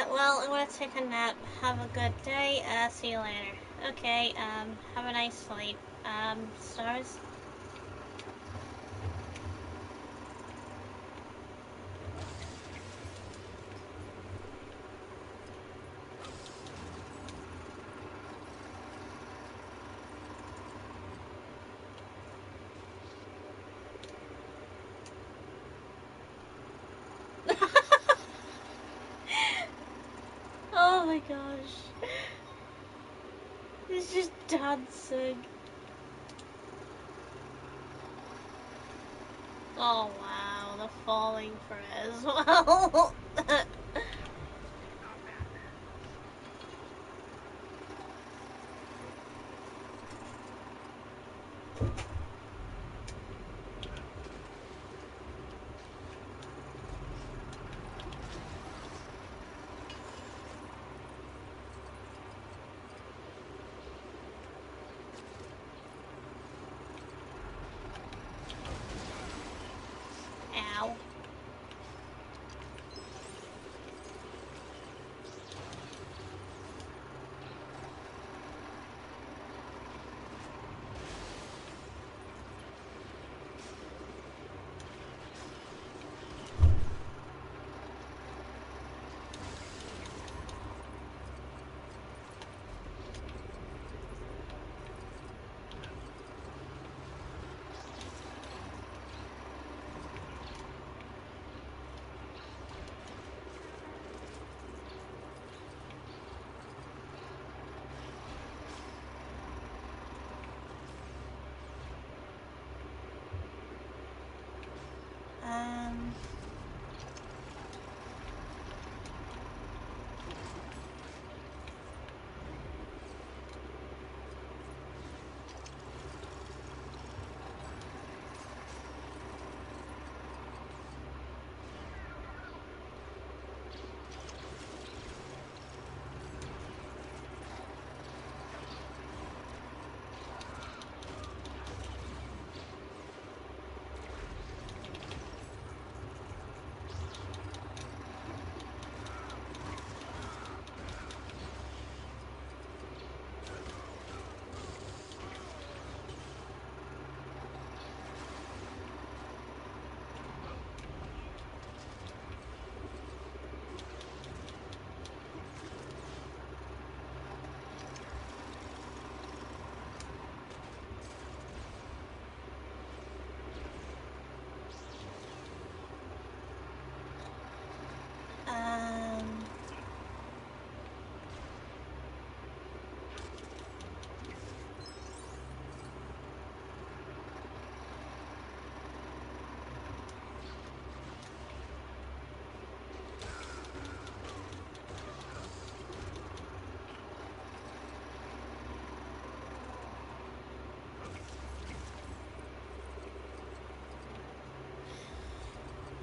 Well, I'm gonna take a nap. Have a good day. See you later. Okay, have a nice sleep. Stars? Oh my gosh. He's just dancing. Oh wow, the falling for it as well. Ow.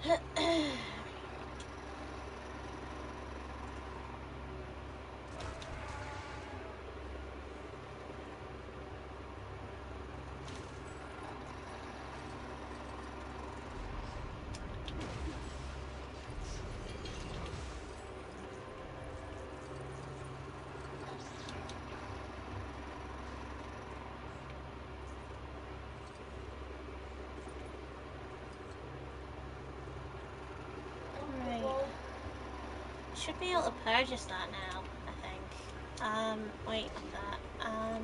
Right. Should be able to purchase that now, I think. Wait, not that.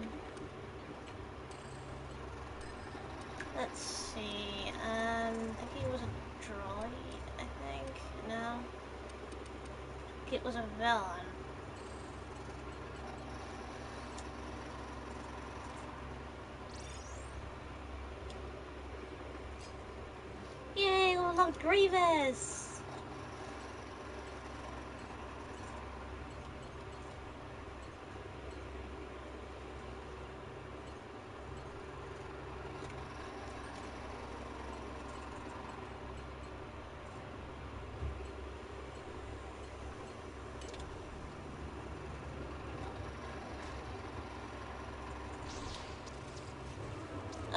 Let's see. I think he was a droid, I think. No. I think it was a villain. Yay, we unlocked Grievous!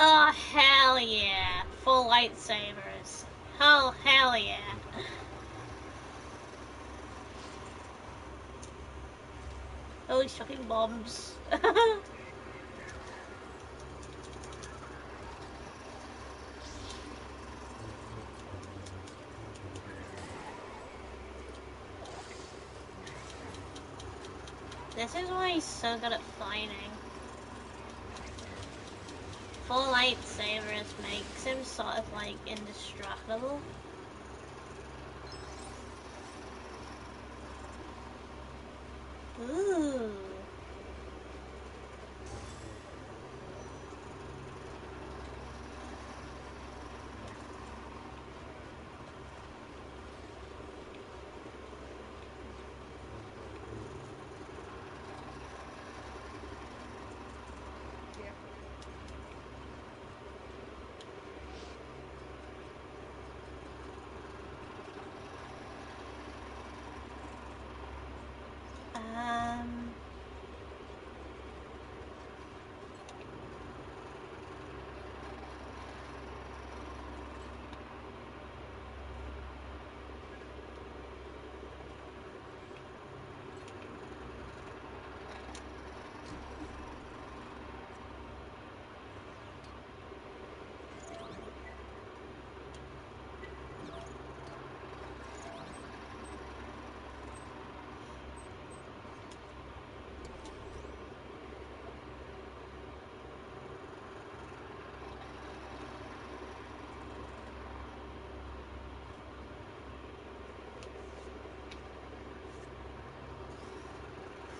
Oh, hell yeah. Full lightsabers. Oh, hell yeah. Oh, he's chucking bombs. This is why he's so good at fighting. Full lightsabers makes him sort of like indestructible. Ooh.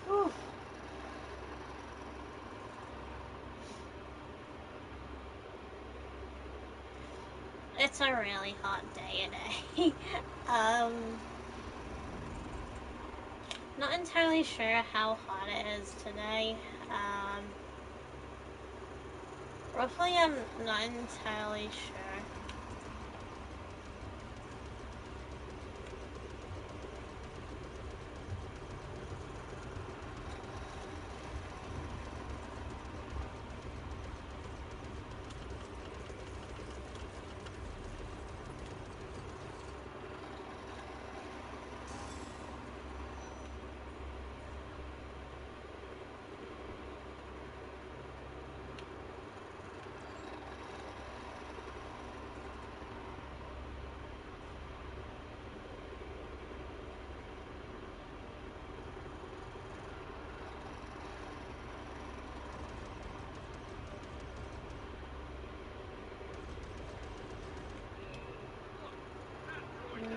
Whew. It's a really hot day today. Not entirely sure how hot it is today. Roughly, I'm not entirely sure.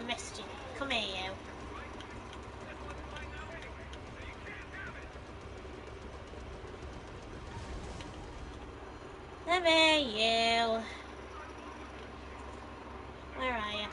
Missed you. Come here, you. Come here, you. Where are you?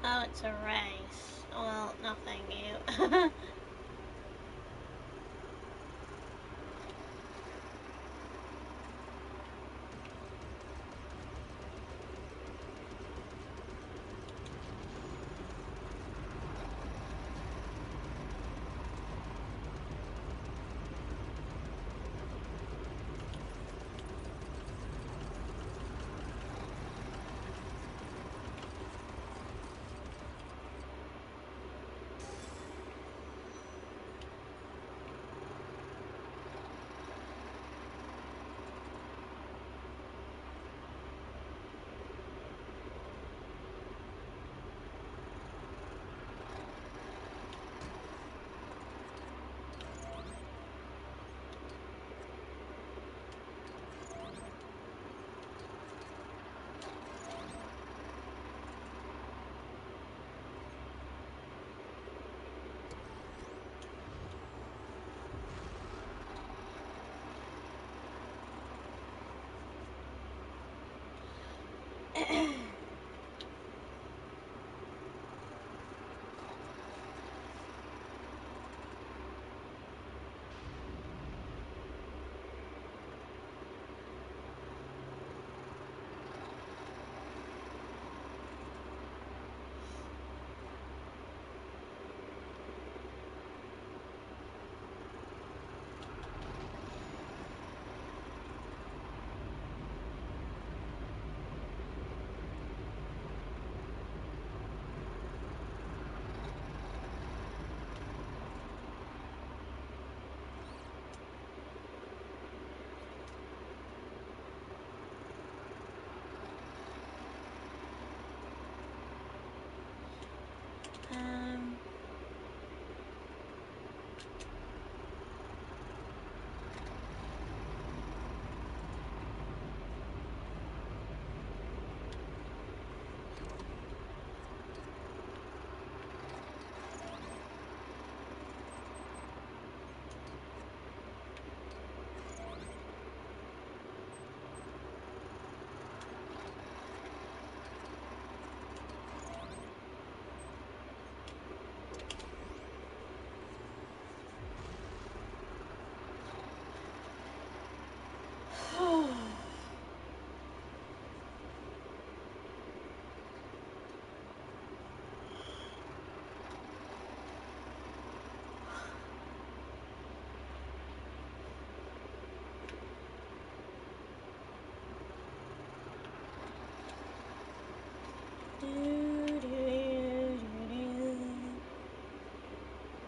Oh, it's a race. Well, no thank you. um,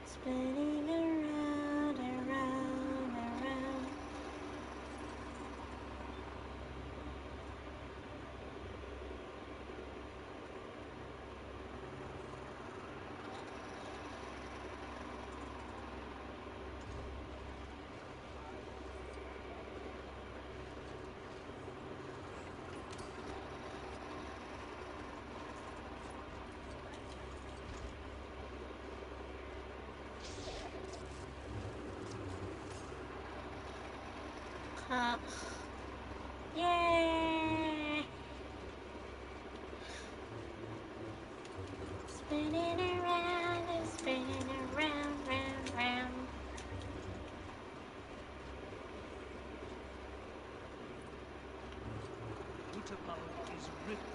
spinning around, around, around. Yeah! Spinning around and spinning around, round, round. Utapau is ripped.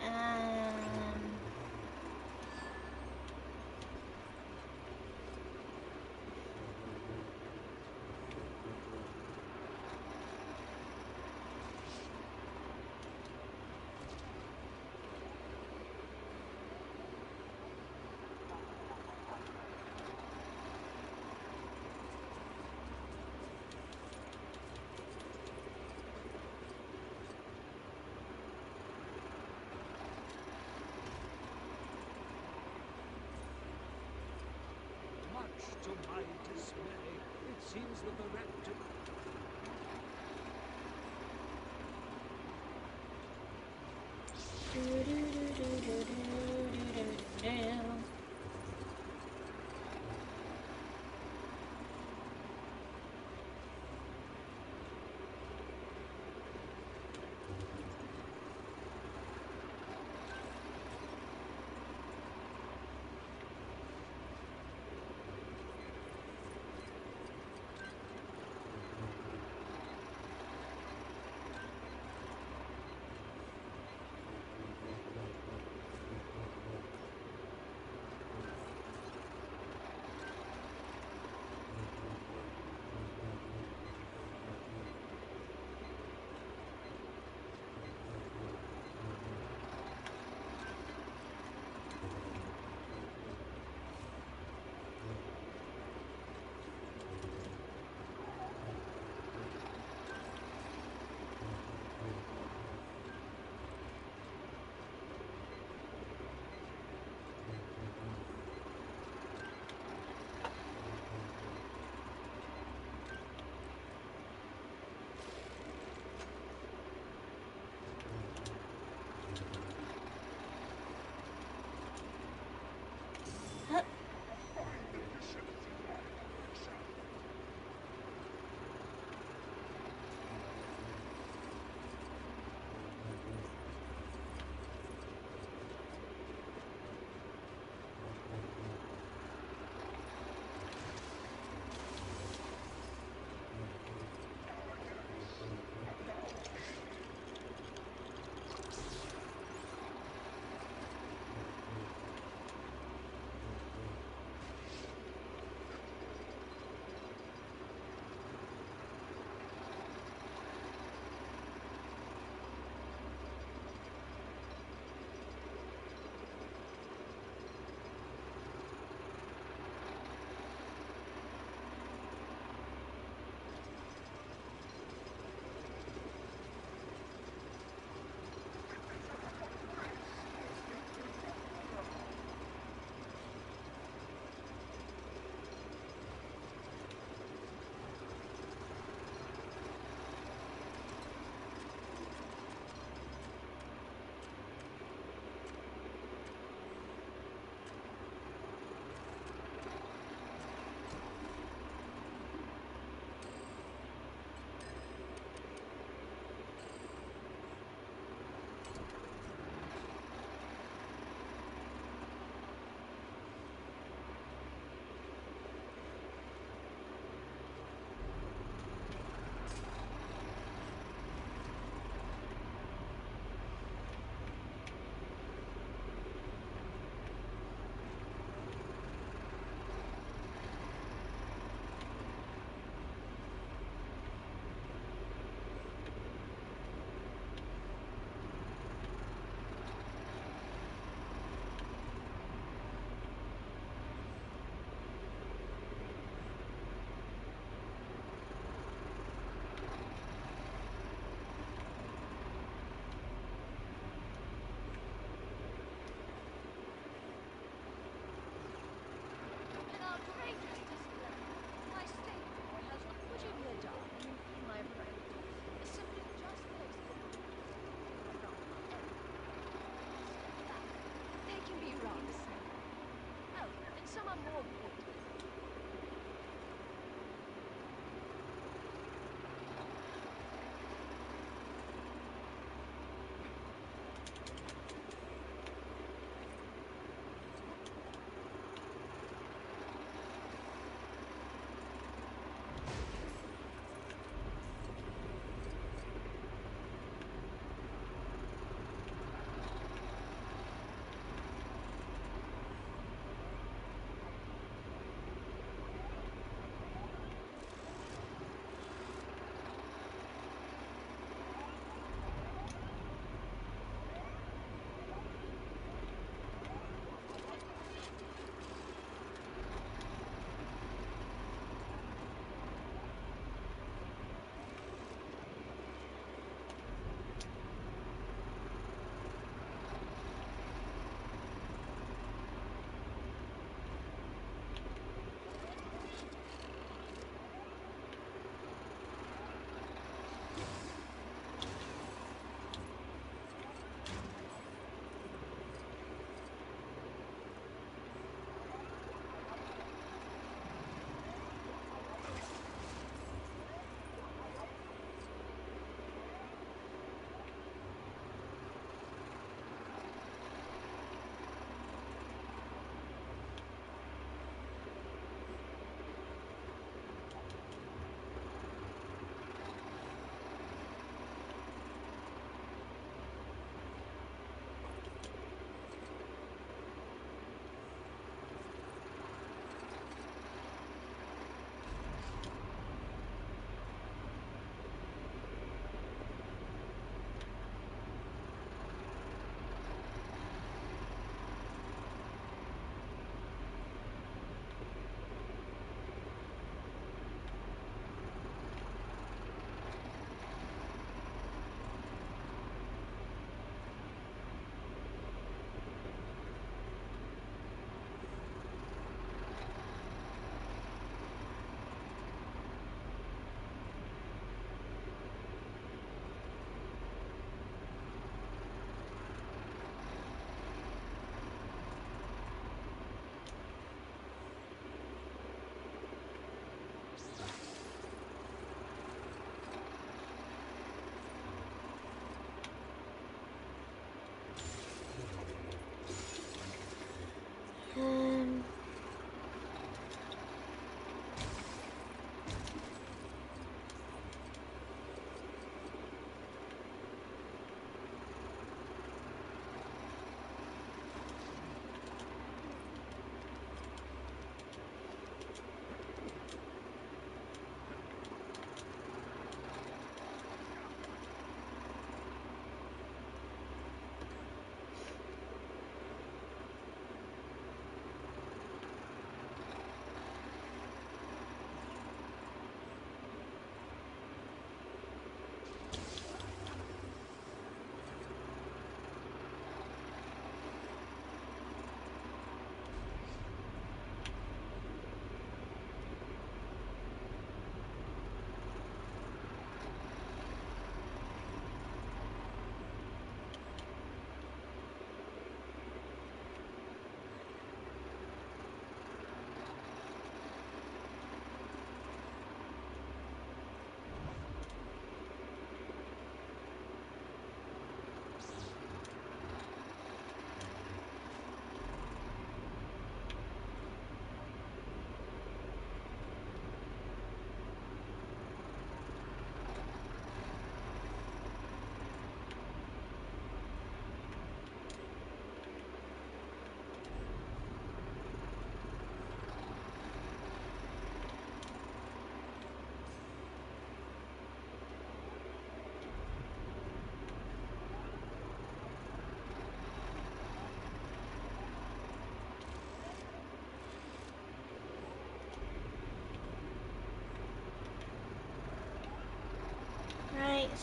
Um, Much to my dismay, it seems that the raptor...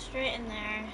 straight in there.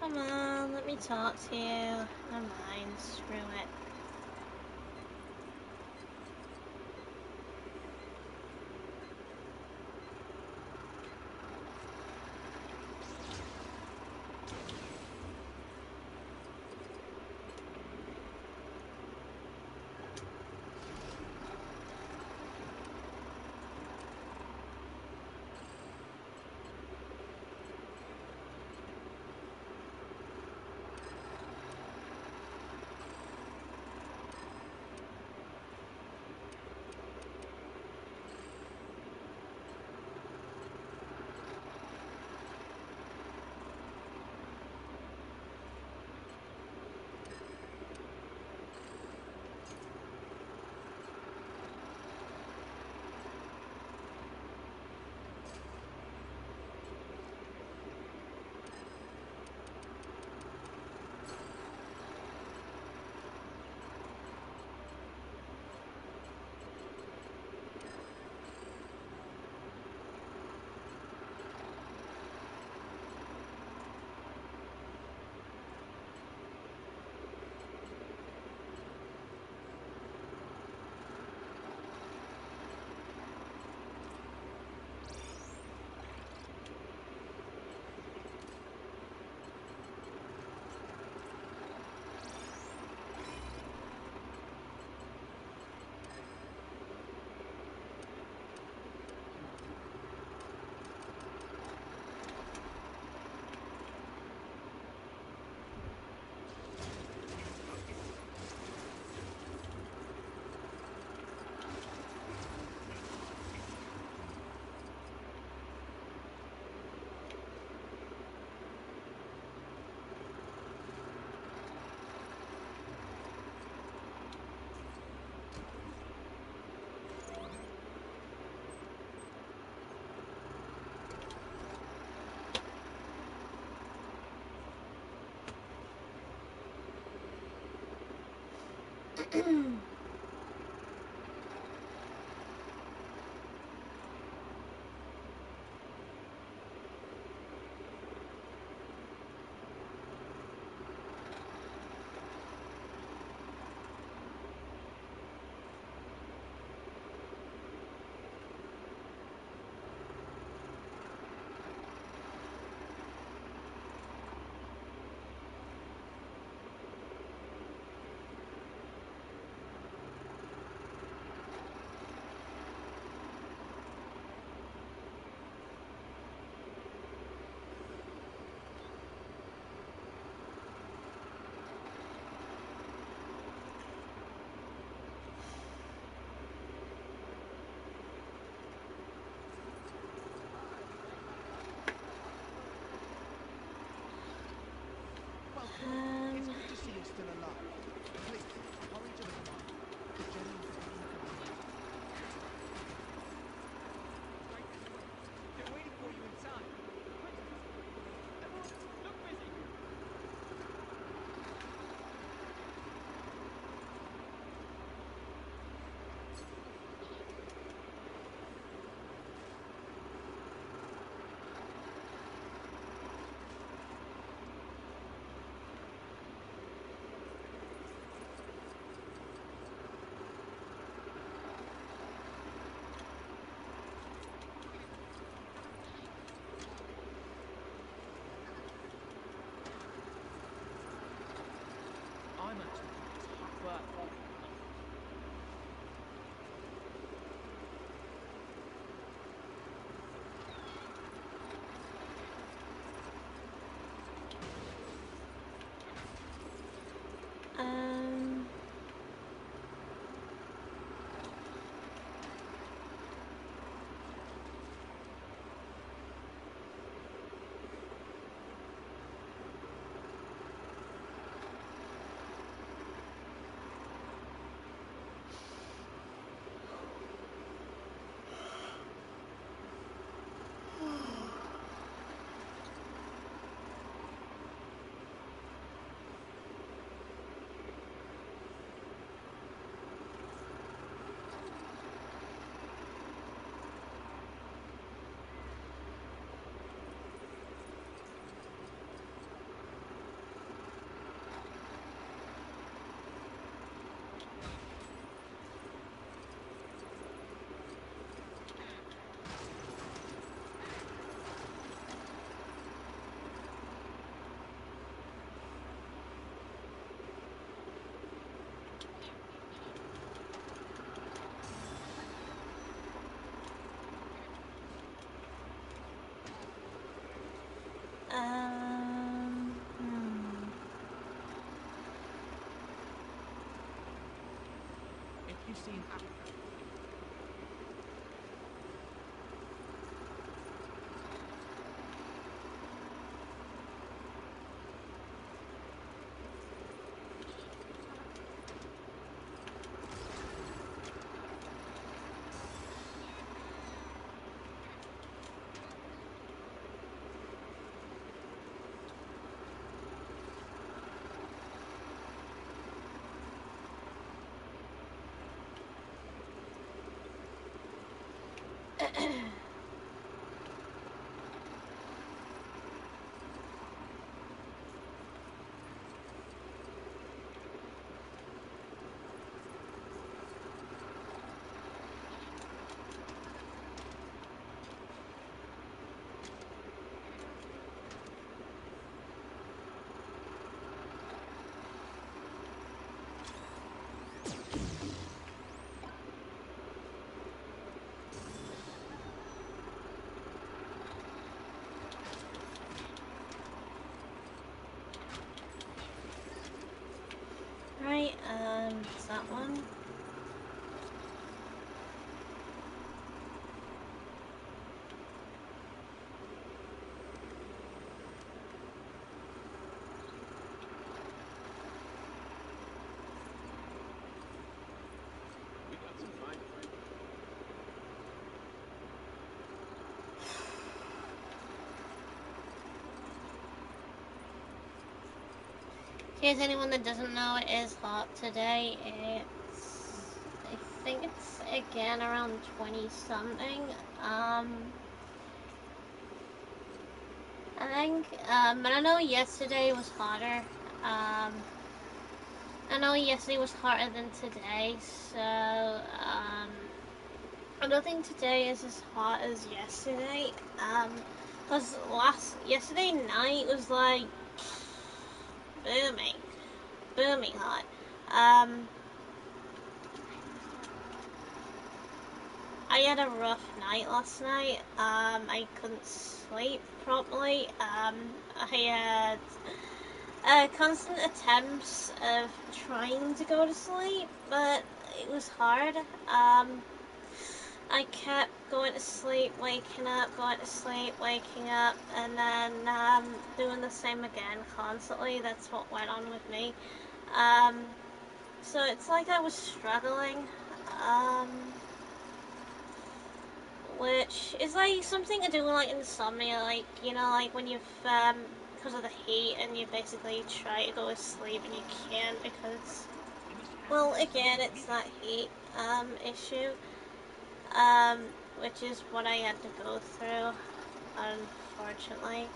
Come on, let me talk to you. Never mind, screw it. seen after. Right, it's that one. We got some fine friends. In case anyone that doesn't know, it is hot today. I think it's again around 20 something. I think, but I know yesterday was hotter. I know yesterday was hotter than today, so, I don't think today is as hot as yesterday. Cause yesterday night was like, booming hot. I had a rough night last night. I couldn't sleep properly. I had constant attempts of trying to go to sleep, but it was hard. I kept going to sleep, waking up, going to sleep, waking up, and then doing the same again constantly. That's what went on with me. So it's like I was struggling. Which is like something to do with like insomnia, like, you know, like when you've because of the heat and you basically try to go to sleep and you can't because, well, again, it's that heat issue, which is what I had to go through, unfortunately.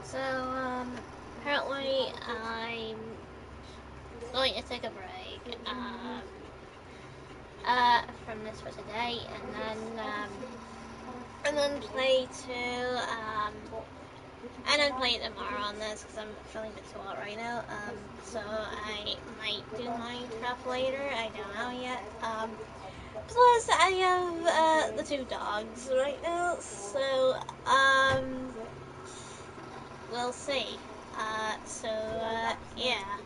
So, apparently I'm going to take a break, from this for today, and then play tomorrow on this, because I'm feeling a bit too hot right now, so I might do Minecraft later, I don't know yet, plus I have, the 2 dogs right now, so, we'll see. Yeah.